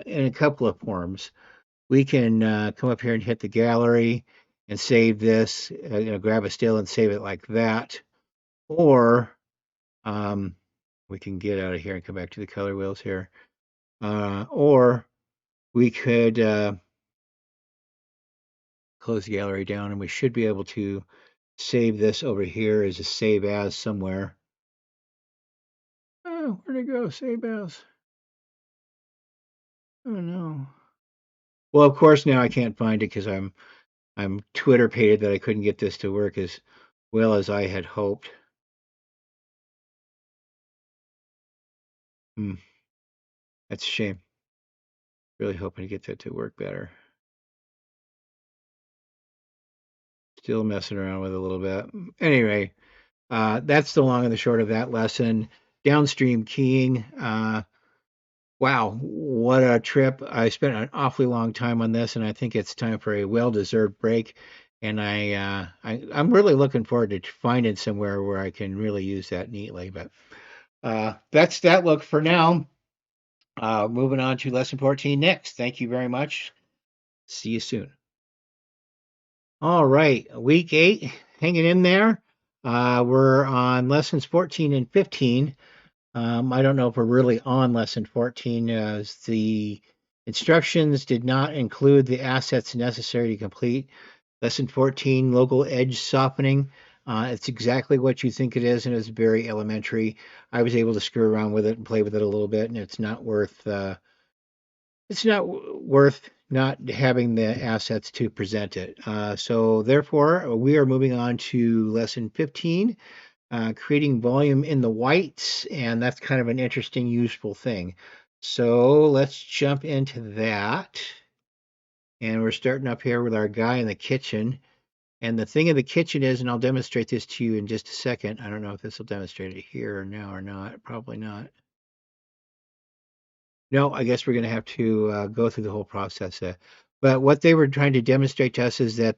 in a couple of forms. We can come up here and hit the gallery and save this, grab a still and save it like that. Or um, we can get out of here and come back to the color wheels here. Or we could close the gallery down and we should be able to save this over here as a save as somewhere. Oh, where'd it go? Save as. Oh no. Well, of course now I can't find it because I'm Twitter pated that I couldn't get this to work as well as I had hoped. Hmm, that's a shame. Really hoping to get that to work better. Still messing around with it a little bit. Anyway, that's the long and the short of that lesson. Downstream keying. Wow, what a trip. I spent an awfully long time on this, and I think it's time for a well-deserved break. And I'm really looking forward to finding somewhere where I can really use that neatly. But that's that look for now. Moving on to lesson 14 next. Thank you very much. See you soon. All right, week 8, hanging in there. We're on lessons 14 and 15. I don't know if we're really on lesson 14, as the instructions did not include the assets necessary to complete lesson 14, local edge softening. It's exactly what you think it is, and it's very elementary. I was able to screw around with it and play with it a little bit, and it's not worth not having the assets to present it. So therefore, we are moving on to lesson 15, creating volume in the whites, and that's kind of an interesting, useful thing. So let's jump into that. And we're starting up here with our guy in the kitchen. And the thing in the kitchen is, and I'll demonstrate this to you in just a second. I don't know if this will demonstrate it here or now or not. Probably not. No, I guess we're going to have to go through the whole process. But what they were trying to demonstrate to us is that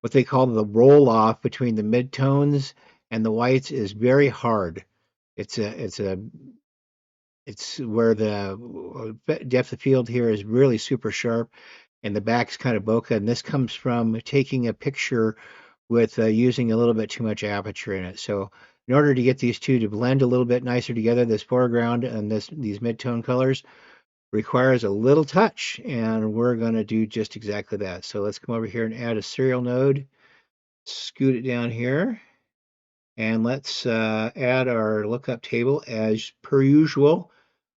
what they call the roll off between the midtones and the whites is very hard. It's where the depth of field here is really super sharp, and the back's kind of bokeh. And this comes from taking a picture with using a little bit too much aperture in it. So in order to get these two to blend a little bit nicer together, this foreground and these mid-tone colors requires a little touch, and we're going to do just exactly that. So let's come over here and add a serial node, scoot it down here, and let's add our lookup table as per usual.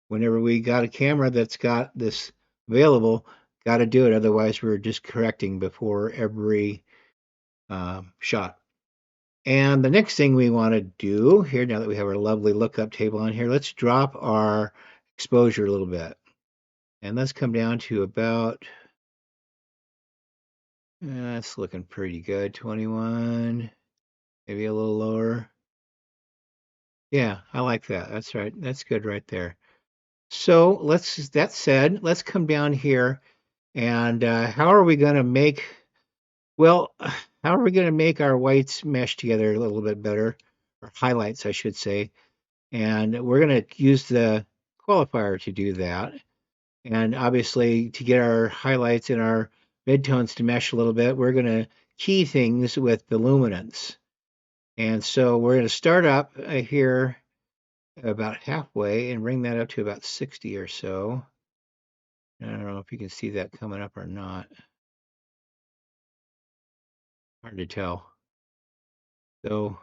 Whenever we got a camera that's got this available, got to do it. Otherwise, we're just correcting before every shot. And the next thing we want to do here, now that we have our lovely lookup table on here, let's drop our exposure a little bit. And let's come down to about, that's looking pretty good, 21, maybe a little lower. Yeah, I like that. That's right. That's good right there. So that said, let's come down here and how are we going to make, well, how are we going to make our whites mesh together a little bit better, or highlights, I should say. And we're going to use the qualifier to do that. And obviously, to get our highlights and our midtones to mesh a little bit, we're going to key things with the luminance. And so we're going to start up here about halfway and bring that up to about 60 or so. I don't know if you can see that coming up or not. Hard to tell. So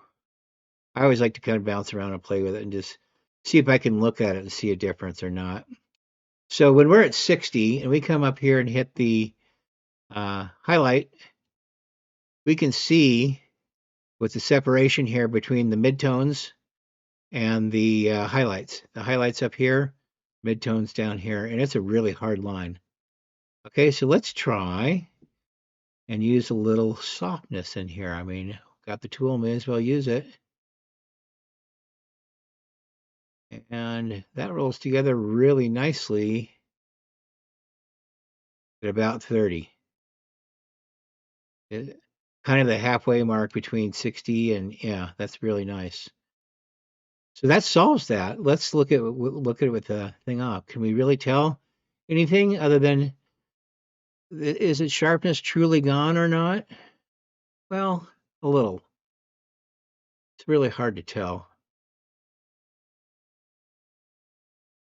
I always like to kind of bounce around and play with it and just see if I can look at it and see a difference or not. So when we're at 60 and we come up here and hit the highlight, we can see with the separation here between the midtones and the highlights. The highlights up here, midtones down here, and it's a really hard line. Okay, so let's try. and use a little softness in here. I mean, got the tool, may as well use it. And that rolls together really nicely at about 30. Kind of the halfway mark between 60 and yeah, that's really nice. So that solves that. Let's look at it with the thing up. Can we really tell anything other than is its sharpness truly gone or not? Well, a little. It's really hard to tell.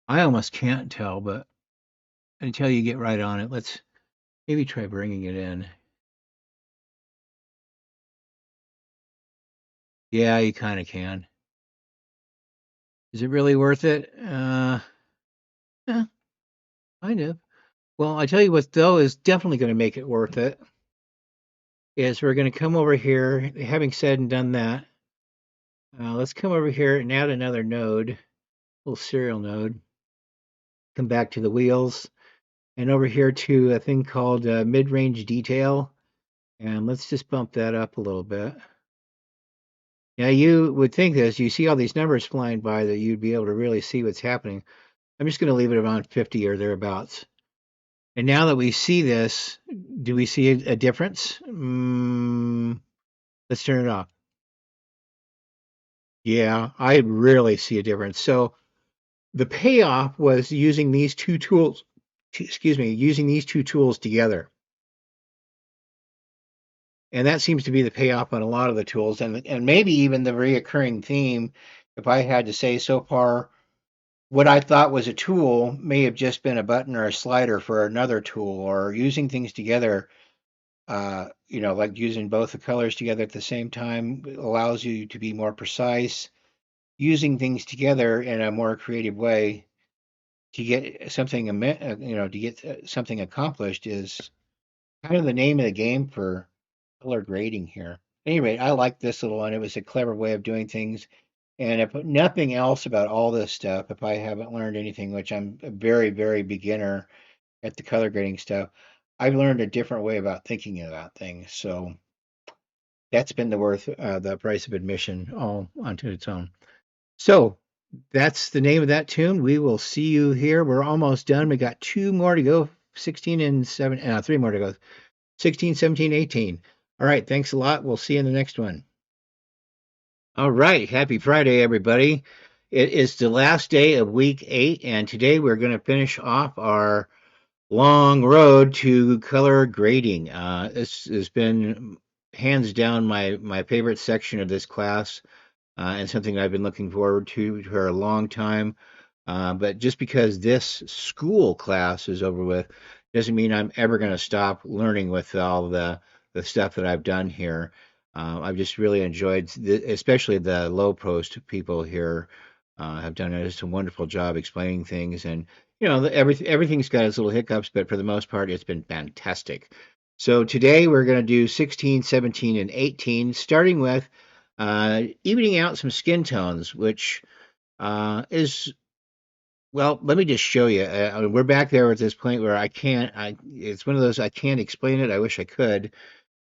I almost can't tell, but until you get right on it, let's maybe try bringing it in. Yeah, you kind of can. Is it really worth it? Yeah, kind of. Well, I tell you what, though, is definitely going to make it worth it. Is we're going to come over here. Having said and done that, let's come over here and add another node, little serial node. Come back to the wheels and over here to a thing called mid-range detail. And let's just bump that up a little bit. Now, you would think that as you see all these numbers flying by that you'd be able to really see what's happening. I'm just going to leave it around 50 or thereabouts. And now that we see this, do we see a difference? Let's turn it off. Yeah, I really see a difference. So the payoff was using these two tools, excuse me, using these two tools together. And that seems to be the payoff on a lot of the tools, and maybe even the reoccurring theme, if I had to say so far, what I thought was a tool may have just been a button or a slider for another tool, or using things together. Like using both the colors together at the same time allows you to be more precise. Using things together in a more creative way to get something, to get something accomplished is kind of the name of the game for color grading here. At any rate, I like this little one. It was a clever way of doing things. And if nothing else about all this stuff, if I haven't learned anything, which I'm a very, very beginner at the color grading stuff, I've learned a different way about thinking about things. So that's been the price of admission all onto its own. So that's the name of that tune. We will see you here. We're almost done. We got two more to go, 16 and 7, three more to go, 16, 17, 18. All right. Thanks a lot. We'll see you in the next one. All right. Happy Friday, everybody. It is the last day of week 8, and today we're going to finish off our long road to color grading. This has been hands down my favorite section of this class, and something I've been looking forward to for a long time. But just because this school class is over with doesn't mean I'm ever going to stop learning with all the stuff that I've done here. I've just really enjoyed, especially the low post people here have done just a wonderful job explaining things, and everything's got its little hiccups, but for the most part, it's been fantastic. So today we're going to do 16, 17, and 18, starting with evening out some skin tones, which is well, let me just show you. We're back there at this point where I can't. It's one of those I can't explain it. I wish I could.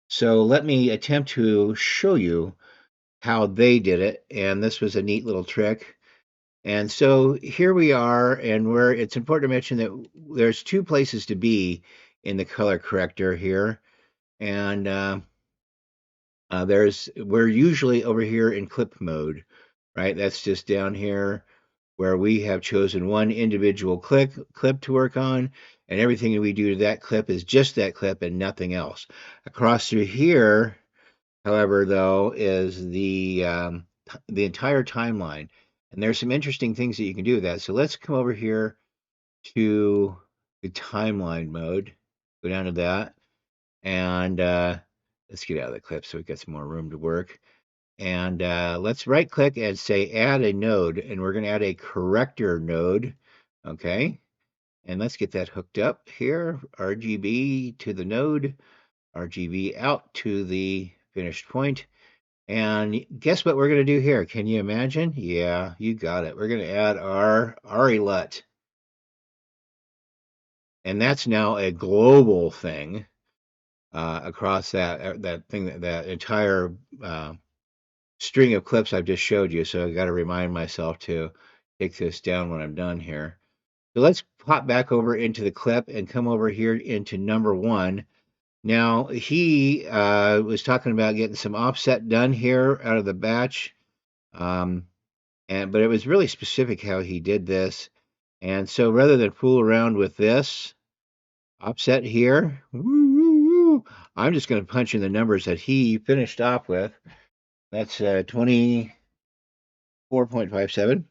So let me attempt to show you how they did it. And this was a neat little trick. And so here we are, and where it's important to mention that there's two places to be in the color corrector here, and we're usually over here in clip mode, right? That's just down here where we have chosen one individual clip to work on, and everything that we do to that clip is just that clip and nothing else. Across through here, however, though, is the entire timeline, and there's some interesting things that you can do with that. So let's come over here to the timeline mode, go down to that, and let's get out of the clip so we get some more room to work. And let's right click and say add a node, and we're going to add a corrector node. Okay. And let's get that hooked up here. RGB to the node, RGB out to the finished point. And guess what we're going to do here? Can you imagine? Yeah, you got it. We're going to add our RELUT. And that's now a global thing. across that thing, that entire string of clips I've just showed you. So I got to remind myself to take this down when I'm done here. So let's pop back over into the clip and come over here into number one. Now he was talking about getting some offset done here out of the batch, um, but it was really specific how he did this. And so rather than fool around with this offset here, woo, woo, woo, I'm just going to punch in the numbers that he finished off with. That's 24.57.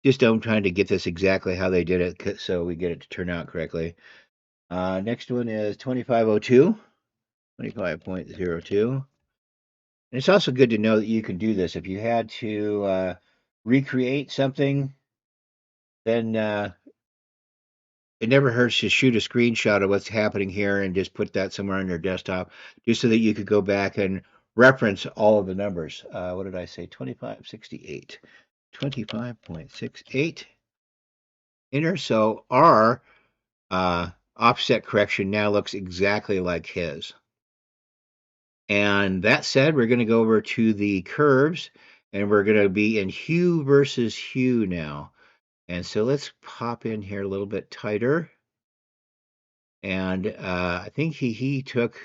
Just I'm trying to get this exactly how they did it so we get it to turn out correctly. Next one is 2502, 25.02. And it's also good to know that you can do this. If you had to recreate something, then it never hurts to shoot a screenshot of what's happening here and just put that somewhere on your desktop, just so that you could go back and reference all of the numbers. What did I say? 2568. 25.68. Enter. So our offset correction now looks exactly like his. And that said, we're going to go over to the curves, and we're going to be in hue versus hue now. And so let's pop in here a little bit tighter. And I think he took,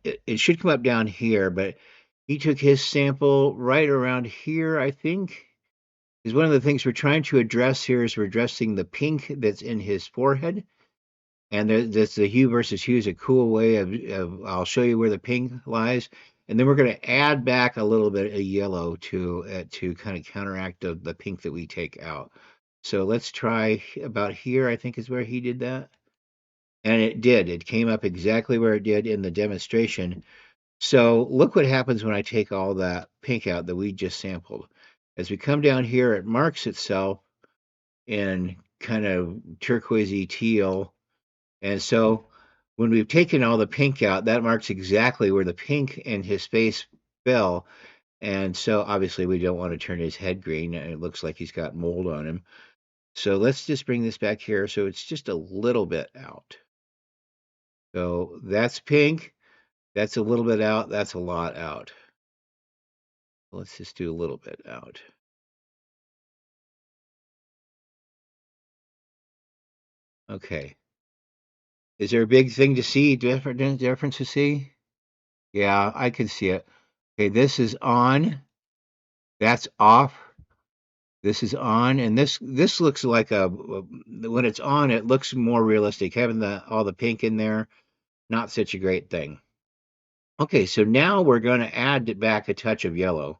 it should come up down here, but he took his sample right around here, I think. Is one of the things we're trying to address here is we're addressing the pink that's in his forehead. And that's the hue versus hue is a cool way of I'll show you where the pink lies. And then we're going to add back a little bit of yellow to kind of counteract the pink that we take out. So let's try about here, I think is where he did that. And it did. It came up exactly where it did in the demonstration. So look what happens when I take all that pink out that we just sampled. As we come down here, it marks itself in kind of turquoisey teal. And so when we've taken all the pink out, that marks exactly where the pink in his face fell. And so obviously we don't want to turn his head green. It looks like he's got mold on him. So let's just bring this back here so it's just a little bit out. So that's pink. That's a little bit out. That's a lot out. Let's just do a little bit out. Okay. Is there a big thing to see? Difference to see? Yeah, I can see it. Okay, this is on. That's off. This is on, and this looks like when it's on, it looks more realistic. Having all the pink in there, not such a great thing. Okay, so now we're going to add back a touch of yellow.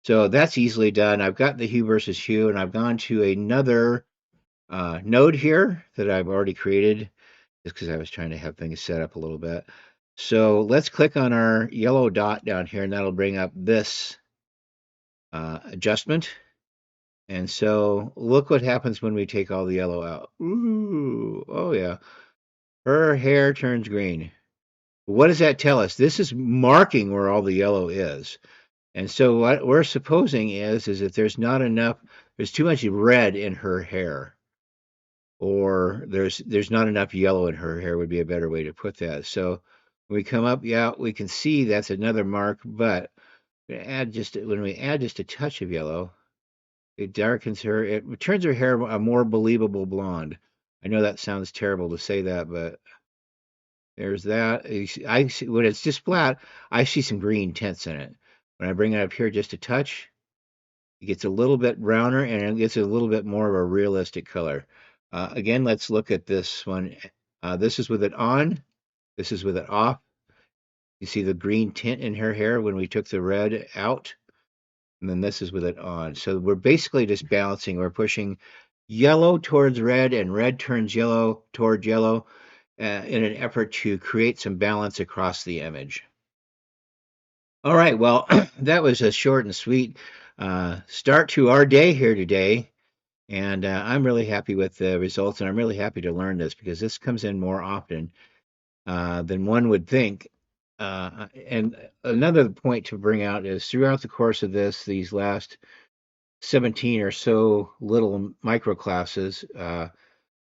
So that's easily done. I've got the hue versus hue, and I've gone to another node here that I've already created, just because I was trying to have things set up a little bit. So let's click on our yellow dot down here, and that'll bring up this adjustment. And so look what happens when we take all the yellow out. Ooh, oh yeah. Her hair turns green. What does that tell us? This is marking where all the yellow is. And so what we're supposing is that there's too much red in her hair. Or there's not enough yellow in her hair would be a better way to put that. So when we come up, yeah, we can see that's another mark, but when we add just a touch of yellow, it darkens her. It turns her hair a more believable blonde. I know that sounds terrible to say that, but there's that. I see, when it's just flat, I see some green tints in it. When I bring it up here just a touch, it gets a little bit browner and it gets a little bit more of a realistic color. Again, let's look at this one. This is with it on. This is with it off. You see the green tint in her hair when we took the red out. And then this is with it on. So we're basically just balancing. We're pushing yellow towards red and red turns yellow toward yellow in an effort to create some balance across the image. All right, well, that was a short and sweet start to our day here today. And I'm really happy with the results, and I'm really happy to learn this because this comes in more often than one would think. And another point to bring out is throughout the course of these last 17 or so little micro classes,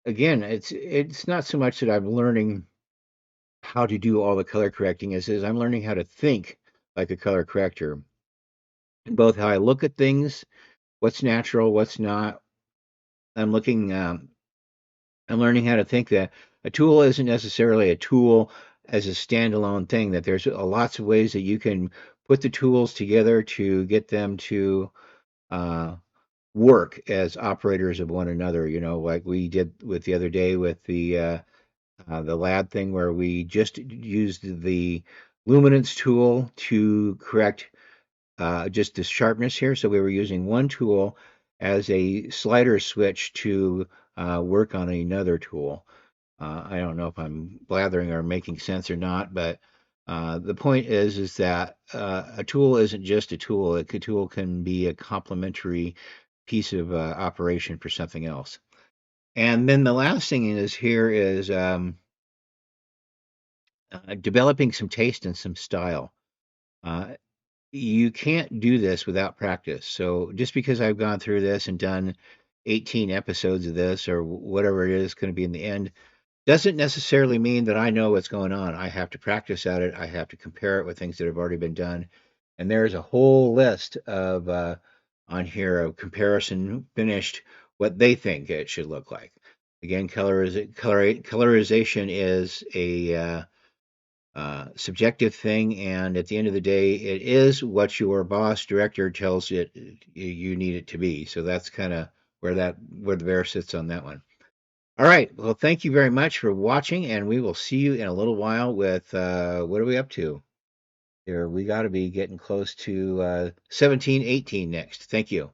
again, it's not so much that I'm learning how to do all the color correcting is I'm learning how to think like a color corrector, both how I look at things, what's natural, what's not. I'm looking, I'm learning how to think that a tool isn't necessarily a tool as a standalone thing, that there's lots of ways that you can put the tools together to get them to uh, work as operators of one another, like we did with the other day with the lab thing where we just used the luminance tool to correct just the sharpness here. So we were using one tool as a slider switch to work on another tool. I don't know if I'm blathering or making sense or not, but the point is that a tool isn't just a tool. A tool can be a complementary piece of operation for something else. And then the last thing is here is developing some taste and some style. Uh, you can't do this without practice. So just because I've gone through this and done 18 episodes of this or whatever it is going to be in the end doesn't necessarily mean that I know what's going on. I have to practice at it. I have to compare it with things that have already been done. And there's a whole list of on here of comparison finished what they think it should look like. Again, colorization is a subjective thing, and at the end of the day, it is what your boss director tells it you need it to be. So that's kind of where the bear sits on that one. All right. Well, thank you very much for watching, and we will see you in a little while with what are we up to? Here, we got to be getting close to 17, 18 next. Thank you.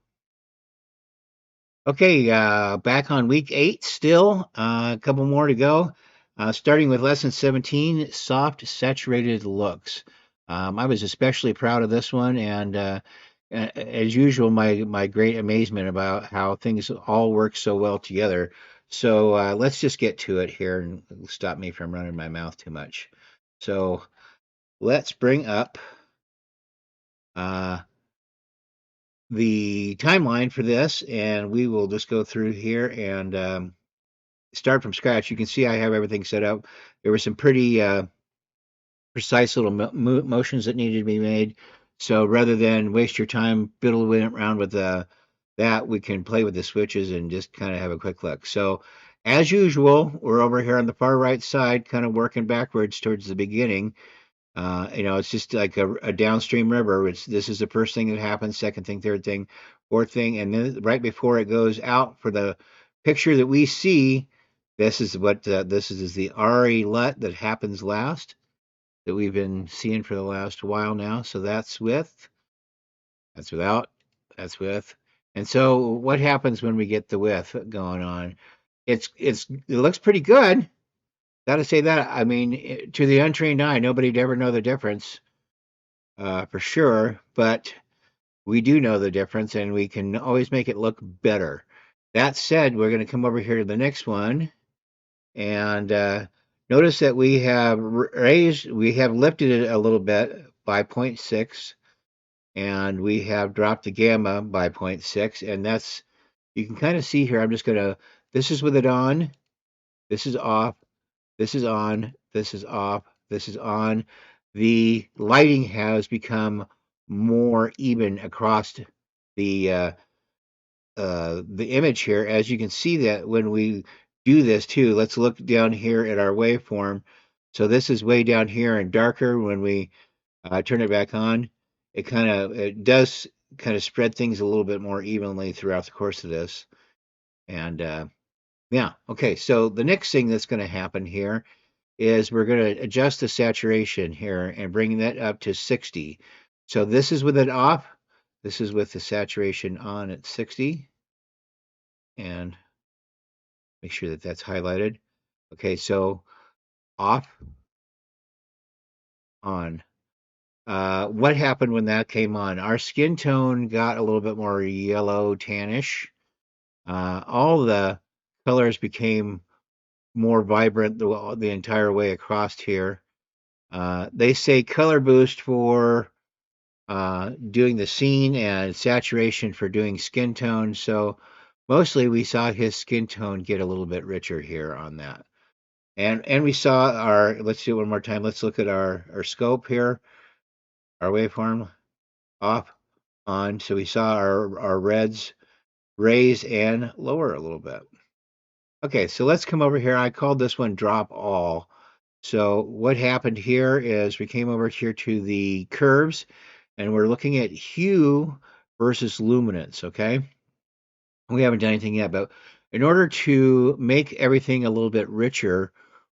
Okay, back on week 8 still. A couple more to go. Starting with lesson 17, soft saturated looks. I was especially proud of this one, and as usual, my great amazement about how things all work so well together. So let's just get to it here and stop me from running my mouth too much. So let's bring up uh, the timeline for this, and we will just go through here and start from scratch. You can see I have everything set up. There were some pretty precise little motions that needed to be made. So rather than waste your time fiddling around with that, we can play with the switches and just kind of have a quick look. So as usual, we're over here on the far right side, kind of working backwards towards the beginning. It's just like a downstream river. This is the first thing that happens, second thing, third thing, fourth thing, and then right before it goes out for the picture that we see, this is the RE LUT that happens last that we've been seeing for the last while now. So that's without, that's with, and so what happens when we get the with going on? It looks pretty good. Got to say that. I mean, to the untrained eye, nobody'd ever know the difference for sure, but we do know the difference and we can always make it look better. That said, we're going to come over here to the next one and notice that we have lifted it a little bit by 0.6 and we have dropped the gamma by 0.6. And you can kind of see here, this is with it on, this is off, this is on, this is off, this is on. The lighting has become more even across the the image here. As you can see that when we do this too, let's look down here at our waveform. So this is way down here and darker. When we turn it back on, it does kind of spread things a little bit more evenly throughout the course of this. And yeah, okay. So the next thing that's going to happen here is we're going to adjust the saturation here and bring that up to 60. So this is with it off. This is with the saturation on at 60. And make sure that that's highlighted. Okay, so off, on. What happened when that came on? Our skin tone got a little bit more yellow tannish. All the colors became more vibrant the entire way across here. They say color boost for doing the scene and saturation for doing skin tone. So mostly we saw his skin tone get a little bit richer here on that. And we saw our, let's do it one more time. Let's look at our scope here, our waveform off, on. So we saw our reds raise and lower a little bit. Okay, so let's come over here. I called this one drop all. So what happened here is we came over here to the curves and we're looking at hue versus luminance, okay? We haven't done anything yet, but in order to make everything a little bit richer,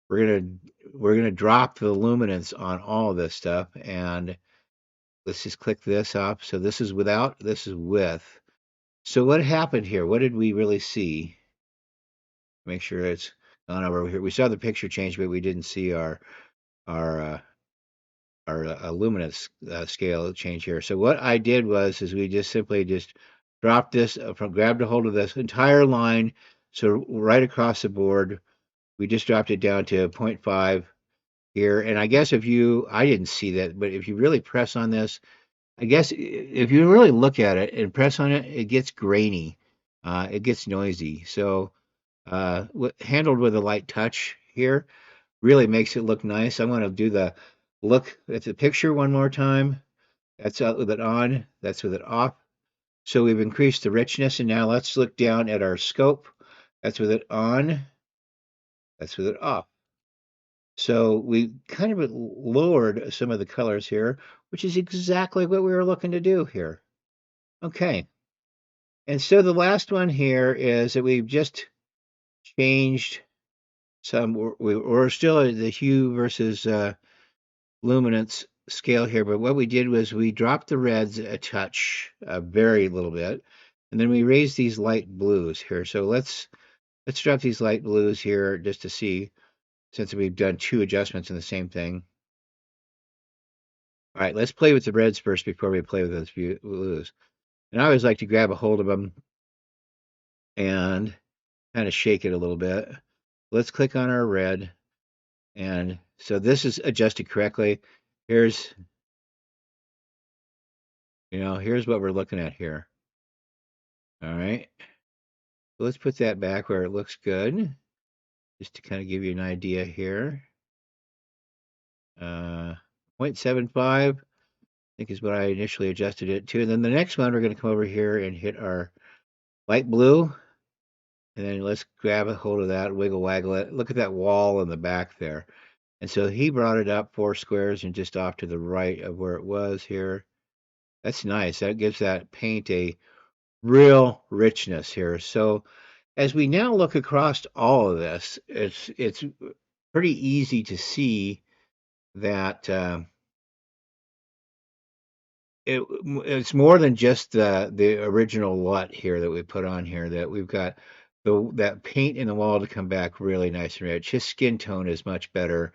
we're gonna we're gonna drop the luminance on all of this stuff, and let's just click this up. So this is without, this is with. So what happened here? What did we really see? Make sure it's gone over here. We saw the picture change, but we didn't see our uh, our luminance scale change here. So what I did was is we just simply just dropped this from grabbed a hold of this entire line. So right across the board, we just dropped it down to zero point 0.5 here. And I guess if you, I didn't see that, but if you really press on this, I guess if you really look at it and press on it, it gets grainy. It gets noisy. So handled with a light touch here really makes it look nice. I'm going to do the look at the picture one more time. That's with it on. That's with it off. So we've increased the richness. And now let's look down at our scope. That's with it on. That's with it off. So we kind of lowered some of the colors here, which is exactly what we were looking to do here. Okay. And so the last one here is that we've just changed some, we're still at the hue versus luminance scale here, but what we did was we dropped the reds a touch, a very little bit, and then we raised these light blues here. So let's drop these light blues here just to see, since we've done two adjustments in the same thing. All right, let's play with the reds first before we play with those blues. And I always like to grab a hold of them and kind of shake it a little bit. Let's click on our red. And so this is adjusted correctly. Here's, here's what we're looking at here. All right. So let's put that back where it looks good, just to kind of give you an idea here. 0.75, I think is what I initially adjusted it to. And then the next one, we're going to come over here and hit our light blue. And then let's grab a hold of that, wiggle waggle it. Look at that wall in the back there. And so he brought it up 4 squares and just off to the right of where it was here. That's nice. That gives that paint a real richness here. So as we now look across all of this, it's pretty easy to see that it's more than just the original LUT here that we put on here. That we've got that paint in the wall to come back really nice and rich. His skin tone is much better.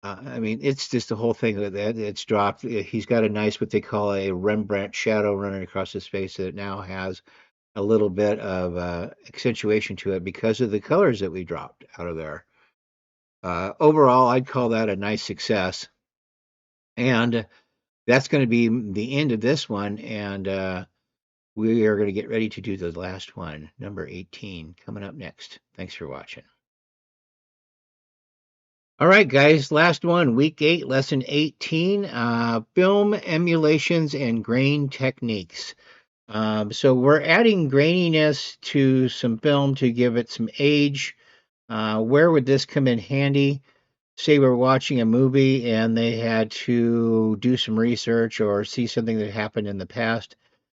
I mean, it's just the whole thing that it's dropped. He's got a nice what they call a Rembrandt shadow running across his face that now has a little bit of accentuation to it because of the colors that we dropped out of there. Overall, I'd call that a nice success. And that's going to be the end of this one. And we are going to get ready to do the last one, number 18, coming up next. Thanks for watching. All right, guys, last one, week 8, lesson 18, film emulations and grain techniques. So we're adding graininess to some film to give it some age. Where would this come in handy? Say we're watching a movie and they had to do some research or see something that happened in the past,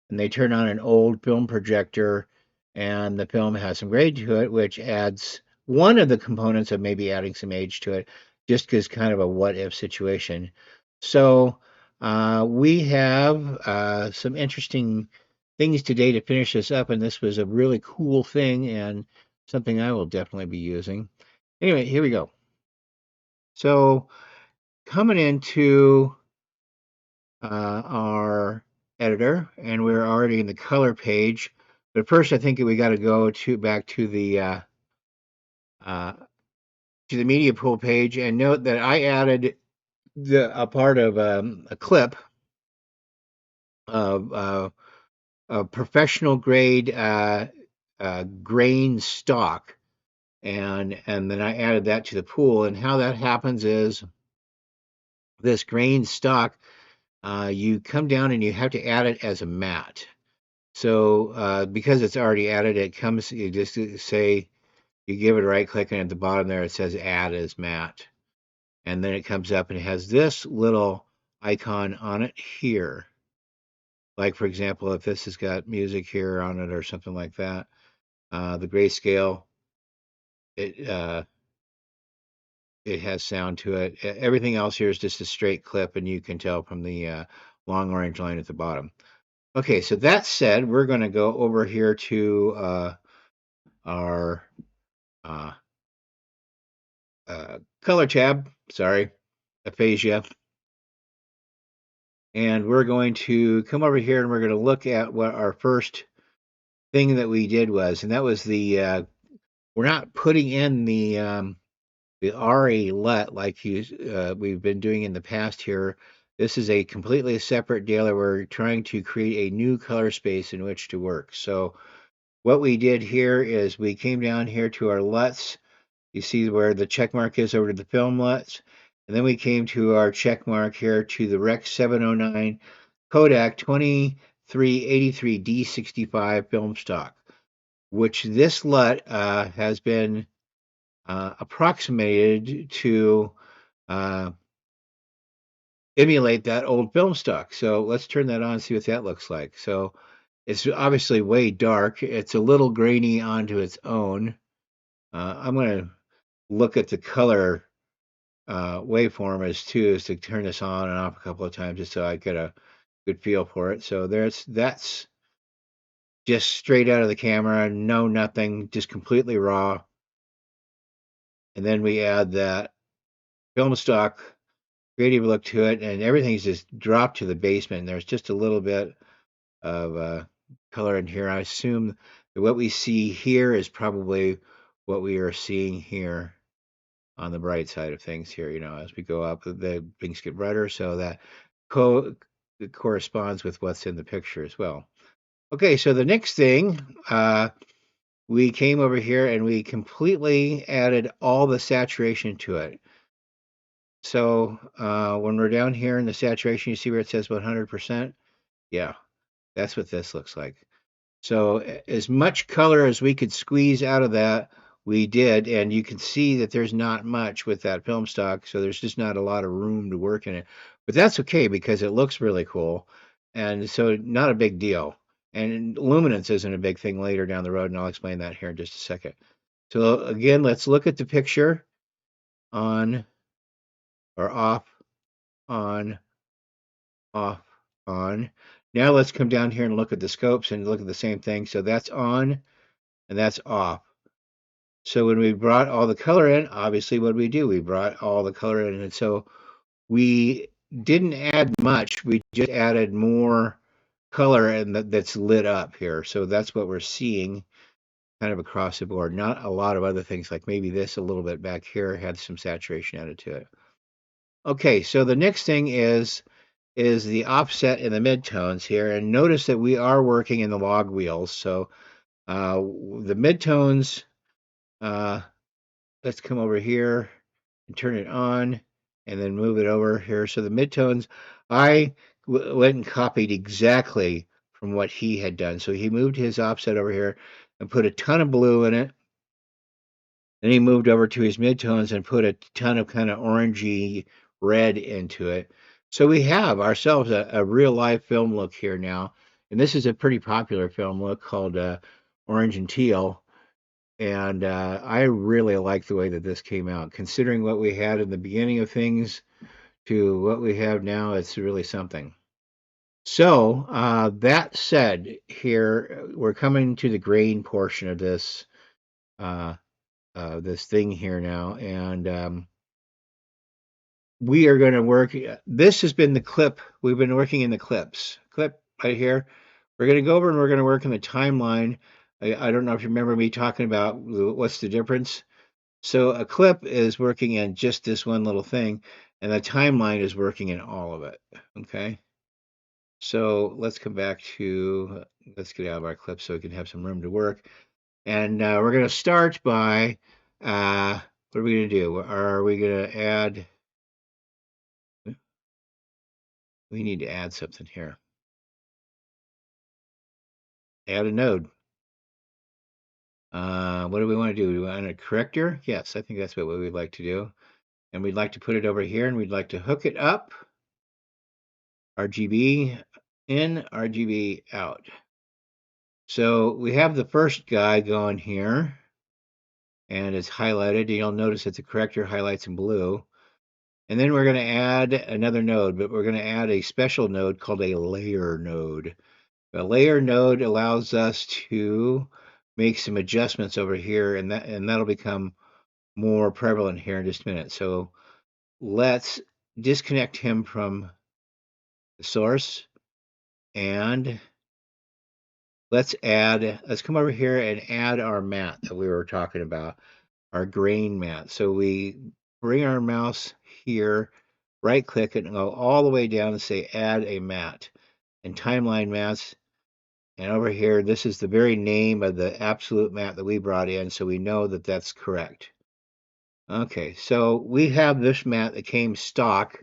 and they turn on an old film projector, and the film has some grade to it, which adds one of the components of maybe adding some age to it, just because kind of a what if situation. So we have some interesting things today to finish this up, and this was a really cool thing and something I will definitely be using. Anyway, here we go. So coming into our editor, and we're already in the color page. But first, I think we got to go back uh, to the media pool page, and note that I added a part of a clip of a professional grade grain stock. and then I added that to the pool. And how that happens is this grain stock, you come down and you have to add it as a mat. So because it's already added, it comes, you just say, you give it a right click, and at the bottom there it says add as mat. And then it comes up and it has this little icon on it here. Like, for example, if this has got music here on it or something like that, the grayscale, it it has sound to it. Everything else here is just a straight clip, and you can tell from the long orange line at the bottom. Okay, so that said, we're going to go over here to our uh, color tab. Sorry, aphasia. And we're going to come over here and we're going to look at what our first thing that we did was, and that was we're not putting in the RA LUT like we've been doing in the past here. This is a completely separate deal that we're trying to create a new color space in which to work. So what we did here is we came down here to our LUTs. You see where the check mark is over to the film LUTs. And then we came to our check mark here to the Rec 709 Kodak 2383 D65 film stock, which this LUT has been approximated to uh, emulate that old film stock. So let's turn that on and see what that looks like. So it's obviously way dark. It's a little grainy onto its own. I'm going to look at the color waveform as too, is to turn this on and off a couple of times just so I get a good feel for it. So that's just straight out of the camera, no nothing, just completely raw. And then we add that film stock creative look to it, and everything's just dropped to the basement. There's just a little bit of color in here. I assume that what we see here is probably what we are seeing here on the bright side of things here. As we go up, the things get brighter, so that co it corresponds with what's in the picture as well. Okay, so the next thing, we came over here and we completely added all the saturation to it. So when we're down here in the saturation, you see where it says 100%? Yeah, that's what this looks like. So as much color as we could squeeze out of that, we did, and you can see that there's not much with that film stock, so there's just not a lot of room to work in it. But that's okay because it looks really cool, and so not a big deal. And luminance isn't a big thing later down the road, and I'll explain that here in just a second. So again, let's look at the picture on or off, on, off, on. Now let's come down here and look at the scopes and look at the same thing. So that's on and that's off. So when we brought all the color in, obviously what we do? We brought all the color in. And so we didn't add much. We just added more color and that's lit up here. So that's what we're seeing kind of across the board. Not a lot of other things, like maybe this a little bit back here had some saturation added to it. Okay, so the next thing is the offset in the midtones here. And notice that we are working in the log wheels. So the midtones, let's come over here and turn it on and then move it over here. So the midtones, I went and copied exactly from what he had done. So he moved his offset over here and put a ton of blue in it. Then he moved over to his midtones and put a ton of kind of orangey red into it. So we have ourselves a real life film look here now. And this is a pretty popular film look called Orange and Teal. And I really like the way that this came out. Considering what we had in the beginning of things to what we have now, it's really something. So that said, here we're coming to the grain portion of uh, this thing here now, and we are going to work. This has been the clip. We've been working in the clip right here. We're going to go over and we're going to work in the timeline. I don't know if you remember me talking about what's the difference. So a clip is working in just this one little thing, and the timeline is working in all of it. Okay. So let's come back to, let's get out of our clip so we can have some room to work. And we're going to start by what are we going to do? Are we going to add? We need to add something here. Add a node. What do we want to do? Do we want a corrector? Yes, I think that's what we'd like to do. And we'd like to put it over here, and we'd like to hook it up. RGB in, RGB out. So we have the first guy going here, and it's highlighted. You'll notice that the corrector highlights in blue. And then we're going to add another node, but we're going to add a special node called a layer node. A layer node allows us to make some adjustments over here, and that'll become more prevalent here in just a minute. So let's disconnect him from the source, and let's come over here and add our mat that we were talking about, our grain mat. So we bring our mouse here, right click it, and go all the way down and say add a mat, and timeline mats. And over here, this is the very name of the absolute mat that we brought in, so we know that that's correct. Okay, so we have this mat that came stock,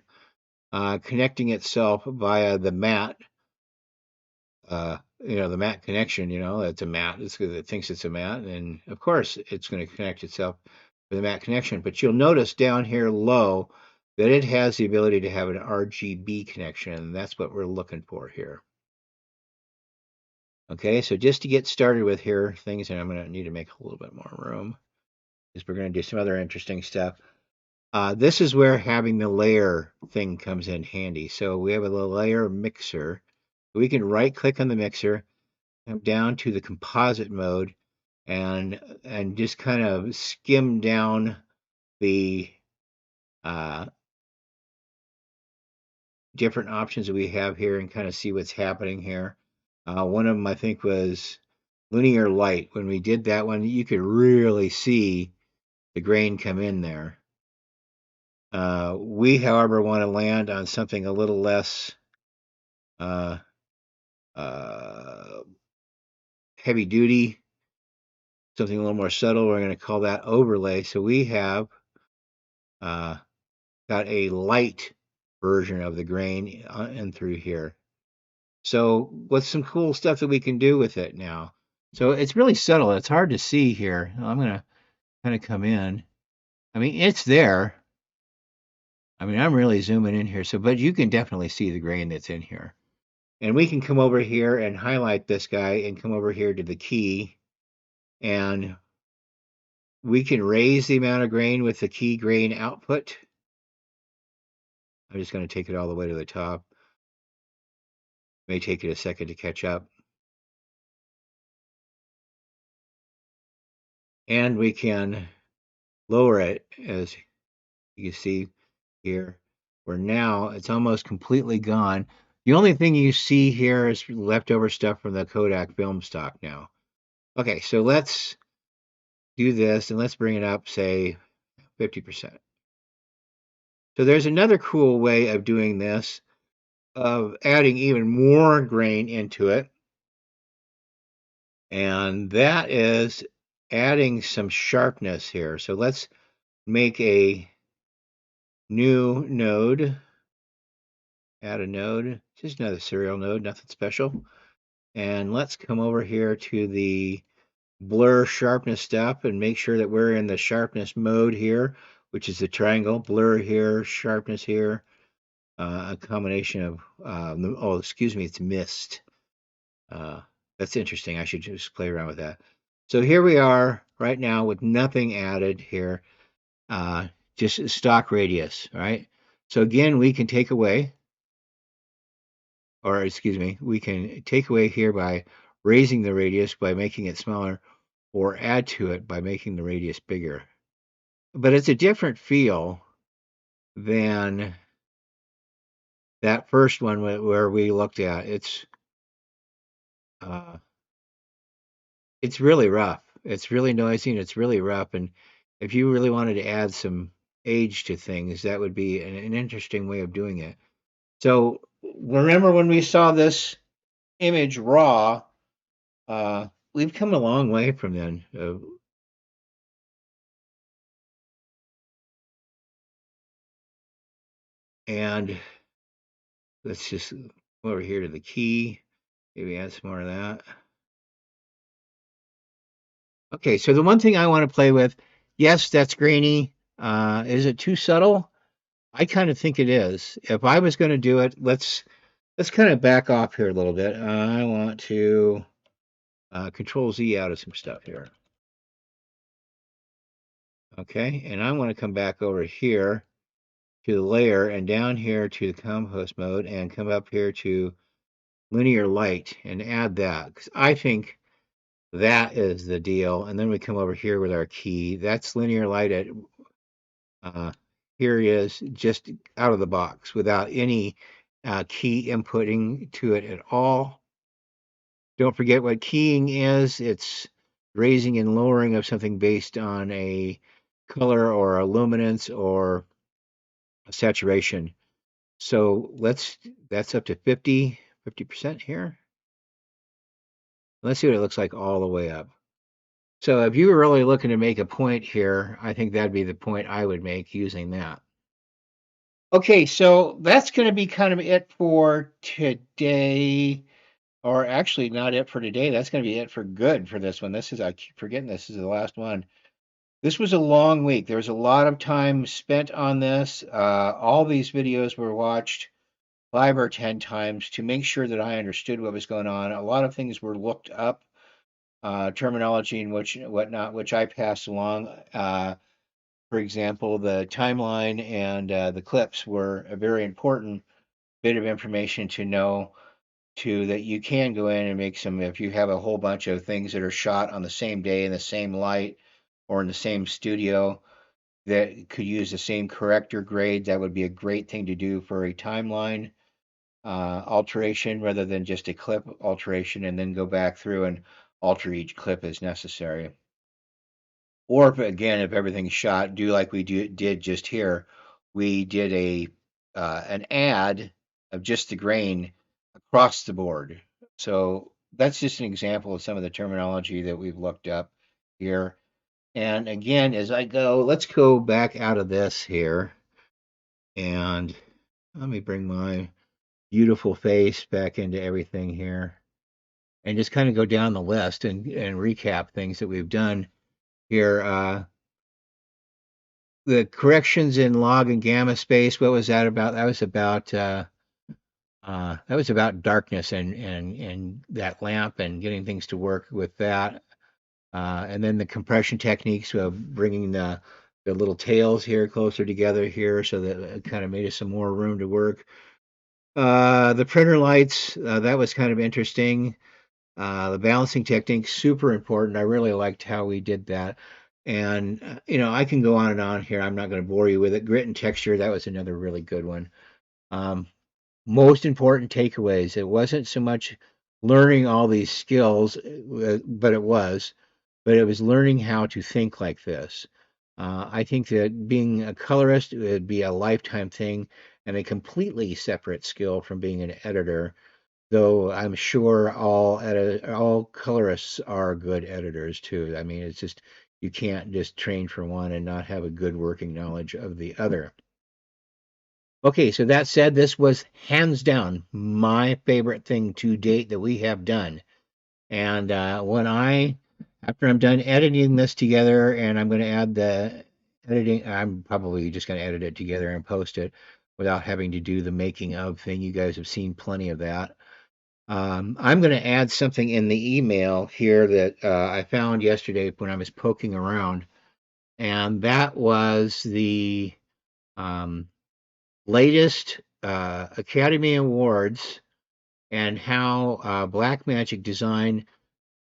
connecting itself via the mat. The mat connection, it's a mat. It thinks it's a mat, and of course, it's going to connect itself with a mat connection. But you'll notice down here low that it has the ability to have an RGB connection, and that's what we're looking for here. Okay, so just to get started with here things, and I'm going to need to make a little bit more room because we're going to do some other interesting stuff. This is where having the layer thing comes in handy. So we have a layer mixer. We can right click on the mixer, come down to the composite mode, and just kind of skim down the different options that we have here and kind of see what's happening here. One of them I think was linear light. When we did that one, you could really see the grain come in there. We, however, want to land on something a little less heavy duty, something a little more subtle. We're going to call that overlay. So we have got a light version of the grain in through here. So what's some cool stuff that we can do with it now? So it's really subtle. It's hard to see here. I'm going to kind of come in. I mean, it's there. I mean, I'm really zooming in here. But you can definitely see the grain that's in here. And we can come over here and highlight this guy and come over here to the key. And we can raise the amount of grain with the key grain output. I'm just going to take it all the way to the top. May take it a second to catch up. And we can lower it, as you can see here, where now it's almost completely gone. The only thing you see here is leftover stuff from the Kodak film stock now. Okay, so let's do this, and let's bring it up, say, 50%. So there's another cool way of doing this, of adding even more grain into it. And that is adding some sharpness here. So let's make a new node. Add a node, just another serial node, nothing special. And let's come over here to the blur sharpness step and make sure that we're in the sharpness mode here, which is the triangle. Blur here, sharpness here, a combination of, it's mist. That's interesting. I should just play around with that. So here we are right now with nothing added here, just stock radius, right? So again, we can take away, we can take away here by raising the radius by making it smaller, or add to it by making the radius bigger. But it's a different feel than that first one where we looked at. It's really rough. It's really noisy and it's really rough. And if you really wanted to add some age to things, that would be an interesting way of doing it. So remember when we saw this image raw, we've come a long way from then. And let's just go over here to the key. Maybe add some more of that. Okay, so the one thing I want to play with, yes, that's grainy. Is it too subtle? I kind of think it is. If I was going to do it, let's kind of back off here a little bit. I want to Control Z out of some stuff here. Okay, and I want to come back over here to the layer and down here to the compost mode and come up here to linear light and add that because I think that is the deal. And then we come over here with our key. That's linear light at uh, here is just out of the box without any key inputting to it at all. Don't forget what keying is. It's raising and lowering of something based on a color or a luminance or a saturation. So that's up to 50% here. Let's see what it looks like all the way up. So if you were really looking to make a point here, I think that'd be the point I would make using that. Okay, so that's going to be kind of it for today, or actually not it for today. That's going to be it for good for this one. I keep forgetting this is the last one. This was a long week. There was a lot of time spent on this. All these videos were watched 5 or 10 times to make sure that I understood what was going on. A lot of things were looked up, terminology and whatnot, which I passed along. For example, the timeline and the clips were a very important bit of information to know to that you can go in and make some if you have a whole bunch of things that are shot on the same day in the same light or in the same studio that could use the same corrector grade. That would be a great thing to do for a timeline alteration rather than just a clip alteration and then go back through and alter each clip as necessary. Or if, again, if everything's shot, do like did just here. We did an ad of just the grain across the board. So that's just an example of some of the terminology that we've looked up here. And again, as I go, let's go back out of this here. And let me bring my beautiful face back into everything here and just kind of go down the list and recap things that we've done here. The corrections in log and gamma space, what was that about? That was about darkness and that lamp and getting things to work with that. And then the compression techniques of bringing the little tails here closer together here so that it kind of made us some more room to work. The printer lights, that was kind of interesting. The balancing technique, super important. I really liked how we did that. And, I can go on and on here. I'm not going to bore you with it. Grit and texture, that was another really good one. Um, Most important takeaways. It wasn't so much learning all these skills, but it was learning how to think like this. I think that being a colorist would be a lifetime thing and a completely separate skill from being an editor, though I'm sure all colorists are good editors too. I mean, it's just you can't just train for one and not have a good working knowledge of the other. Okay, so that said, this was hands down my favorite thing to date that we have done. And after I'm done editing this together, and I'm going to add the editing, I'm probably just going to edit it together and post it without having to do the making of thing. You guys have seen plenty of that. I'm going to add something in the email here that I found yesterday when I was poking around, and that was the um, latest Academy Awards and how Blackmagic design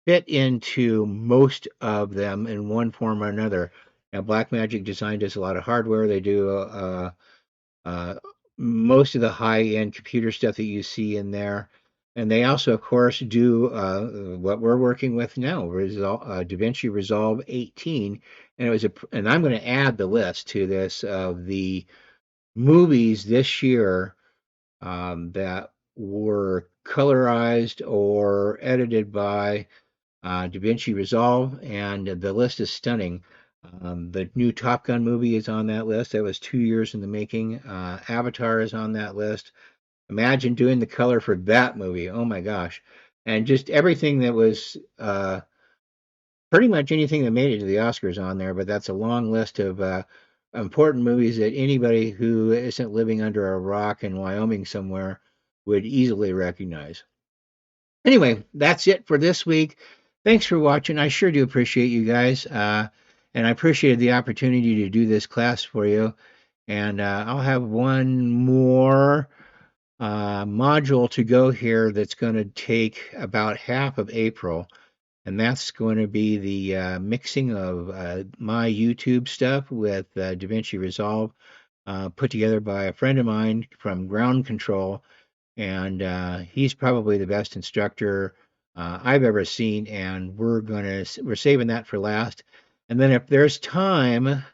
fit into most of them in one form or another. Now, Blackmagic Design does a lot of hardware. They do uh, most of the high-end computer stuff that you see in there. And they also, of course, do what we're working with now, Davinci Resolve 18. And I'm going to add the list to this of the movies this year that were colorized or edited by DaVinci Resolve, and the list is stunning. The new Top Gun movie is on that list. That was 2 years in the making. Avatar is on that list. Imagine doing the color for that movie. Oh my gosh. And just everything that was pretty much anything that made it to the Oscars on there, but that's a long list of important movies that anybody who isn't living under a rock in Wyoming somewhere would easily recognize. Anyway, that's it for this week. Thanks for watching. I sure do appreciate you guys. And I appreciated the opportunity to do this class for you. And I'll have one more module to go here that's going to take about half of April. And that's going to be the mixing of my YouTube stuff with Davinci Resolve, put together by a friend of mine from Ground Control. And he's probably the best instructor I've ever seen. And we're saving that for last. And then if there's time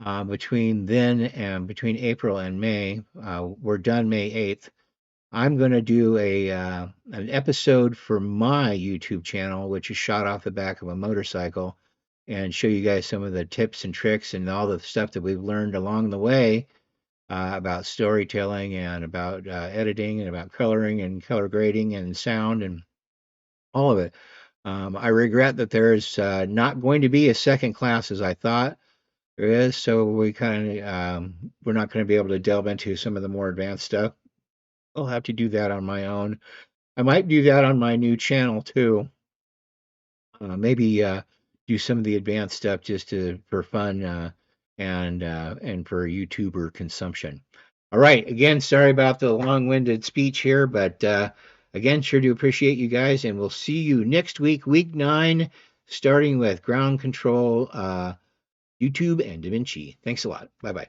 between April and May, we're done May 8th. I'm going to do an episode for my YouTube channel, which is shot off the back of a motorcycle, and show you guys some of the tips and tricks and all the stuff that we've learned along the way about storytelling and about editing and about coloring and color grading and sound and all of it. I regret that there's not going to be a second class as I thought there is, so we're not going to be able to delve into some of the more advanced stuff. I'll have to do that on my own. I might do that on my new channel too. Maybe do some of the advanced stuff just for fun and for YouTuber consumption. All right. Again, sorry about the long-winded speech here, but again, sure do appreciate you guys, and we'll see you next week, week 9, starting with Ground Control, YouTube, and DaVinci. Thanks a lot. Bye bye.